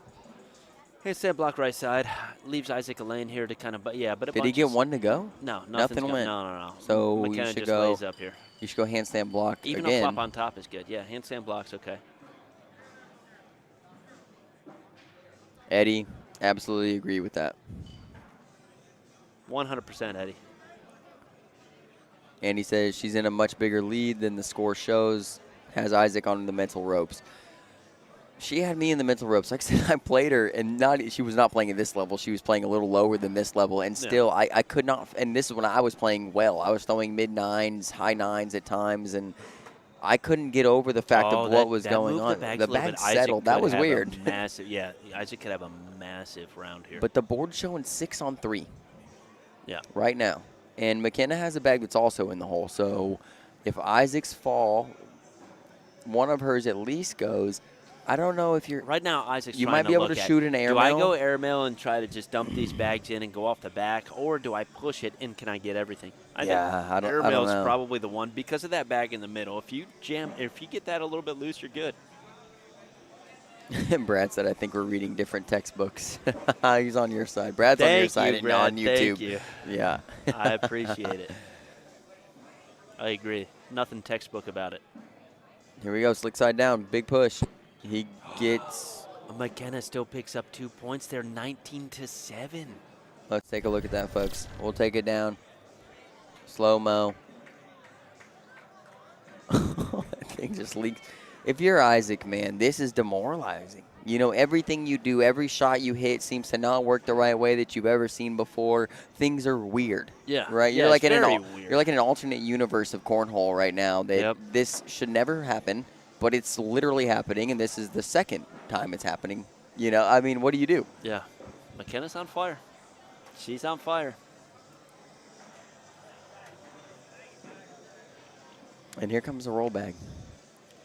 Handstand block right side. Leaves Isaac a lane here to kind of, but yeah. But Did he get 1 to go? No, nothing went. No. So McKenna you should just go. lays up here. You should go handstand block Even again. a flop on top is good. Yeah, handstand block's okay. Eddie, absolutely agree with that. 100% Eddie. And he says she's in a much bigger lead than the score shows. Has Isaac on the mental ropes. She had me in the mental ropes. Like I said, I played her, and she was not playing at this level. She was playing a little lower than this level, and still, I could not. And this is when I was playing well. I was throwing mid-9s, high-9s at times, and I couldn't get over the fact of what was going on. The bag settled. That was weird. Massive, yeah. Isaac could have a massive round here. But the board's showing 6 on 3. Yeah. Right now. And McKenna has a bag that's also in the hole. So if Isaac's fall, one of hers at least goes. I don't know if you're. Right now, Isaac's you trying might be able to shoot an airmail. Do I go airmail and try to just dump these bags in and go off the back, or do I push it and can I get everything? I think airmail is probably the one because of that bag in the middle. If you get that a little bit loose, you're good. Brad said, I think we're reading different textbooks. He's on your side. Brad's on your side and on YouTube. Thank you. Yeah. I appreciate it. I agree. Nothing textbook about it. Here we go. Slick side down. Big push. He gets. McKenna still picks up 2 points there, 19-7. Let's take a look at that, folks. We'll take it down. Slow-mo. That thing just leaks. If you're Isaac, man, this is demoralizing. You know, everything you do, every shot you hit seems to not work the right way that you've ever seen before. Things are weird. Yeah. Right? Yeah, you're like weird. You're like in an alternate universe of cornhole right now that this should never happen, but it's literally happening, and this is the second time it's happening. You know, I mean, what do you do? Yeah. McKenna's on fire. She's on fire. And here comes a roll bag.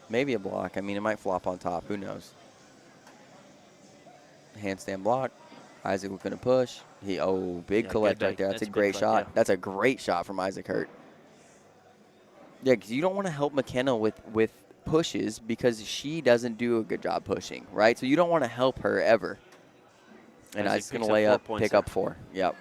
Maybe a block. I mean, it might flop on top. Who knows? Handstand block. Isaac was going to push. Big collect right there. That's a great shot. Yeah. That's a great shot from Isaac Hurt. Yeah, because you don't want to help McKenna with pushes because she doesn't do a good job pushing, right? So you don't want to help her ever. And Isaac's going to lay up, pick up 4. Yep.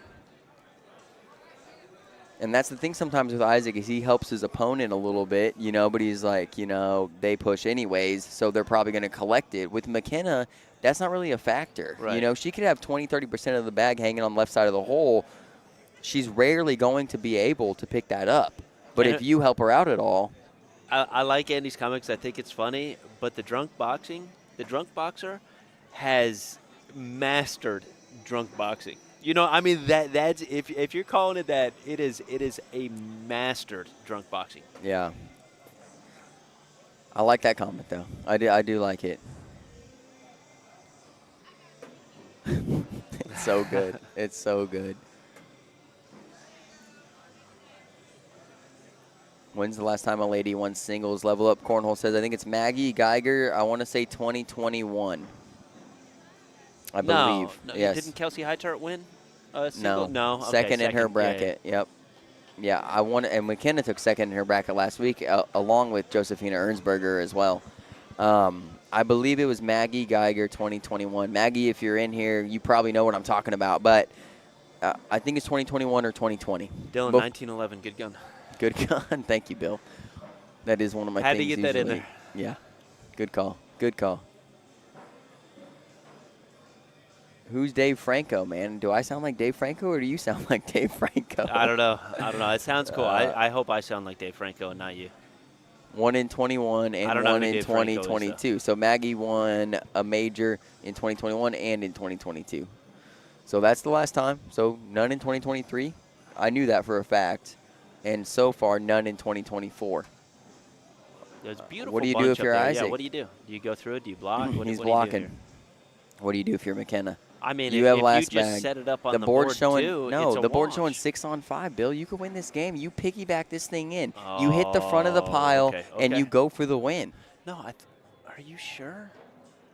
And that's the thing sometimes with Isaac is he helps his opponent a little bit, you know, but he's like, you know, they push anyways, so they're probably going to collect it. With McKenna, that's not really a factor. Right. You know, she could have 20, 30% of the bag hanging on the left side of the hole. She's rarely going to be able to pick that up. But if you help her out at all. I like Andy's comics. I think it's funny. But the drunk boxer has mastered drunk boxing. You know, I mean, that's if you're calling it that, it is a mastered drunk boxing. Yeah. I like that comment, though. I do like it. It's so good. It's so good. When's the last time a lady won singles? Level Up Cornhole says, I think it's Maggie Geiger. I want to say 2021. I believe. No, yes. Didn't Kelsey Hightower win? No. No. Okay, second in her bracket. Yeah. Yep. Yeah, I won, and McKenna took second in her bracket last week, along with Josephina Ernsberger as well. I believe it was Maggie Geiger 2021. Maggie, if you're in here, you probably know what I'm talking about, but I think it's 2021 or 2020. Dylan, 1911, good gun. Good gun. Thank you, Bill. That is one of my Had things to get that in there. Yeah. Good call. Good call. Who's Dave Franco, man? Do I sound like Dave Franco or do you sound like Dave Franco? I don't know. It sounds cool. I hope I sound like Dave Franco and not you. 1 in 21 and 1 in 2022. So Maggie won a major in 2021 and in 2022. So that's the last time. So none in 2023. I knew that for a fact. And so far, none in 2024. There's a beautiful What do you do bunch if you're up there. Isaac? Yeah, what do you do? Do you go through it? Do you block? He's what blocking. Do you do here? What do you do if you're McKenna? I mean, You if have you last just bag. set it up on The the board board showing too, no. it's a The board wash. showing 6-on-5. Bill, you could win this game. You piggyback this thing in. You hit the front of the pile okay. and you go for the win. No, are you sure?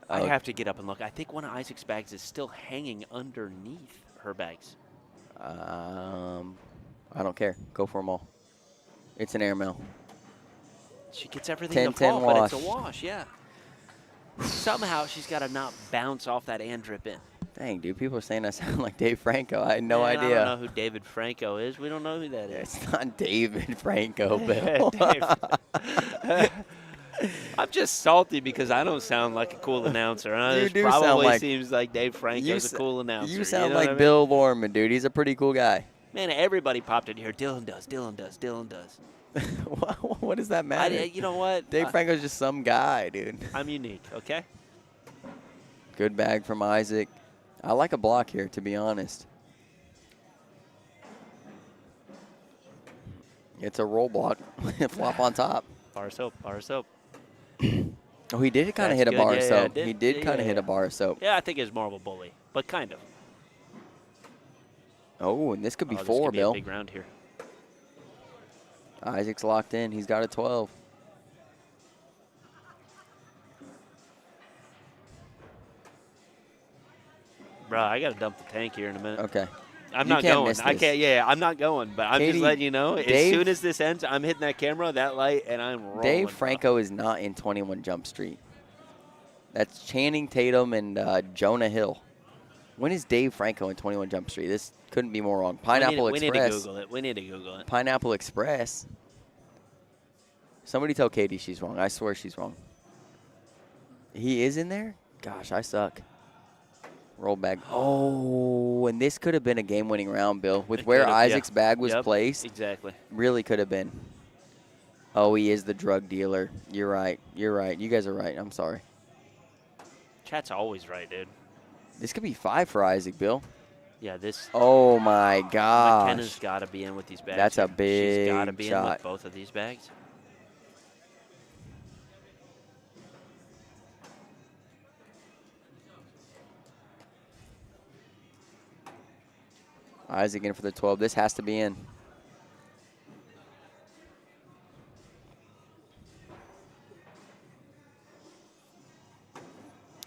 Oh. I have to get up and look. I think one of Isaac's bags is still hanging underneath her bags. I don't care. Go for them all. It's an airmail. She gets everything 10, to fall, 10 but it's a wash. wash, yeah. Somehow she's got to not bounce off that and drip in. Dang, dude. People are saying I sound like Dave Franco. I had no Man, idea. I don't know who David Franco is. We don't know who that is. It's not David Franco, Bill. I'm just salty because I don't sound like a cool announcer. You It do probably sound like, seems like Dave Franco's a cool announcer. You sound know like what I mean? Bill Lorman, dude. He's a pretty cool guy. Man, everybody popped in here. Dylan does. Dylan does. Dylan does. What does that matter? You know what? Dave Franco's just some guy, dude. I'm unique, okay? Good bag from Isaac. I like a block here, to be honest. It's a roll block. Flop on top. Bar of soap. Bar of soap. Oh, he did kind of hit a good. bar of Yeah, soap. yeah, He did kind of hit a bar of soap. Yeah, I think it's more of a bully, but kind of. Oh, and this could be This 4, could be Bill. a big round here. Isaac's locked in. He's got a 12. Bro, I got to dump the tank here in a minute. Okay. I'm You not can't going. miss I this. can't. Yeah, I'm not going. But I'm Katie, just letting you know. As Dave- soon as this ends, I'm hitting that camera, that light, and I'm rolling. Dave bro. Franco is not in 21 Jump Street. That's Channing Tatum and Jonah Hill. When is Dave Franco in 21 Jump Street? This couldn't be more wrong. Pineapple we need to Express. Google it. We need to Google it. Pineapple Express. Somebody tell Katie she's wrong. I swear she's wrong. He is in there? Gosh, I suck. Roll bag. Oh, and this could have been a game-winning round, Bill. With where Isaac's bag was placed, Exactly. really could have been. Oh, he is the drug dealer. You're right. You're right. You guys are right. I'm sorry. Chat's always right, dude. This could be 5 for Isaac, Bill. Yeah, this. Oh, my gosh. McKenna's got to be in with these bags. That's a here. big She's got to be in shot. with both of these bags. Isaac in for the 12. This has to be in.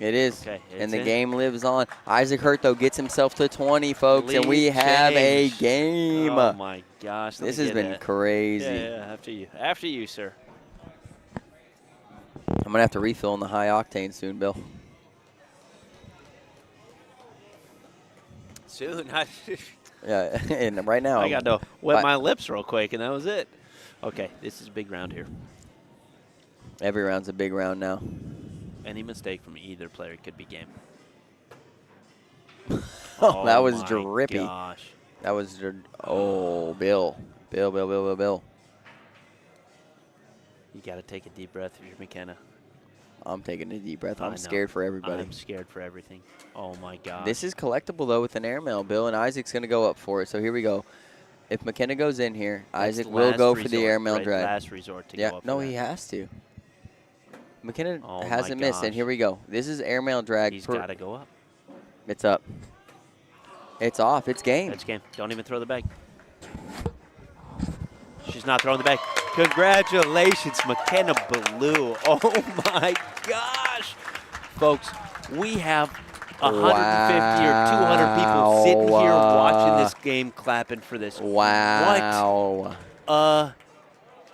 It is. Okay, and the it's in. game lives on. Isaac Hurto gets himself to 20, folks, and we Lead have a change. game. Oh, my gosh. This has been crazy. Yeah, after you. After you, sir. I'm going to have to refill on the high octane soon, Bill. Soon. Yeah, and right now. I got to wet my lips real quick, and that was it. Okay, this is a big round here. Every round's a big round now. Any mistake from either player could be game. Oh, that was my drippy. Gosh. That was, oh, Bill. Bill. You got to take a deep breath if you're McKenna. I'm taking a deep breath. I I'm know. scared for everybody. I'm scared for everything. Oh, my gosh. This is collectible, though, with an airmail, Bill, and Isaac's going to go up for it. So here we go. If McKenna goes in here, That's Isaac will go for the resort, airmail right? drag. Last resort to Yeah, go up no, for he that. has to. McKenna Oh my hasn't missed, and gosh. here we go. This is airmail drag. He's got to go up. It's up. It's off. It's game. That's game. Don't even throw the bag. She's not throwing the bag. Congratulations, McKenna Balo. Oh, my gosh. Folks, we have 150 or 200 people sitting here watching this game, clapping for this. Wow. What a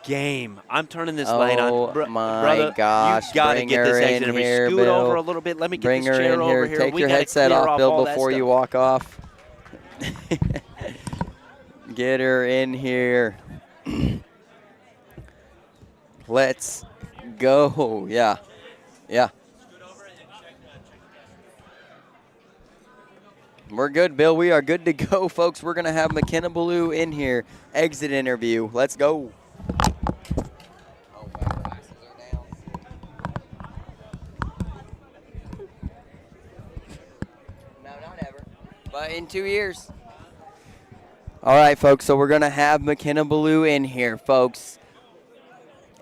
game. I'm turning this light on. Oh, my brother, gosh. You got to Bring get this her exit. in Let me here, scoot Bill. over a little bit. Let me get Bring this her chair in over here. here. Take We your gotta headset clear off, Bill, all that before you stuff. walk off. Get her in here. Let's go. Yeah. We're good, Bill. We are good to go, folks. We're going to have McKenna Balo in here. Exit interview. Let's go. Oh, my glasses are down. No, not ever. But in 2 years. All right, folks, so we're going to have McKenna Balo in here, folks.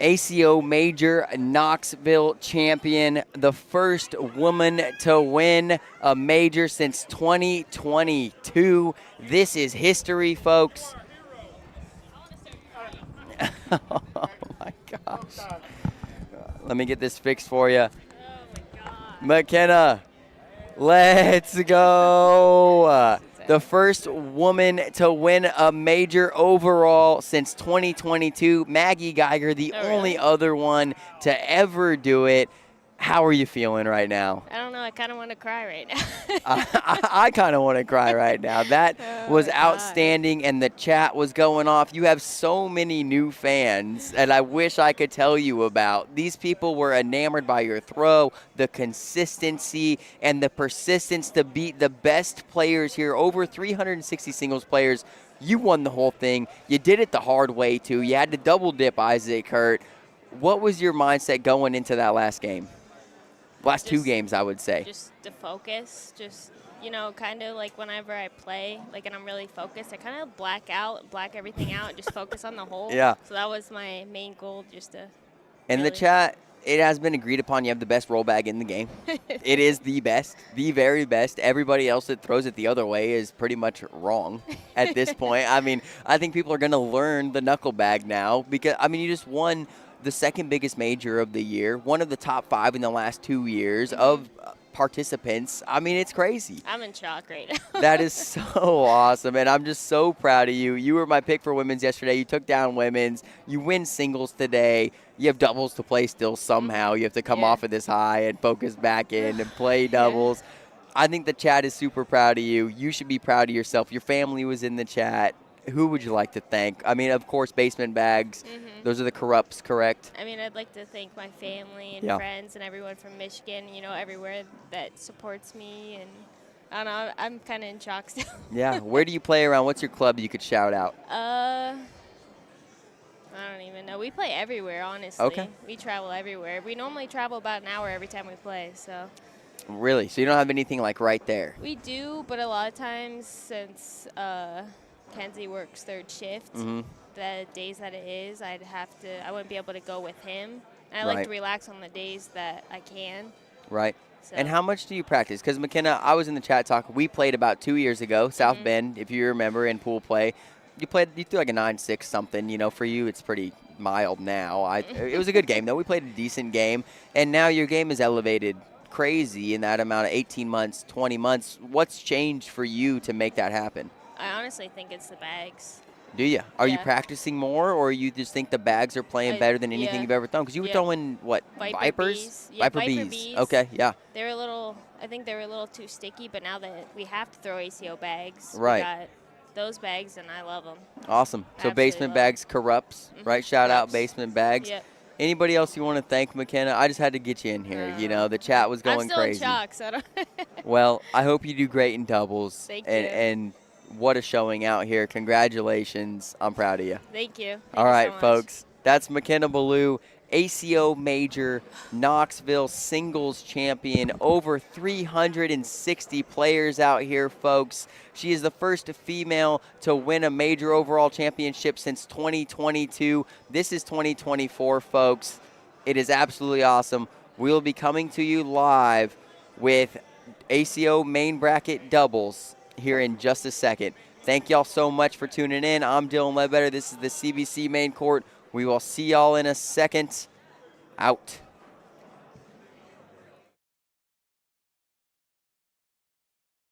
ACO Major Knoxville champion, the first woman to win a major since 2022. This is history, folks. Oh, my gosh. Let me get this fixed for you. McKenna, let's go. The first woman to win a major overall since 2022. Maggie Geiger, the only other one to ever do it. How are you feeling right now? I don't know. I kind of want to cry right now. I kind of want to cry right now. That was outstanding, and the chat was going off. You have so many new fans, and I wish I could tell you about. These people were enamored by your throw, the consistency, and the persistence to beat the best players here. Over 360 singles players. You won the whole thing. You did it the hard way, too. You had to double dip Isaac Hurt. What was your mindset going into that last game? Last two games, I would say. Just to focus, just, you know, kind of like whenever I play, like, and I'm really focused, I kind of black everything out, just focus on the hole. Yeah. So that was my main goal, just to. In the chat, it has been agreed upon you have the best roll bag in the game. It is the best, the very best. Everybody else that throws it the other way is pretty much wrong at this point. I mean, I think people are going to learn the knuckle bag now because, I mean, you just won the second biggest major of the year, one of the top 5 in the last 2 years of participants. I mean, it's crazy. I'm in shock right now. That is so awesome, and I'm just so proud of you. You were my pick for women's yesterday. You took down women's. You win singles today. You have doubles to play still somehow. You have to come off of this high and focus back in and play doubles. I think the chat is super proud of you. You should be proud of yourself. Your family was in the chat. Who would you like to thank? I mean, of course, Basement Bags. Those are the Corrupts, correct? I mean, I'd like to thank my family and friends and everyone from Michigan, you know, everywhere that supports me. And I don't know, I'm kind of in shock still. Yeah. Where do you play around? What's your club you could shout out? I don't even know. We play everywhere, honestly. Okay. We travel everywhere. We normally travel about an hour every time we play, so. Really? So you don't have anything like right there? We do, but a lot of times since Kenzie works third shift, the days that it is, I wouldn't be able to go with him. And I like to relax on the days that I can. Right. So. And how much do you practice? Because, McKenna, I was in the chat talk. We played about 2 years ago, South Bend, if you remember, in pool play. You threw like a 9-6 something. You know, for you, it's pretty mild now. It was a good game, though. We played a decent game. And now your game is elevated crazy in that amount of 18 months, 20 months. What's changed for you to make that happen? I honestly think it's the bags. Do you? Are you practicing more, or you just think the bags are playing better than anything you've ever thrown? Because you were throwing, what, Vipers? Yeah, Viper Bees. Okay, yeah. I think they were a little too sticky, but now that we have to throw ACO bags, we got those bags, and I love them. Awesome. So Basement Bags Corrupts, right? Shout out Basement Bags. Yep. Anybody else you want to thank, McKenna? I just had to get you in here. You know, the chat was going crazy. I'm still in shock, so I don't. Well, I hope you do great in doubles. Thank you. And what a showing out here. Congratulations. I'm proud of you. Thank you. All right, folks. That's McKenna Balo, ACO Major Knoxville singles champion. Over 360 players out here, folks. She is the first female to win a major overall championship since 2022. This is 2024, folks. It is absolutely awesome. We'll be coming to you live with ACO main bracket doubles here in just a second. Thank y'all so much for tuning in. I'm Dylan Ledbetter. This is the CBC main court. We will see y'all in a second. Out.